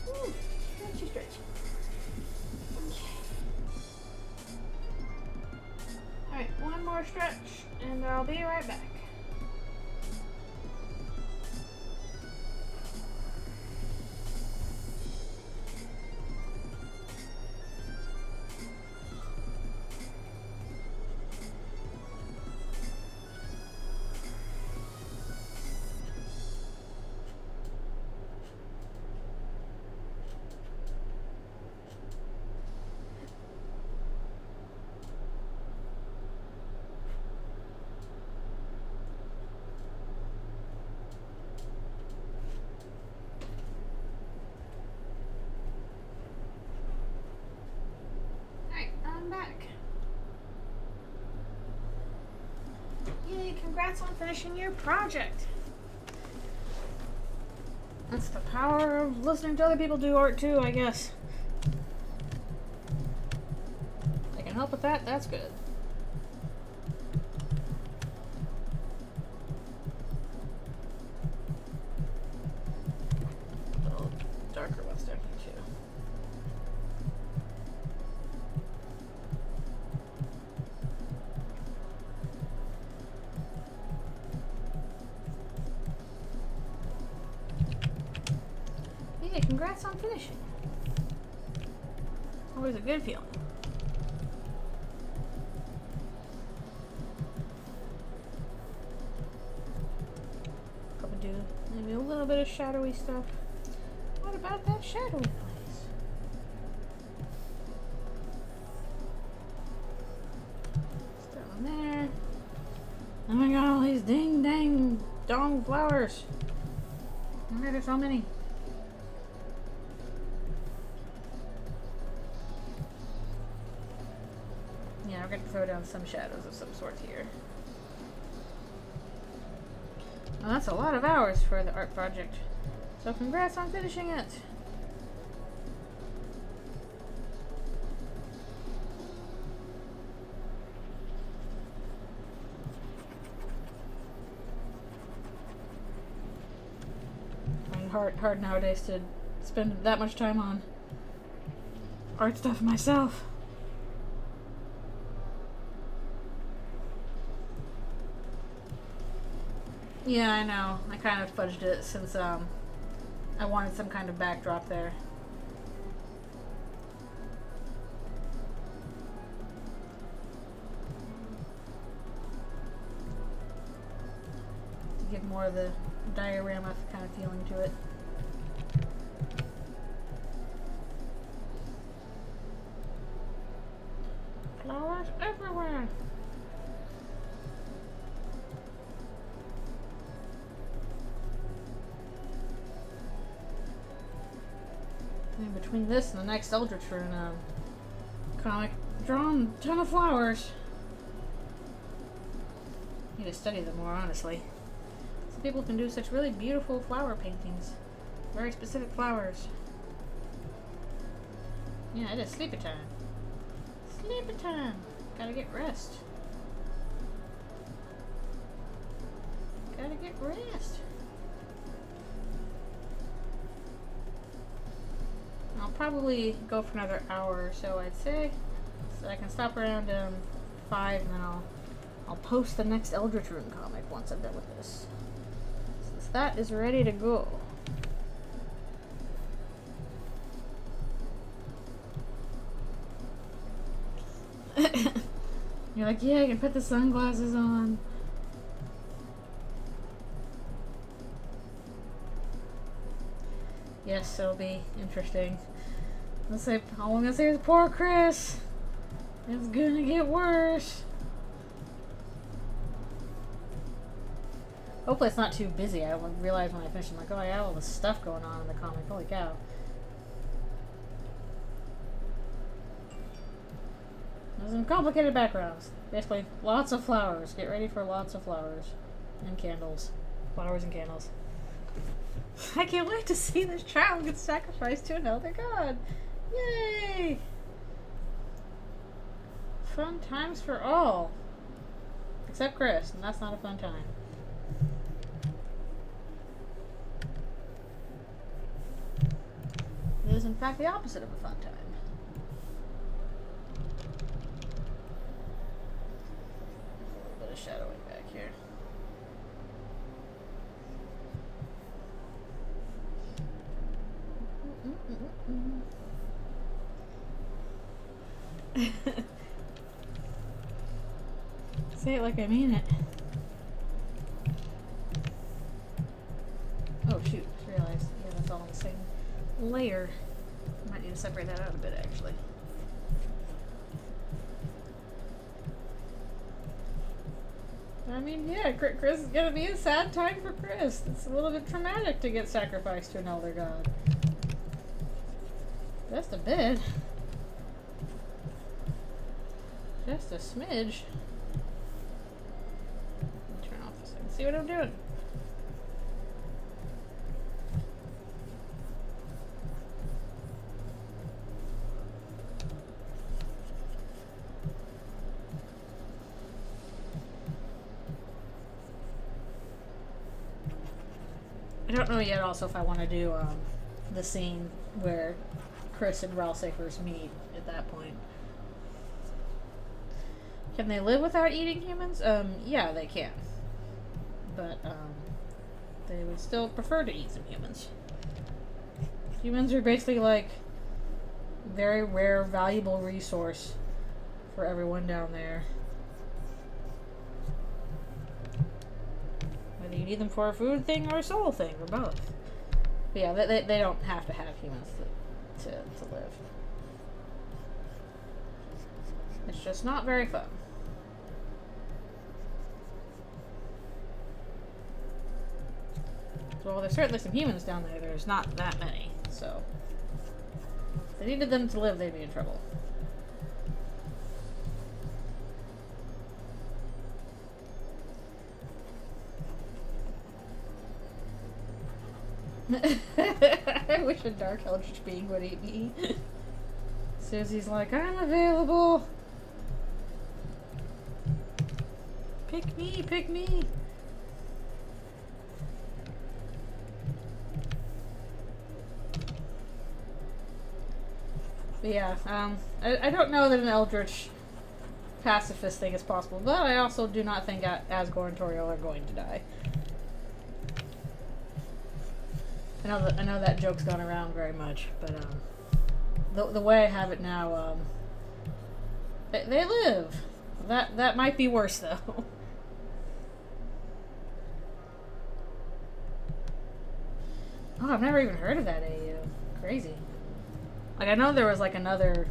Ooh, stretchy, stretchy. Okay. Alright, one more stretch, and I'll be right back. congrats on finishing your project. That's the power of listening to other people do art too, I guess. If I can help with that, that's good. A little darker ones down here too. Hey, congrats on finishing. Always a good feeling. Probably do maybe a little bit of shadowy stuff. What about that shadowy place? Start on there. Oh my god, all these ding dang dong flowers. Why are there so many? Yeah, we're going to throw down some shadows of some sort here. Well, that's a lot of hours for the art project. So congrats on finishing it. It's hard nowadays to spend that much time on art stuff myself. Yeah, I know. I kind of fudged it since I wanted some kind of backdrop there. To give more of the diorama kind of feeling to it. Flowers everywhere! And between this and the next Eldritch Rune comic, drawn a ton of flowers. Need to study them more, honestly. Some people can do such really beautiful flower paintings. Very specific flowers. Yeah, it is sleepy time. Sleepy time! Gotta get rest. Gotta get rest. I'll probably go for another hour or so, I'd say. So I can stop around 5 and then I'll post the next Eldritch Rune comic once I'm done with this. Since that is ready to go. You're like, yeah, I can put the sunglasses on. Yes, it'll be interesting. All I'm gonna say is poor Chris. It's gonna get worse. Hopefully it's not too busy. I realized when I finished, I'm like, oh, I have all this stuff going on in the comic. Holy cow. There's some complicated backgrounds. Basically, lots of flowers. Get ready for lots of flowers. And candles. Flowers and candles. I can't wait to see this child get sacrificed to an elder god. Yay! Fun times for all. Except Chris, and that's not a fun time. It is in fact the opposite of a fun time. A little bit of shadowing back here. Say it like I mean it. Oh shoot, just realized. Yeah, that's all in the same layer. Might need to separate that out a bit actually. I mean, yeah, Chris is gonna be a sad time for Chris. It's a little bit traumatic to get sacrificed to an elder god. Just a bit. Just a smidge. Turn off See what I'm doing? I don't know yet also if I want to do the scene where Chris and Ralsei first meet at that point. Can they live without eating humans? Yeah, they can. But, they would still prefer to eat some humans. Humans are basically like very rare, valuable resource for everyone down there. Whether you need them for a food thing or a soul thing, or both. But yeah, they don't have to have humans to live. It's just not very fun. Well, there's certainly some humans down there. There's not that many, so if they needed them to live, they'd be in trouble. I wish a dark eldritch being would eat me. Susie's like, I'm available. Pick me, pick me. But yeah, I don't know that an eldritch pacifist thing is possible, but I also do not think Asgore and Toriel are going to die. I know that joke's gone around very much, but the way I have it now, they live. That might be worse though. Oh, I've never even heard of that AU. Crazy. Like, I know there was like another,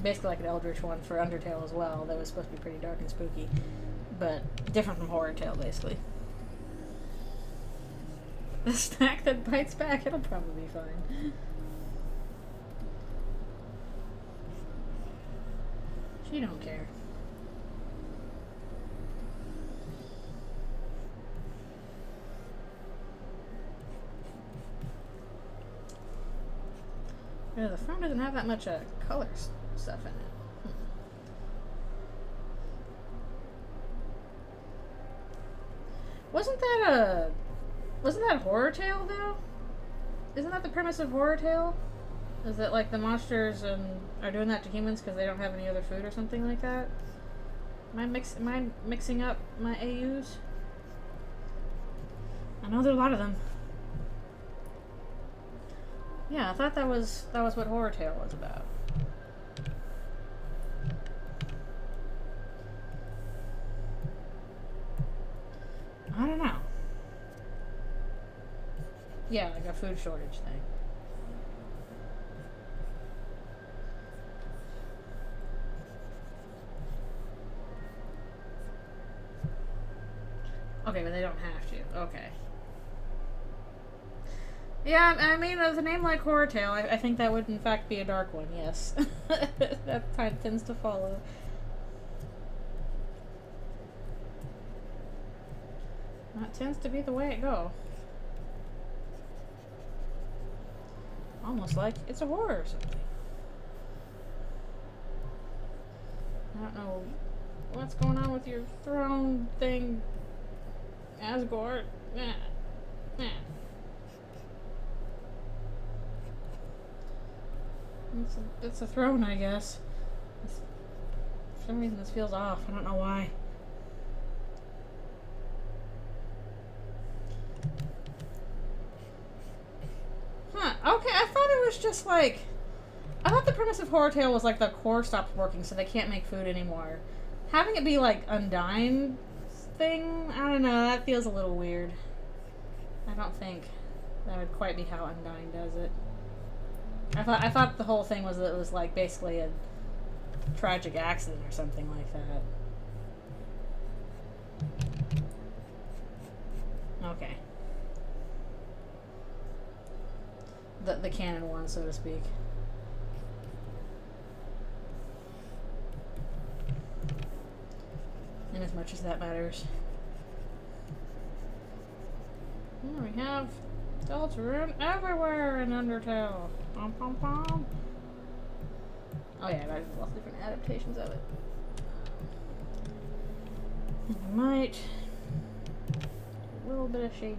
basically like an Eldritch one for Undertale as well that was supposed to be pretty dark and spooky, but different from Horror Tale basically. The snack that bites back, it'll probably be fine. She don't care. Yeah, the front doesn't have that much color stuff in it. Wasn't that Horror Tale though? Isn't that the premise of Horror Tale? Is that like the monsters are doing that to humans because they don't have any other food or something like that? Am I mixing up my AUs? I know there are a lot of them. Yeah, I thought that was what Horror Tale was about. I don't know. Yeah, like a food shortage thing. Okay, but they don't have to. Okay. Yeah, I mean, with a name like Horror Tale, I think that would in fact be a dark one, yes. That kind of tends to follow. That tends to be the way it go. Almost like it's a horror or something. I don't know what's going on with your throne thing, Asgore. Nah. Nah. It's a throne, I guess. For some reason this feels off. I don't know why. Huh. Okay, I thought it was just like... I thought the premise of Horror Tale was like the core stopped working so they can't make food anymore. Having it be like Undyne's thing, I don't know, that feels a little weird. I don't think that would quite be how Undyne does it. I thought the whole thing was that it was like basically a tragic accident or something like that. Okay. The canon one, so to speak. In as much as that matters. We have Deltarune everywhere in Undertale. Pom pom pom. Oh yeah, there's lots of different adaptations of it. Might a little bit of shady.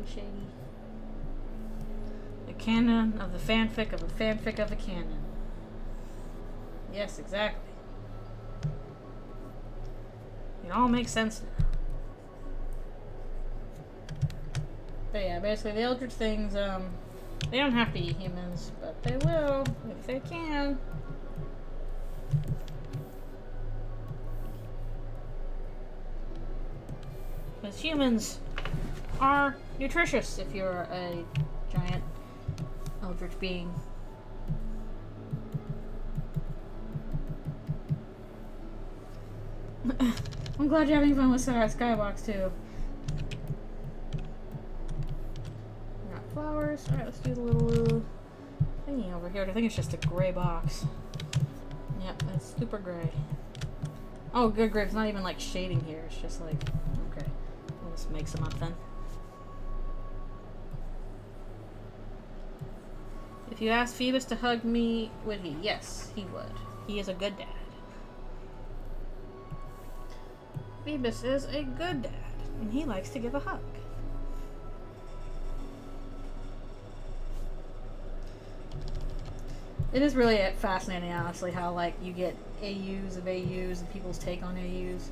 The canon of the fanfic of a fanfic of a canon. Yes, exactly. It all makes sense now. But yeah, basically the Eldritch things, they don't have to eat humans, but they will if they can. Because humans are nutritious if you're a giant Eldritch being. I'm glad you're having fun with Skybox too. Got flowers. Alright, let's do the little thingy over here. I think it's just a gray box. Yep, it's super gray. Oh, good grief. It's not even like shading here. It's just like, okay. We'll just mix them up then. If you asked Phoebus to hug me, would he? Yes, he would. He is a good dad. Phoebus is a good dad, and he likes to give a hug. It is really fascinating, honestly, how like you get AUs of AUs and people's take on AUs.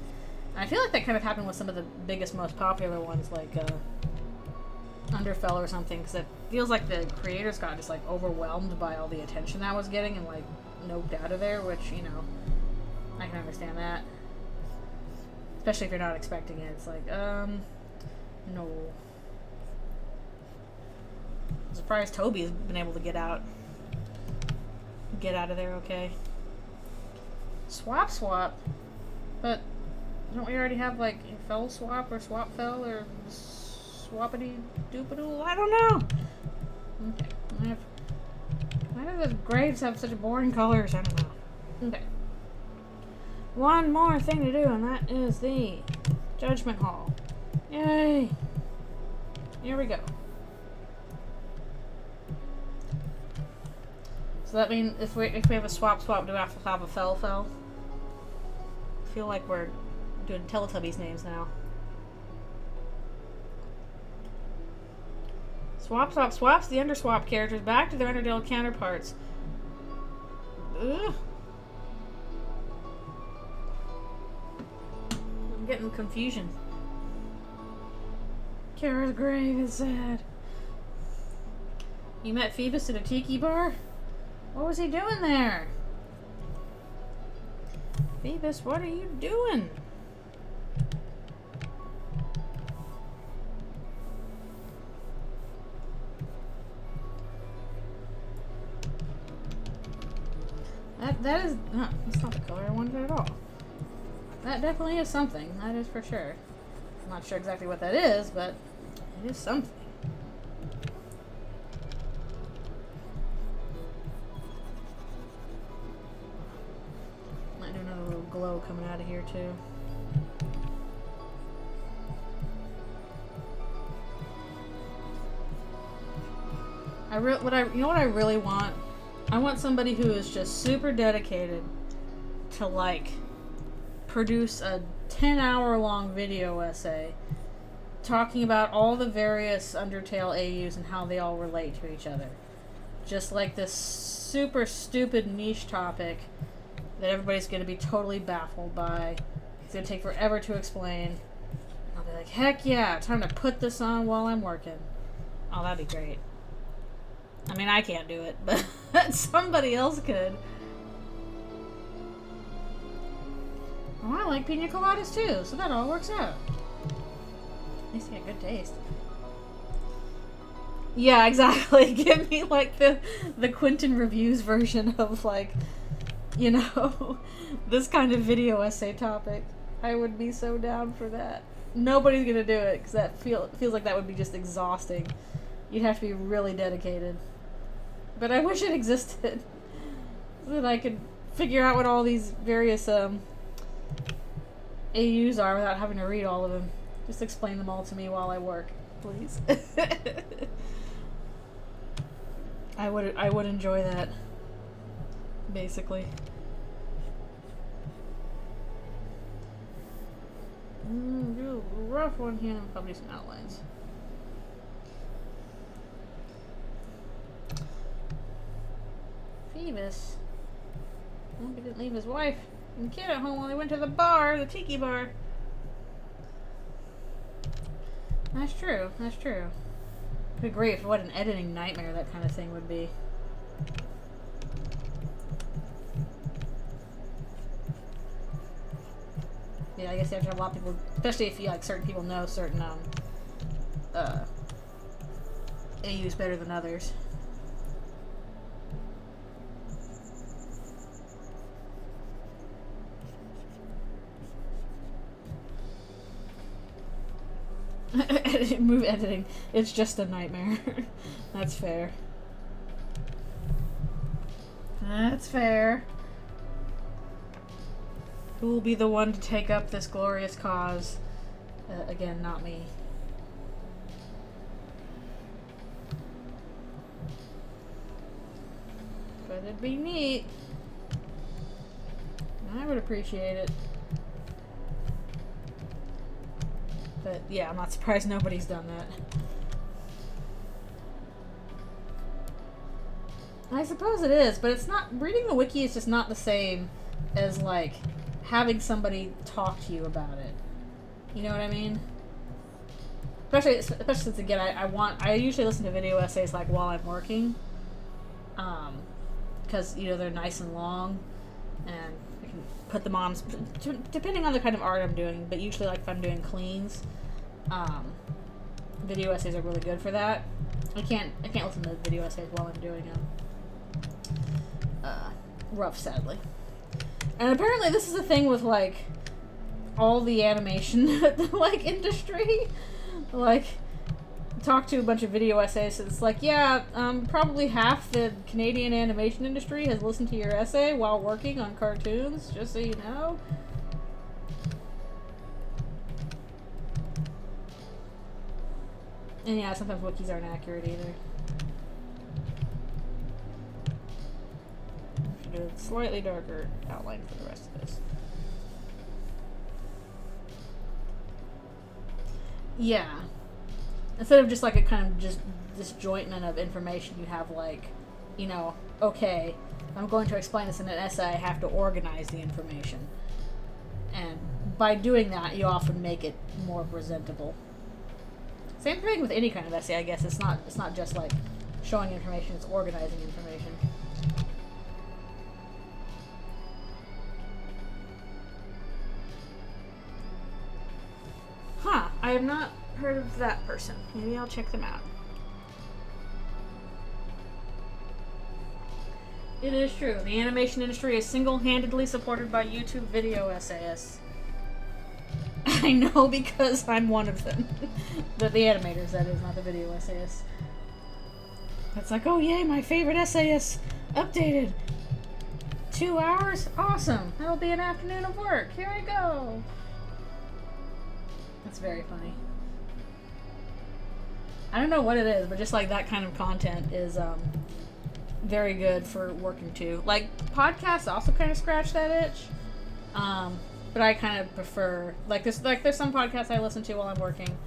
And I feel like that kind of happened with some of the biggest, most popular ones, like Undertale or something, because it feels like the creators got just like overwhelmed by all the attention that was getting and like noped out of there, which, you know, I can understand that. Especially if you're not expecting it. It's like, no. I'm surprised Toby has been able to get out of there okay. Swap? But don't we already have like Fell Swap or Swap Fell or Swappity Doopadoodle? I don't know. Okay. Why do the graves have such boring colors? I don't know. Okay. One more thing to do, and that is the Judgment Hall. Yay! Here we go. So that means if we have a swap, do we have to have a fell? I feel like we're doing Teletubbies names now. Swaps the Underswap characters back to their Undertale counterparts. Ugh. I'm getting confusion. Kara's grave is sad. You met Phoebus at a tiki bar? What was he doing there? Phoebus, what are you doing? That is no, that's not the color I wanted at all. That definitely is something. That is for sure. I'm not sure exactly what that is, but it is something. Might do another little glow coming out of here too. You know what I really want? I want somebody who is just super dedicated to like produce a 10-hour-long video essay talking about all the various Undertale AUs and how they all relate to each other. Just like this super stupid niche topic that everybody's going to be totally baffled by. It's going to take forever to explain. I'll be like, heck yeah, time to put this on while I'm working. Oh, that'd be great. I mean, I can't do it, but somebody else could. Oh, I like pina coladas too, so that all works out. At least you get good taste. Yeah, exactly. Give me like the Quentin Reviews version of like, you know, this kind of video essay topic. I would be so down for that. Nobody's gonna do it because that feels like that would be just exhausting. You'd have to be really dedicated. But I wish it existed so that I could figure out what all these various AUs are without having to read all of them. Just explain them all to me while I work. Please. I would enjoy that. Basically. Do a rough one here and probably some outlines. Phoebus. Well, he didn't leave his wife and kid at home while they went to the bar, the tiki bar. That's true, that's true. Good grief, what an editing nightmare that kind of thing would be. Yeah, I guess you have to have a lot of people, especially if you like certain people know certain AUs better than others. Move editing. It's just a nightmare. That's fair. That's fair. Who will be the one to take up this glorious cause? Again, not me. But it'd be neat. I would appreciate it. But yeah, I'm not surprised nobody's done that. I suppose it is, but it's not. Reading the wiki is just not the same as like having somebody talk to you about it. You know what I mean? Especially since again, I usually listen to video essays like while I'm working, because you know they're nice and long, and I can put them on depending on the kind of art I'm doing. But usually, like if I'm doing cleans, video essays are really good for that. I can't listen to video essays while I'm doing them. Rough, sadly. And apparently this is a thing with, like, all the animation, like, industry. Like, talk to a bunch of video essays, and it's like, yeah, probably half the Canadian animation industry has listened to your essay while working on cartoons, just so you know. And yeah, sometimes wikis aren't accurate either. Do a slightly darker outline for the rest of this. Yeah. Instead of just like a kind of just disjointment of information, you have like, you know, okay, I'm going to explain this in an essay, I have to organize the information. And by doing that, you often make it more presentable. Same thing with any kind of essay, I guess. It's not just like showing information, it's organizing information. Huh, I have not heard of that person. Maybe I'll check them out. It is true. The animation industry is single-handedly supported by YouTube video essayists. I know because I'm one of them. the animators, that is, not the video essayists. It's like, oh yay, my favorite essayist updated. 2 hours? Awesome. That'll be an afternoon of work. Here I go. That's very funny. I don't know what it is, but just like that kind of content is very good for working too. Like podcasts also kind of scratch that itch, but I kind of prefer there's some podcasts I listen to while I'm working,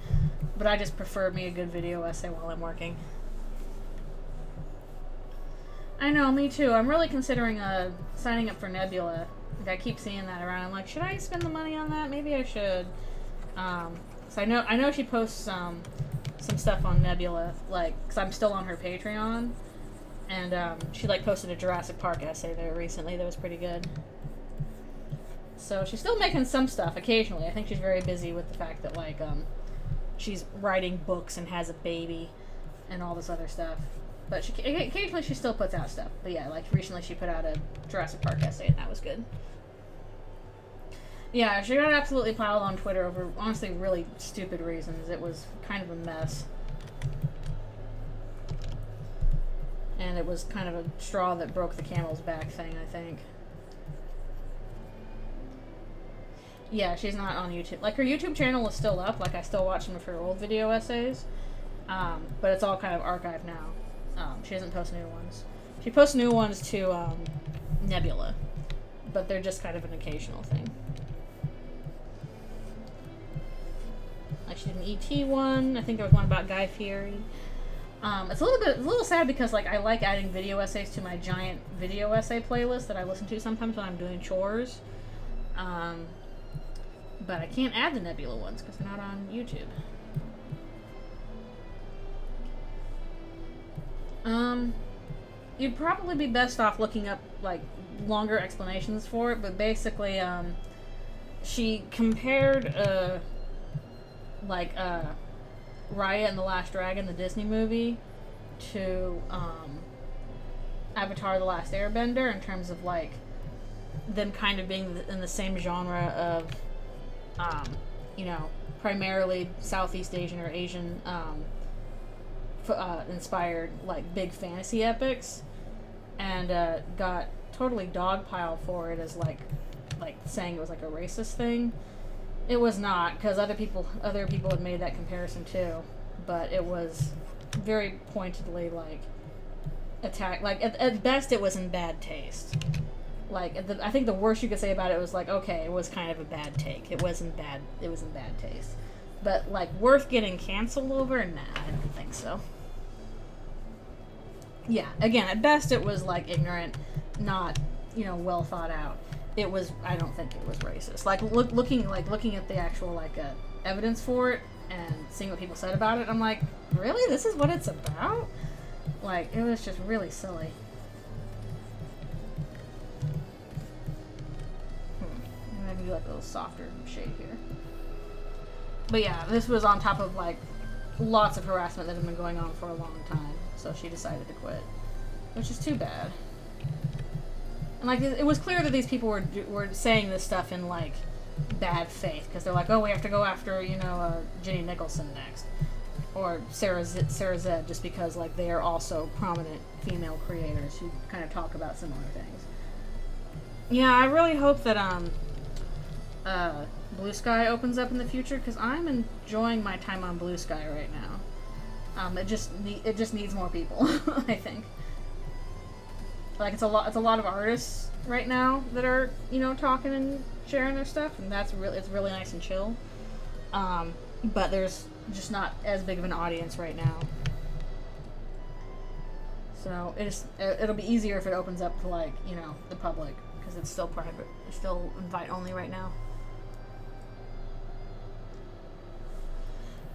but I just prefer me a good video essay while I'm working. I know, me too. I'm really considering signing up for Nebula. Like, I keep seeing that around. I'm like, should I spend the money on that? Maybe I should. So I know she posts some stuff on Nebula, like, because I'm still on her Patreon, and she like posted a Jurassic Park essay there recently that was pretty good. So she's still making some stuff occasionally. I think she's very busy with the fact that like she's writing books and has a baby and all this other stuff. But occasionally she still puts out stuff. But yeah, like recently she put out a Jurassic Park essay and that was good. Yeah, she got absolutely piled on Twitter over, honestly, really stupid reasons. It was kind of a mess. And it was kind of a straw that broke the camel's back thing, I think. Yeah, she's not on YouTube. Like, her YouTube channel is still up. Like, I still watch some of her old video essays. but it's all kind of archived now. She doesn't post new ones. She posts new ones to Nebula, but they're just kind of an occasional thing. Like she did an ET one. I think there was one about Guy Fieri. It's a little sad because like I like adding video essays to my giant video essay playlist that I listen to sometimes when I'm doing chores. But I can't add the Nebula ones because they're not on YouTube. You'd probably be best off looking up like longer explanations for it, but basically, she compared Raya and the Last Dragon, the Disney movie, to Avatar: The Last Airbender in terms of like them kind of being in the same genre of primarily Southeast Asian or Asian inspired like big fantasy epics, and got totally dogpiled for it as like saying it was like a racist thing. It was not, because other people had made that comparison too, but it was very pointedly like attack. Like at best, it was in bad taste. Like I think the worst you could say about it was like, okay, it was kind of a bad take. It was in bad taste. But like worth getting canceled over? Nah, I don't think so. Yeah, again, at best it was like ignorant, not well thought out. I don't think it was racist. Like looking at the actual like evidence for it and seeing what people said about it, I'm like, really? This is what it's about? Like, it was just really silly. I'm gonna do like a little softer shade here. But yeah, this was on top of like lots of harassment that had been going on for a long time, so she decided to quit, which is too bad. And like it was clear that these people were saying this stuff in like bad faith because they're like, oh, we have to go after Jenny Nicholson next, or Sarah Zed, just because like they are also prominent female creators who kind of talk about similar things. Yeah, I really hope that Blue Sky opens up in the future because I'm enjoying my time on Blue Sky right now. It just needs more people, I think. Like it's a lot of artists right now that are talking and sharing their stuff, and it's really nice and chill. But there's just not as big of an audience right now. So it'll be easier if it opens up to like the public because it's still private. It's still invite only right now.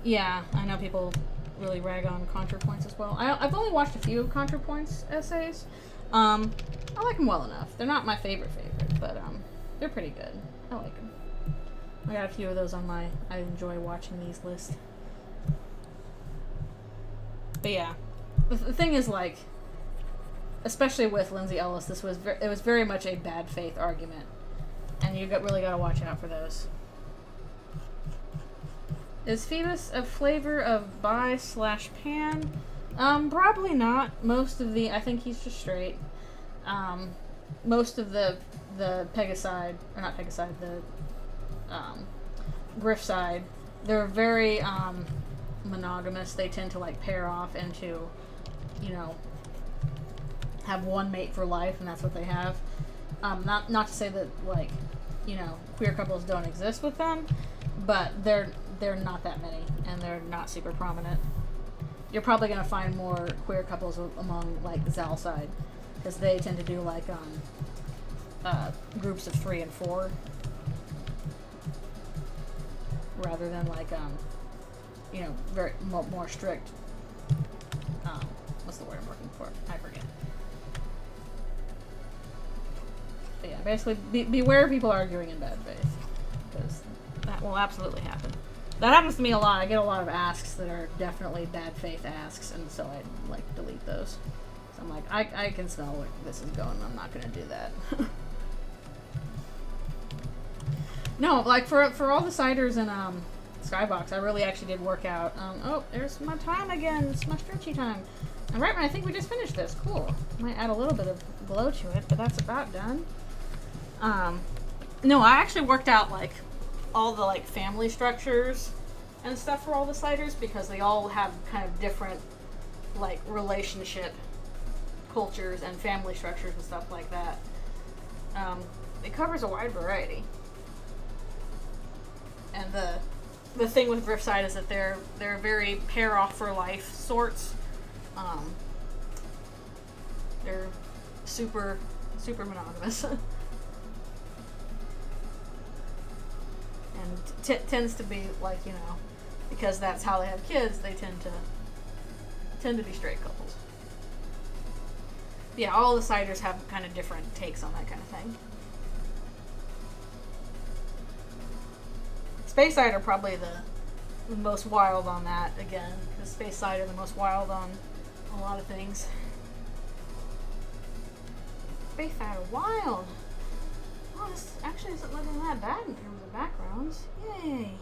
Yeah, I know people really rag on ContraPoints as well. I've only watched a few of ContraPoints essays. I like them well enough. They're not my favorite, but they're pretty good. I like them. I got a few of those on my I enjoy watching these list. But yeah, the thing is like, especially with Lindsay Ellis, it was very much a bad faith argument, and you really got to watch out for those. Is Phoebus a flavor of bi/pan? Probably not. I think he's just straight. Most of the Pegicide, or not Pegicide, the Griff side, they're very monogamous. They tend to like pair off into, have one mate for life, and that's what they have. Not to say that like, queer couples don't exist with them, but they're not that many, and they're not super prominent. You're probably going to find more queer couples among like the Zal side, because they tend to do like groups of 3 and 4 rather than like very more strict. What's the word I'm looking for? I forget. But yeah, basically beware people arguing in bad faith, because that will absolutely happen. That happens to me a lot. I get a lot of asks that are definitely bad faith asks, and so I like delete those. So I'm like, I can smell where this is going. I'm not going to do that. No, like for all the ciders in Skybox, I really actually did work out. Oh, there's my time again. It's my stretchy time. And right when I think we just finished this. Cool. Might add a little bit of glow to it, but that's about done. No, I actually worked out like all the like family structures and stuff for all the sliders because they all have kind of different, like, relationship cultures and family structures and stuff like that. It covers a wide variety. And the thing with Riftsided is that they're very pair off for life sorts. They're super monogamous. And tends to be like, you know, because that's how they have kids, they tend to be straight couples. Yeah, all the siders have kind of different takes on that kind of thing. Space Side are probably the most wild on that, again, because Space Side are the most wild on a lot of things. Space Side are wild! Oh, this actually isn't looking that bad in terms of backgrounds. Yay!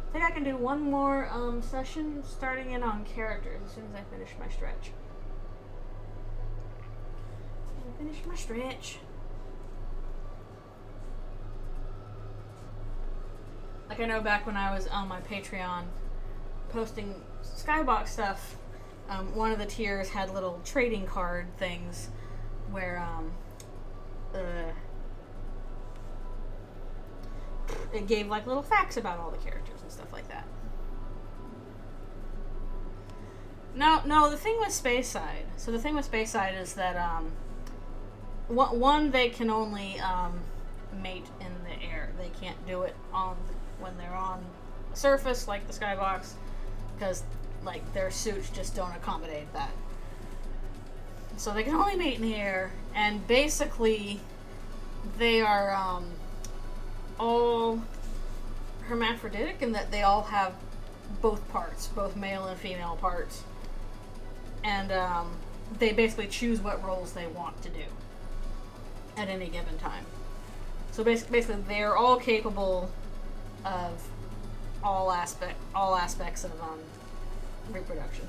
I think I can do one more session starting in on characters as soon as I finish my stretch. Like, I know back when I was on my Patreon posting Skybox stuff, one of the tiers had little trading card things where it gave like little facts about all the characters and stuff like that. No, the thing with Space Side. So the thing with Space Side is that one, they can only mate in the air. They can't do it when they're on the surface like the Skybox, because like their suits just don't accommodate that. So they can only mate in the air, and basically they are all hermaphroditic in that they all have both parts, both male and female parts, and they basically choose what roles they want to do at any given time. So basically they're all capable of all aspects of reproduction.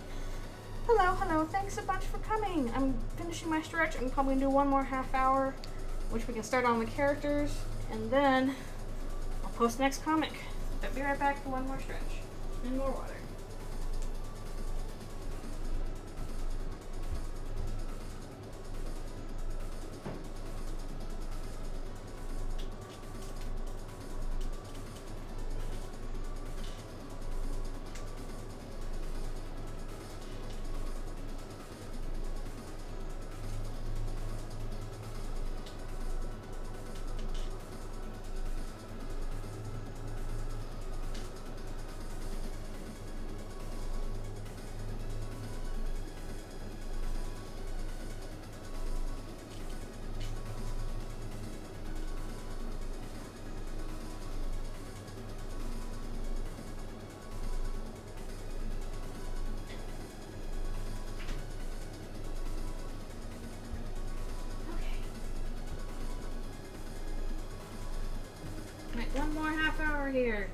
Hello, thanks a bunch for coming. I'm finishing my stretch. I'm probably gonna do one more half hour, which we can start on the characters, and then I'll post the next comic. But be right back for one more stretch and more water. One more half hour here.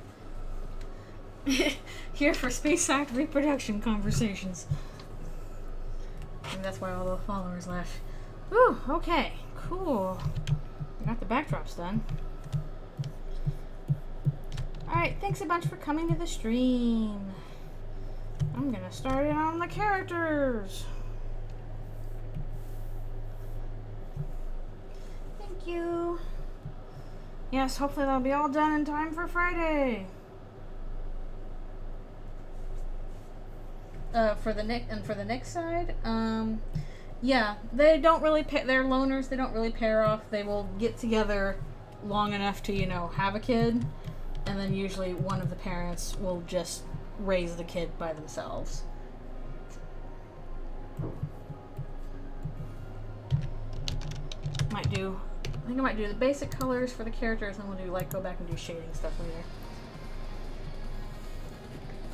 Here for Space Side reproduction conversations. And that's why all the followers left. Ooh, okay, cool. We got the backdrops done. Alright, thanks a bunch for coming to the stream. I'm gonna start it on the characters. Thank you. Yes, hopefully they'll be all done in time for Friday. For the Nyx side, yeah, they don't really they're loners. They don't really pair off. They will get together long enough to, you know, have a kid, and then usually one of the parents will just raise the kid by themselves. I think I might do the basic colors for the characters, and we'll do go back and do shading stuff later.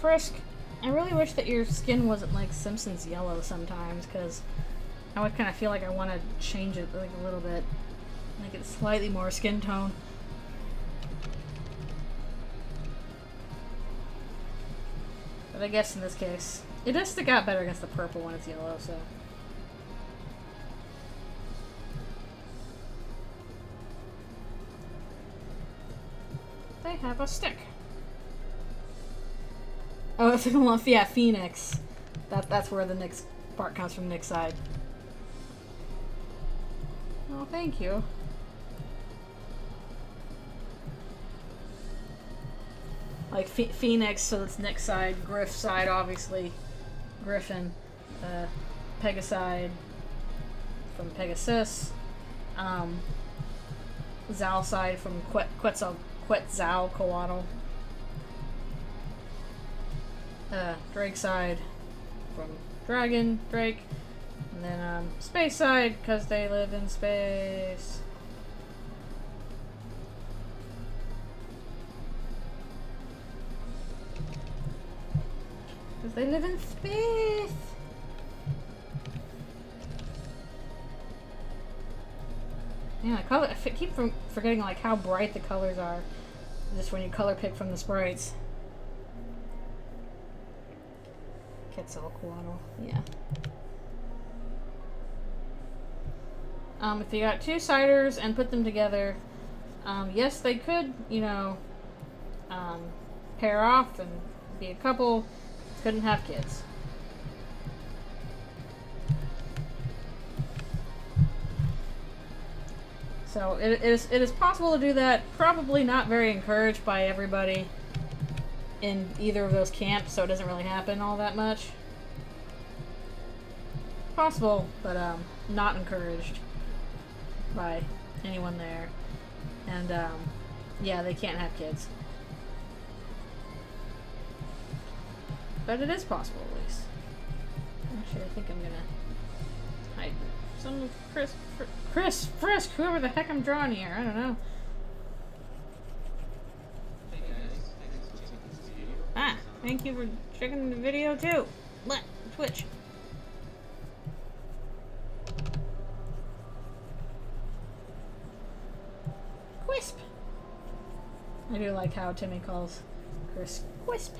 Frisk, I really wish that your skin wasn't like Simpsons yellow sometimes, because I would kind of feel like I want to change it like a little bit, make it slightly more skin tone. But I guess in this case, it does stick out better against the purple when it's yellow, so. They have a stick. Oh, yeah, Phoenix. That's where the Nyx part comes from, Nyx side. Oh, thank you. Like Phoenix, so it's Nyx side. Griff side, obviously. Griffin. Pegaside from Pegasus. Zal side from Quetzalcoatl. Drake side from Drake. And then space side, because they live in space. Because they live in space. Yeah, color. I keep forgetting like how bright the colors are, just when you color pick from the sprites. Quetzalcoatl, yeah. If you got two ciders and put them together, yes, they could, you know, pair off and be a couple. Couldn't have kids. So it is possible to do that. Probably not very encouraged by everybody in either of those camps, so it doesn't really happen all that much. Possible, but not encouraged by anyone there. And yeah, they can't have kids. But it is possible, at least. Actually, I think I'm gonna hide some of Chris Frisk, whoever the heck I'm drawing here. I don't know. Ah, thank you for checking the video too. What? Twitch. Quisp. I do like how Timmy calls Chris Quisp.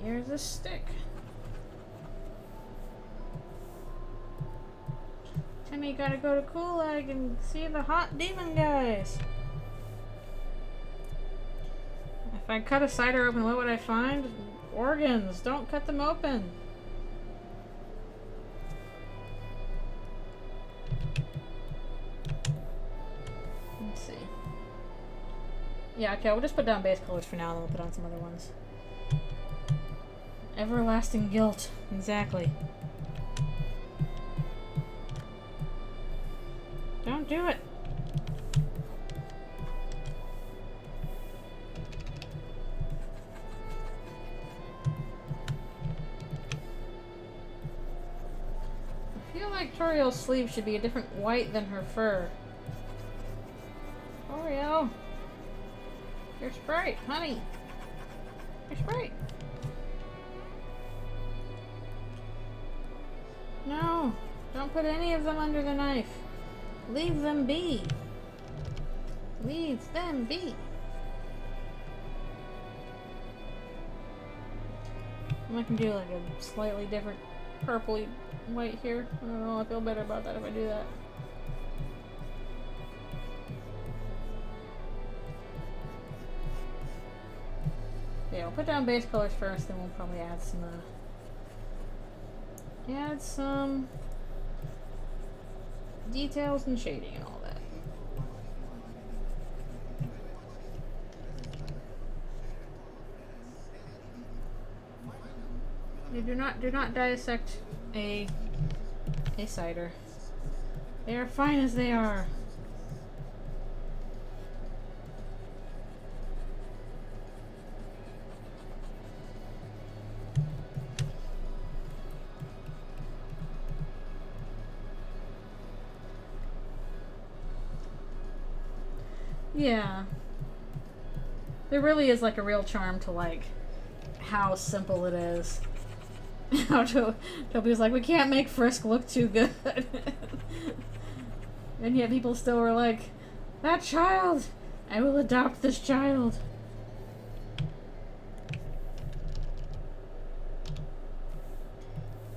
Here's a stick. Timmy gotta go to Cool Egg and see the hot demon guys. If I cut a cider open, what would I find? Organs. Don't cut them open. Let's see. Yeah, okay, we'll just put down base colors for now, and then we'll put on some other ones. Everlasting guilt. Exactly. Don't do it. I feel like Toriel's sleeve should be a different white than her fur. Toriel. Your sprite, honey. Your sprite. No, don't put any of them under the knife. Leave them be. Leave them be. I can do like a slightly different purpley white here. I don't know, I feel better about that if I do that. Yeah, we'll put down base colors first, then we'll probably add some details and shading and all that. You do not dissect a cider. They are fine as they are. Yeah. There really is like a real charm to like how simple it is. How Toby's like, we can't make Frisk look too good. And yet people still were like, that child! I will adopt this child.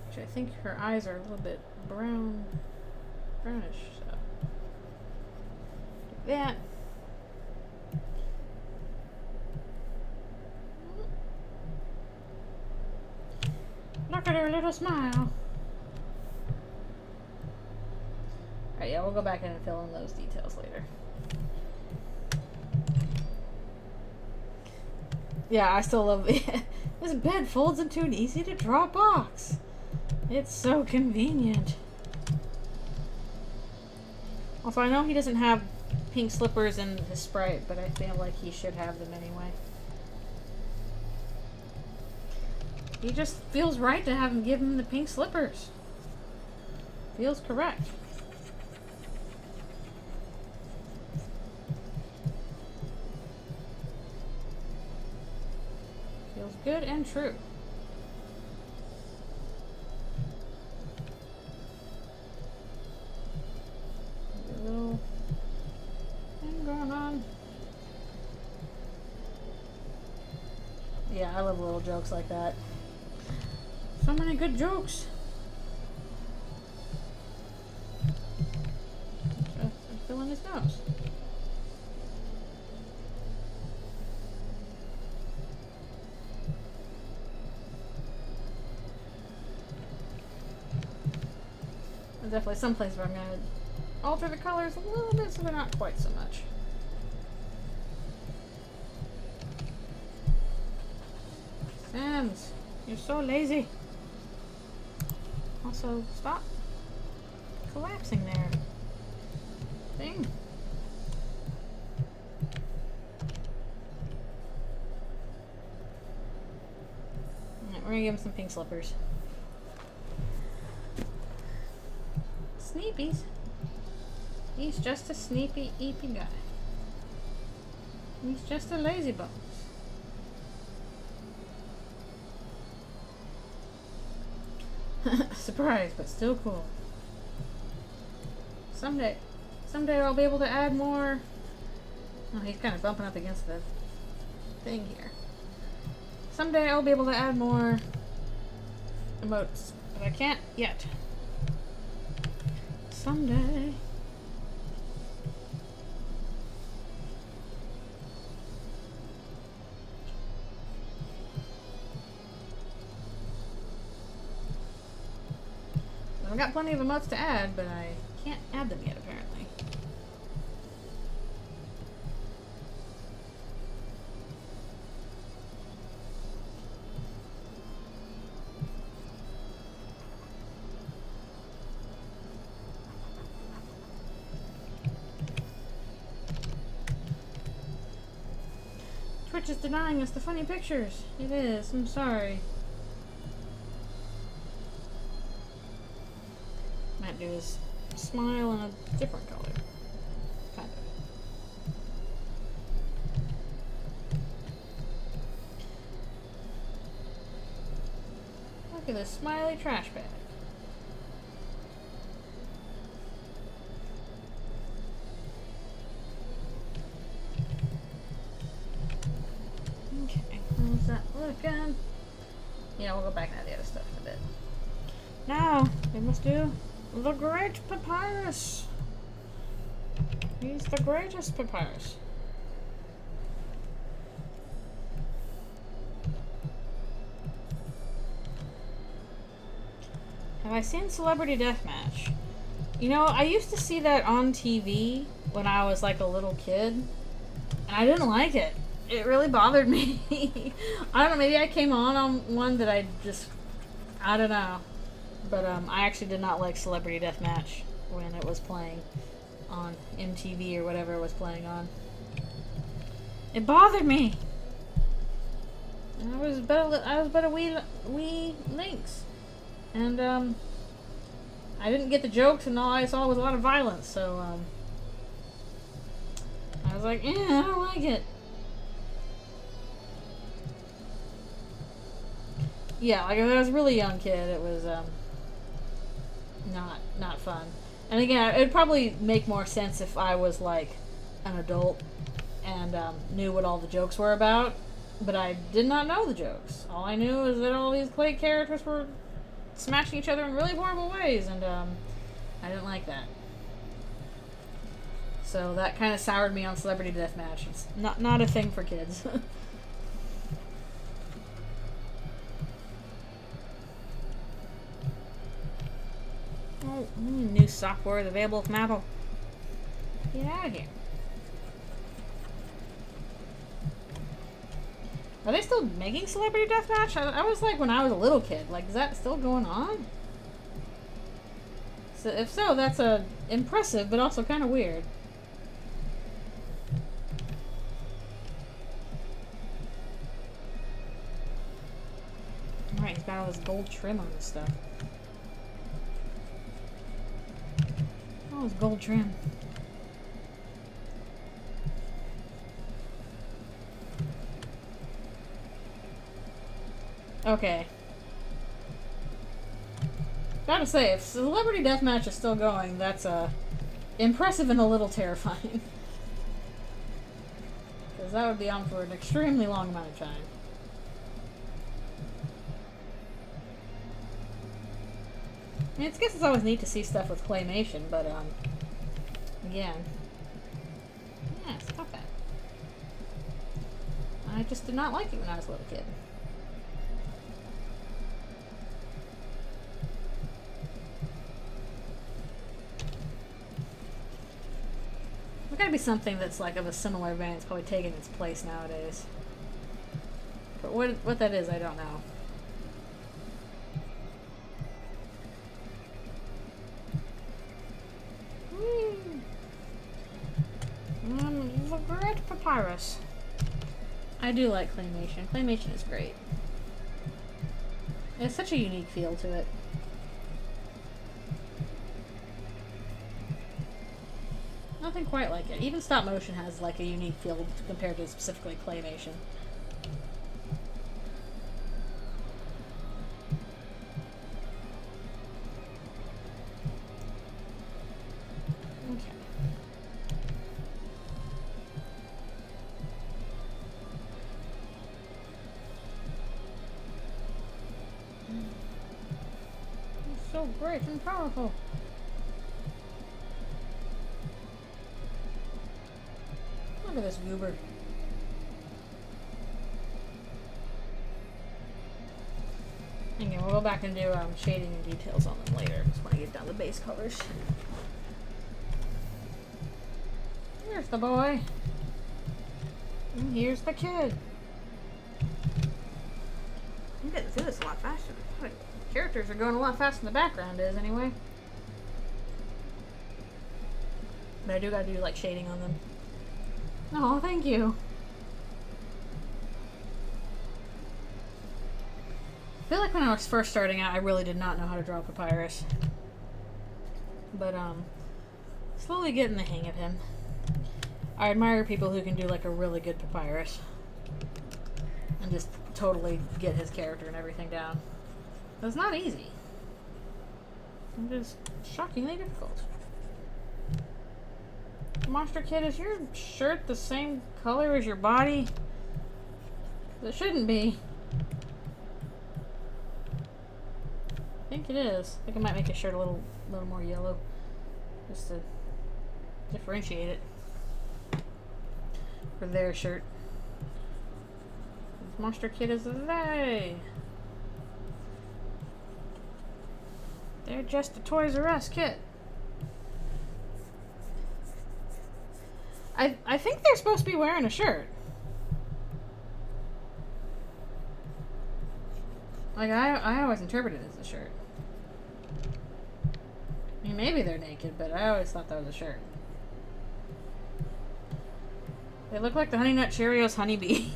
Which I think her eyes are a little bit brownish, so. Like that. Look at her little smile. Alright, yeah, we'll go back in and fill in those details later. Yeah, I still love it. This bed folds into an easy-to-draw box. It's so convenient. Also, I know he doesn't have pink slippers in his Sprite, but I feel like he should have them anyway. He just feels right to have him give him the pink slippers. Feels correct. Feels good and true. A little thing going on. Yeah, I love little jokes like that. So many good jokes. Filling his nose. There's definitely some place where I'm going to alter the colors a little bit so they're not quite so much. Sans, you're so lazy. Also, stop collapsing there. Thing. Alright, we're gonna give him some pink slippers. Sneepies. He's just a sneepy, eepy guy. He's just a lazy bones. Surprise, but still cool. Someday I'll be able to add more. Oh, he's kind of bumping up against the thing here. Someday I'll be able to add more emotes, but I can't yet. Someday. I've got plenty of emotes to add, but I can't add them yet, apparently. Twitch is denying us the funny pictures. It is. I'm sorry. Might do is smile in a different color. Kind of. Look at this smiley trash bag. Okay, how's that looking? Yeah, we'll go back and add the other stuff in a bit. Now, we must do the Great Papyrus. He's the greatest papyrus. Have I seen Celebrity Deathmatch? You know, I used to see that on TV when I was like a little kid, and I didn't like it. It really bothered me. I don't know, maybe I came on one that I don't know. But I actually did not like Celebrity Deathmatch when it was playing on MTV or whatever it was playing on. It bothered me. I was but a wee Lynx, and I didn't get the jokes, and all I saw was a lot of violence. So I was like, I don't like it. Yeah, like if I was a really young kid, it was not fun. And again, it'd probably make more sense if I was like an adult and knew what all the jokes were about, but I did not know the jokes. All I knew is that all these clay characters were smashing each other in really horrible ways, and I didn't like that. So that kind of soured me on Celebrity Deathmatch. It's not a thing for kids. New software is available from Apple. Get out of here. Are they still making Celebrity Deathmatch? I was like, when I was a little kid, like, is that still going on? So if so, that's impressive, but also kind of weird. Alright, he's got all this gold trim on this stuff. Oh, it's gold trim. Okay. Gotta say, if Celebrity Deathmatch is still going, that's impressive and a little terrifying. Because that would be on for an extremely long amount of time. I mean, I guess it's always neat to see stuff with claymation, but, again. Yeah, stop that. I just did not like it when I was a little kid. There's gotta be something that's like of a similar vein. It's probably taking its place nowadays. But what that is, I don't know. Red papyrus. I do like claymation. Claymation is great. It's such a unique feel to it. Nothing quite like it. Even stop motion has like a unique feel compared to specifically claymation. So great and powerful. Look at this goober. Again, we'll go back and do shading and details on them later, just when I get down the base colors. Here's the boy. And here's the kid. I'm getting through this a lot faster. Characters are going a lot faster than the background is, anyway. But I do gotta do, like, shading on them. Oh, thank you. I feel like when I was first starting out, I really did not know how to draw Papyrus. But, slowly getting the hang of him. I admire people who can do, like, a really good Papyrus. And just totally get his character and everything down. It's not easy. It is shockingly difficult. Monster Kid, is your shirt the same color as your body? It shouldn't be. I think it is. I think I might make his shirt a little more yellow. Just to differentiate it. For their shirt. Monster Kid is they. They're just a Toys R Us kit. I think they're supposed to be wearing a shirt. Like, I always interpreted it as a shirt. I mean, maybe they're naked, but I always thought that was a shirt. They look like the Honey Nut Cheerios honeybee.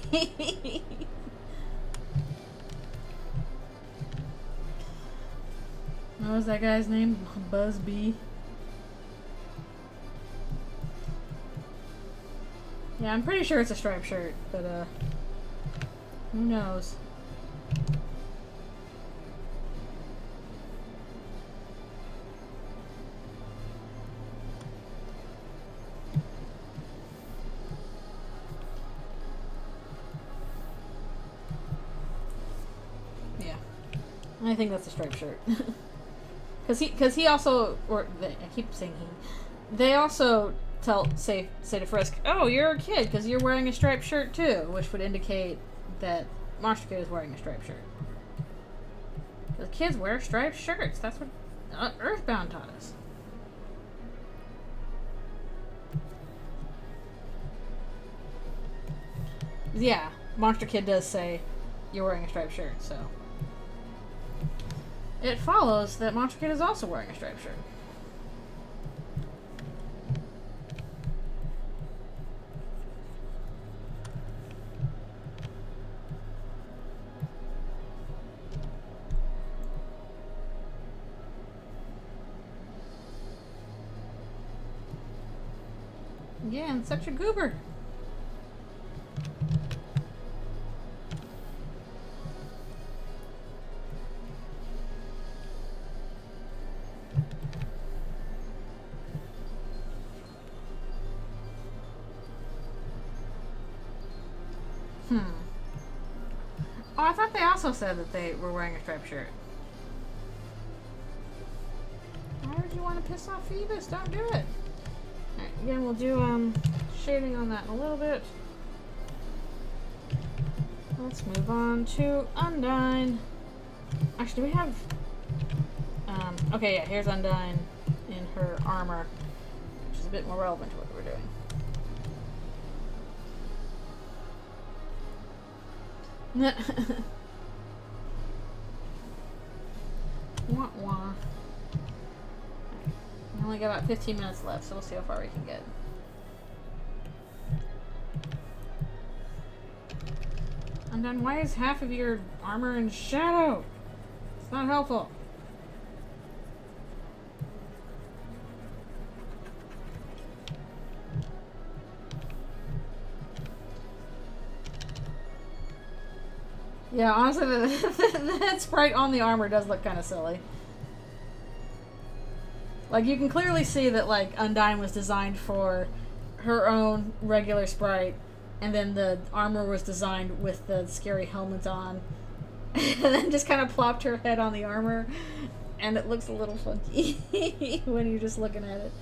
What was that guy's name? Buzz Bee. Yeah, I'm pretty sure it's a striped shirt, but who knows? Yeah, I think that's a striped shirt. Because he also, or I keep saying he, they also say to Frisk, oh, you're a kid because you're wearing a striped shirt too, which would indicate that Monster Kid is wearing a striped shirt. Because kids wear striped shirts. That's what Earthbound taught us. Yeah, Monster Kid does say you're wearing a striped shirt, so it follows that Monster Kid is also wearing a striped shirt. Yeah, and such a goober. Oh, I thought they also said that they were wearing a striped shirt. Why would you want to piss off Phoebus? Don't do it. Alright, again, we'll do shading on that in a little bit. Let's move on to Undyne. Actually, do we have... okay, yeah, here's Undyne in her armor, which is a bit more relevant to what we're doing. Wah wah. We only got about 15 minutes left, so we'll see how far we can get. Undyne, why is half of your armor in shadow? It's not helpful. Yeah, honestly, that sprite on the armor does look kind of silly. Like, you can clearly see that, like, Undyne was designed for her own regular sprite, and then the armor was designed with the scary helmet on, and then just kind of plopped her head on the armor, and it looks a little funky when you're just looking at it.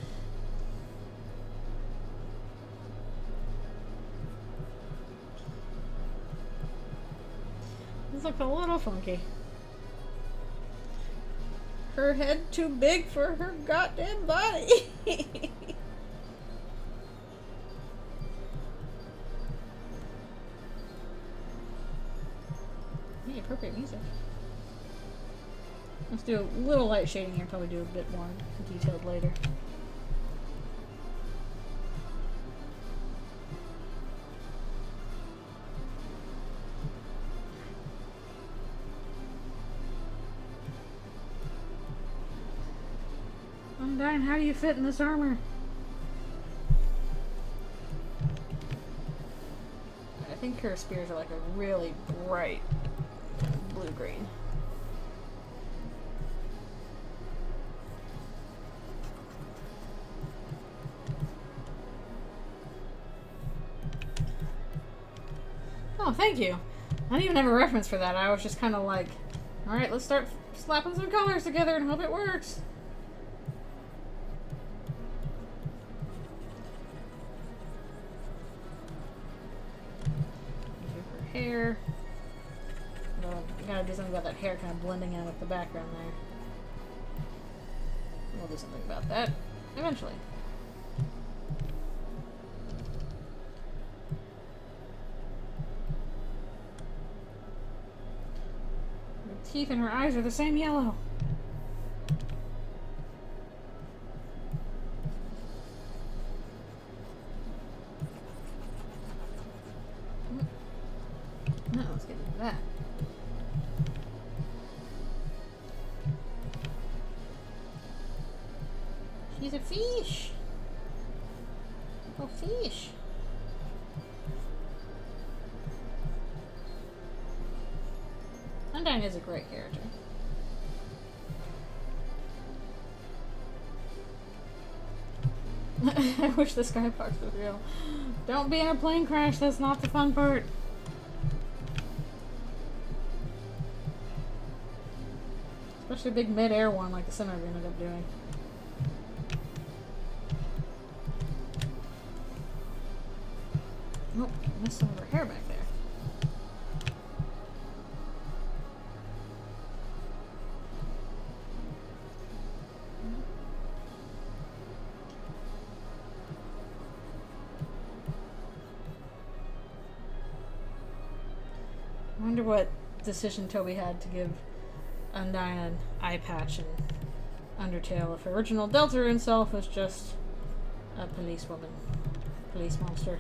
This looks a little funky. Her head too big for her goddamn body. Hey, appropriate music. Let's do a little light shading here, probably do a bit more detailed later. Undyne, how do you fit in this armor? I think her spears are like a really bright blue-green. Oh, thank you. I didn't even have a reference for that. I was just kind of like, alright, let's start slapping some colors together and hope it works. Hair. Well, I gotta do something about that hair kind of blending in with the background there. We'll do something about that eventually. Her teeth and her eyes are the same yellow. No, let's get into that. She's a fish. Oh, fish. Undyne is a great character. I wish the skybox was real. Don't be in a plane crash, that's not the fun part. Especially a big mid-air one like the center ended up doing. Oh, missed some of her hair back there. wonder what decision Toby had to give Undyne an eye patch in Undertale if her original Deltarune self was just a policewoman. Police monster.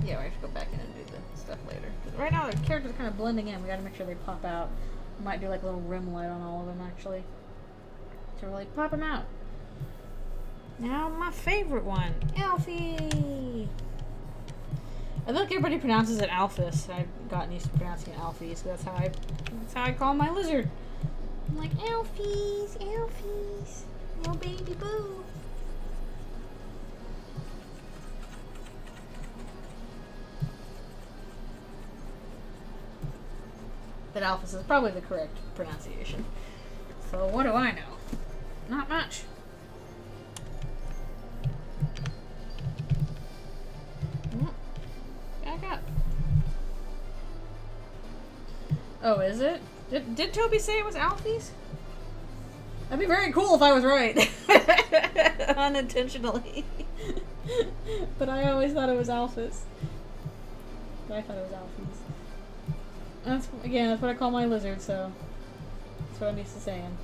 Yeah, we have to go back in and do the stuff later. Right now the characters are kind of blending in. We gotta make sure they pop out. We might do like a little rim light on all of them actually. To really pop them out. Now my favorite one, Alfie! I think everybody pronounces it Alphys. I've gotten used to pronouncing it Alfie, so that's how I call my lizard. I'm like, Alfies, Alfies, your baby boo. But Alphys is probably the correct pronunciation. So what do I know? Not much. Back up. Oh, is it? Did Toby say it was Alfie's? That'd be very cool if I was right. Unintentionally. But I always thought it was Alphys. But I thought it was Alfie's. That's what I call my lizard, so that's what I'm used to saying.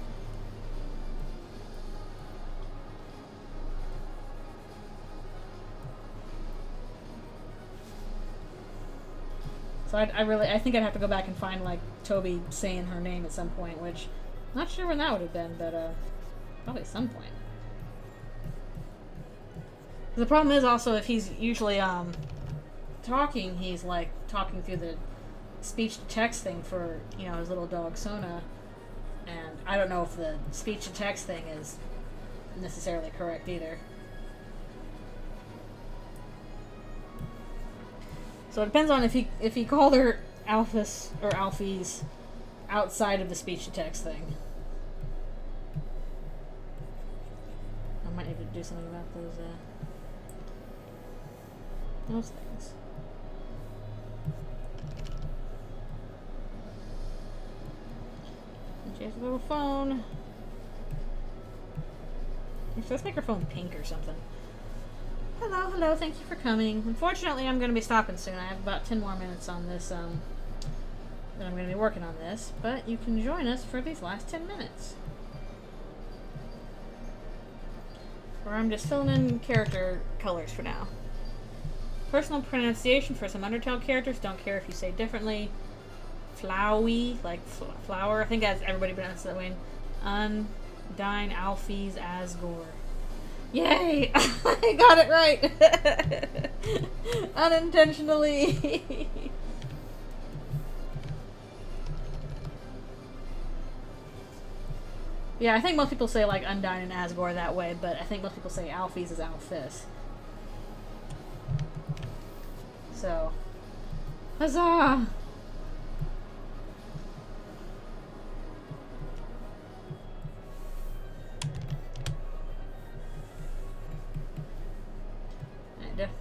So I think I'd have to go back and find like Toby saying her name at some point, which I'm not sure when that would have been, but probably at some point. The problem is also if he's usually talking, he's like talking through the speech to text thing for, you know, his little dog Sona, and I don't know if the speech to text thing is necessarily correct either. So it depends on if he called her Alphys or Alfies outside of the speech to text thing. I might need to do something about those things. She has a little phone. Let's make her phone pink or something. Hello, hello, thank you for coming. Unfortunately, I'm going to be stopping soon. I have about 10 more minutes on this, that I'm going to be working on this. But you can join us for these last 10 minutes. Where I'm just filling in character colors for now. Personal pronunciation for some Undertale characters. Don't care if you say differently. Flowey, like flower. I think that's everybody pronounces it that way. Undyne, Alfies, Asgore. Yay! I got it right! Unintentionally. Yeah, I think most people say like Undyne and Asgore that way, but I think most people say Alfies is Alphys. So, huzzah!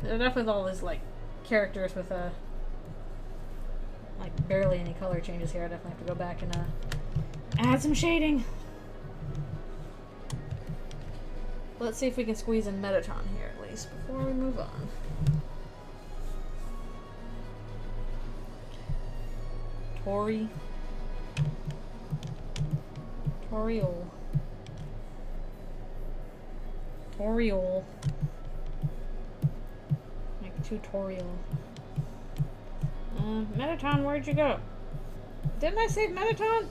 There are definitely all these like characters with like barely any color changes here. I definitely have to go back and add some shading. Let's see if we can squeeze in Metatron here at least before we move on. Toriel. Tutorial. Metatron, where'd you go? Didn't I save Metatron?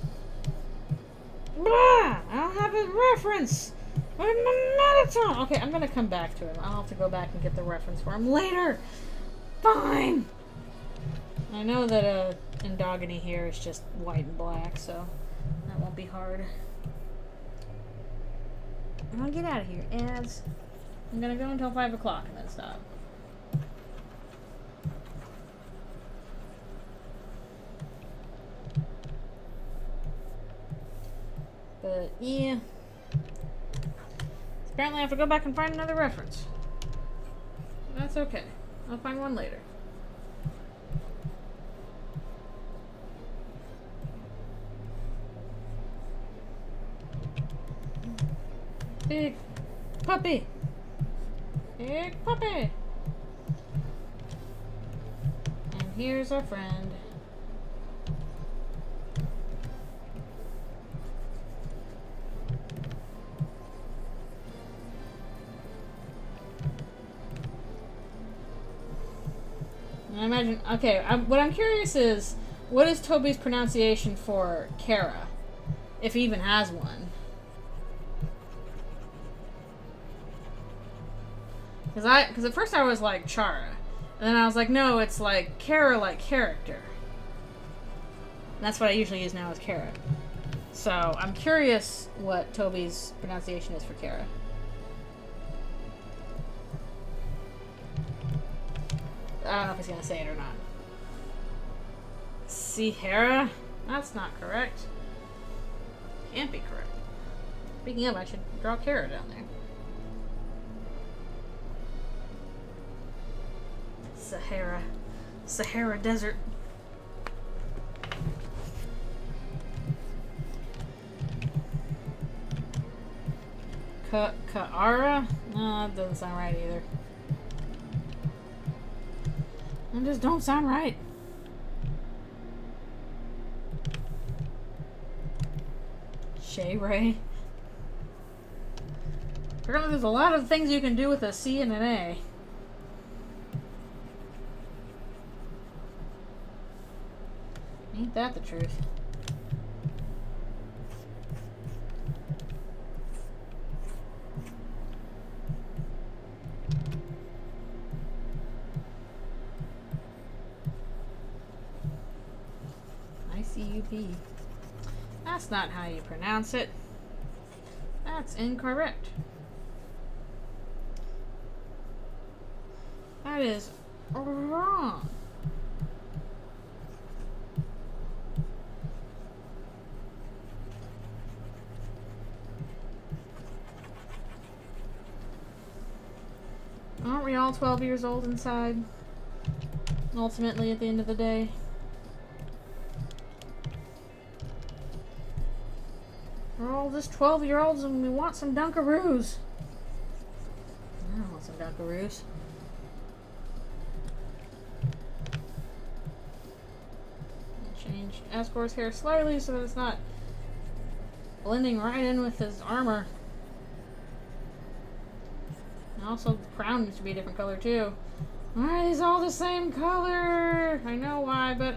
Blah! I don't have a reference! Where's my Metatron? Okay, I'm gonna come back to him. I'll have to go back and get the reference for him later! Fine! I know that Endogeny here is just white and black, so that won't be hard. I'll get out of here, ads. I'm gonna go until 5 o'clock and then stop. But yeah, apparently I have to go back and find another reference. That's okay. I'll find one later. Big puppy. Big puppy. And here's our friend. And I imagine, okay, what I'm curious is, what is Toby's pronunciation for Kara? If he even has one. Because at first I was like Chara. And then I was like, no, it's like Kara, like character. And that's what I usually use now as Kara. So I'm curious what Toby's pronunciation is for Kara. I don't know if he's going to say it or not. Sierra? That's not correct. Can't be correct. Speaking of, I should draw Kara down there. Sahara Desert. Kaara? No, that doesn't sound right either. They just don't sound right. Shay Ray. Apparently there's a lot of things you can do with a C and an A. Ain't that the truth? ICUP. That's not how you pronounce it. That's incorrect. That is wrong. Aren't we all 12 years old inside? Ultimately, at the end of the day. We're all just 12-year-olds and we want some Dunkaroos. I want some Dunkaroos. Change Asgore's hair slightly so that it's not blending right in with his armor. And also, the crown needs to be a different color too. Why are these all the same color? I know why, but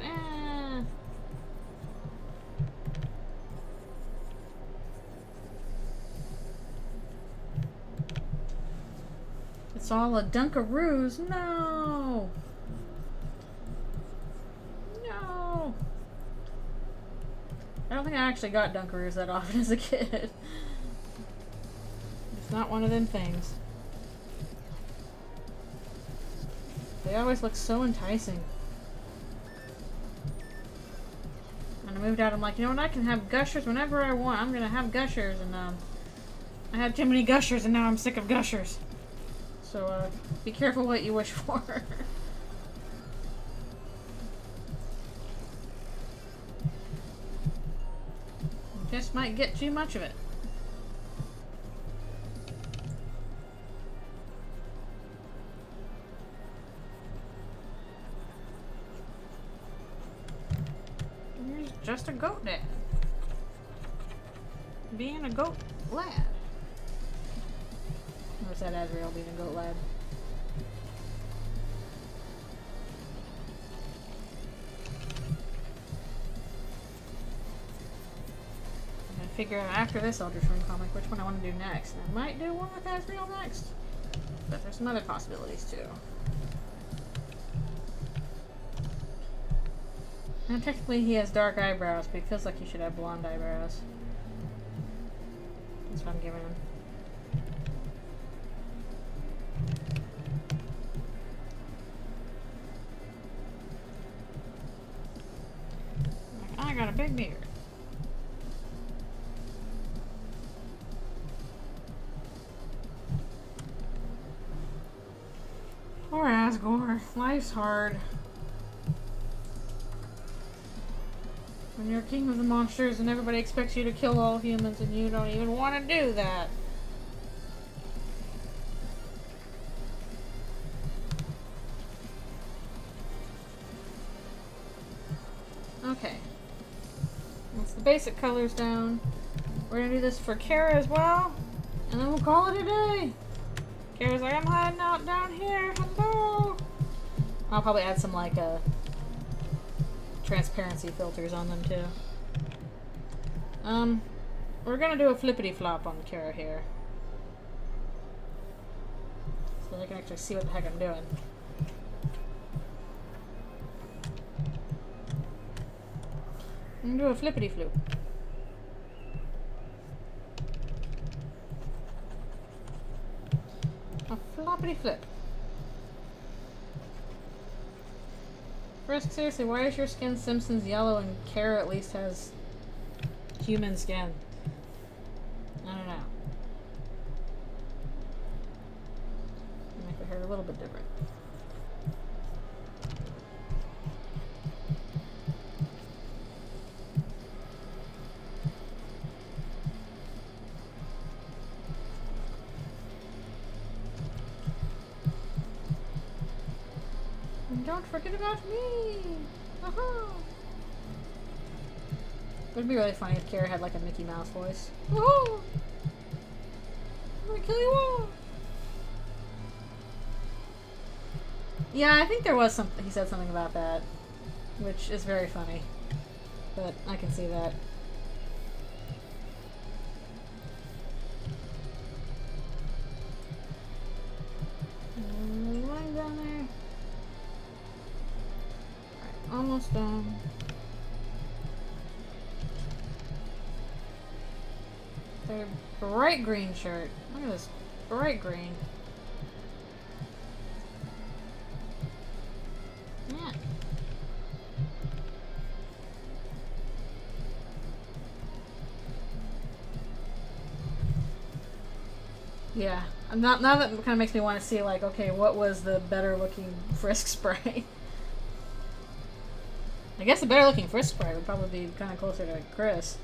It's all a Dunkaroos. No! No! I don't think I actually got Dunkaroos that often as a kid. It's not one of them things. They always look so enticing. When I moved out, I'm like, you know what, I can have Gushers whenever I want. I'm gonna have Gushers, and I had too many Gushers, and now I'm sick of Gushers. So, be careful what you wish for. You just might get too much of it. Here's just a goat dad. Being a goat lad. Or is that Azrael being a goat lad? I'm gonna figure out after this Eldritch Room comic which one I want to do next. I might do one with Azrael next. But there's some other possibilities too. And technically he has dark eyebrows, but he feels like he should have blonde eyebrows. That's what I'm giving him. I got a big beard. Poor Asgore. Life's hard. When you're king of the monsters and everybody expects you to kill all humans and you don't even want to do that. Okay. That's the basic colors down. We're gonna do this for Kara as well, and then we'll call it a day. Kara's like, I'm hiding out down here. Hello. I'll probably add some like transparency filters on them too. We're gonna do a flippity flop on Kara here, so they can actually see what the heck I'm doing. I'm gonna do a flippity floop. A floppity flip. Frisk, seriously, why is your skin Simpsons yellow and Kara at least has human skin? I don't know. Make the hair a little bit different. And don't forget about me! Aha! It would be really funny if Kara had like a Mickey Mouse voice. Oh! I'm gonna kill you all! Yeah, I think there was something. He said something about that, which is very funny. But I can see that. Line down there. Alright, almost done. Their bright green shirt. Look at this bright green. Yeah. Yeah. Now that kind of makes me want to see, like, okay, what was the better looking Frisk spray? I guess the better looking Frisk spray would probably be kind of closer to Chris.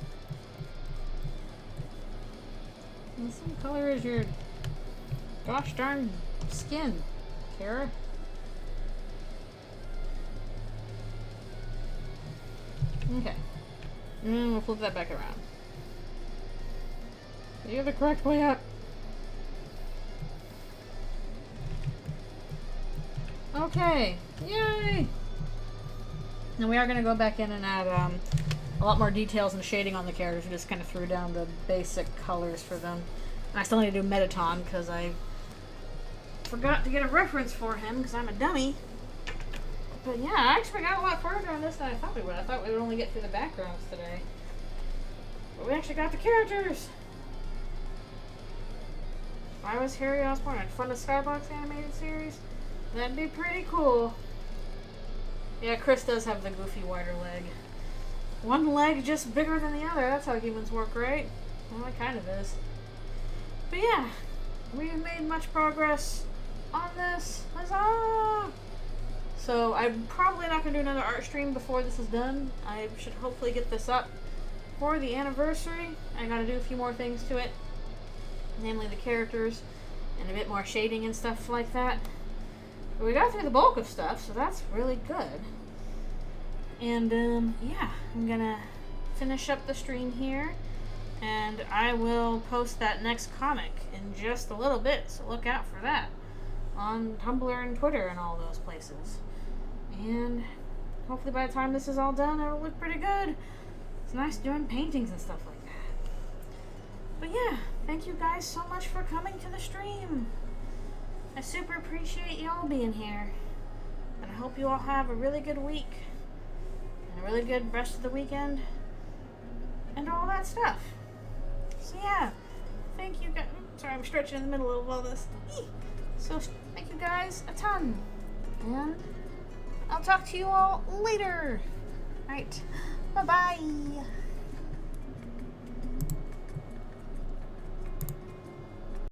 What same color is your gosh darn skin, Kara? Okay. And we'll flip that back around. You're the correct way up. Okay. Yay! Now we are going to go back in and add a lot more details and shading on the characters. We just kind of threw down the basic colors for them. And I still need to do Metaton because I forgot to get a reference for him because I'm a dummy. But yeah, I actually got a lot further on this than I thought we would. I thought we would only get through the backgrounds today. But we actually got the characters! If I was Harry Osborn, I'd fund a Skybox animated series. That'd be pretty cool. Yeah, Chris does have the goofy wider leg. One leg just bigger than the other. That's how humans work, right? Well, it kind of is. But yeah, we've made much progress on this. Huzzah! So I'm probably not going to do another art stream before this is done. I should hopefully get this up for the anniversary. I got to do a few more things to it. Namely the characters and a bit more shading and stuff like that. But we got through the bulk of stuff, so that's really good. And yeah, I'm going to finish up the stream here. And I will post that next comic in just a little bit, so look out for that on Tumblr and Twitter and all those places. And hopefully by the time this is all done, it'll look pretty good. It's nice doing paintings and stuff like that. But yeah, thank you guys so much for coming to the stream. I super appreciate y'all being here. And I hope you all have a really good week. And a really good rest of the weekend. And all that stuff. So yeah, thank you guys. Sorry, I'm stretching in the middle of all this. So thank you guys a ton. And I'll talk to you all later. Alright, bye-bye.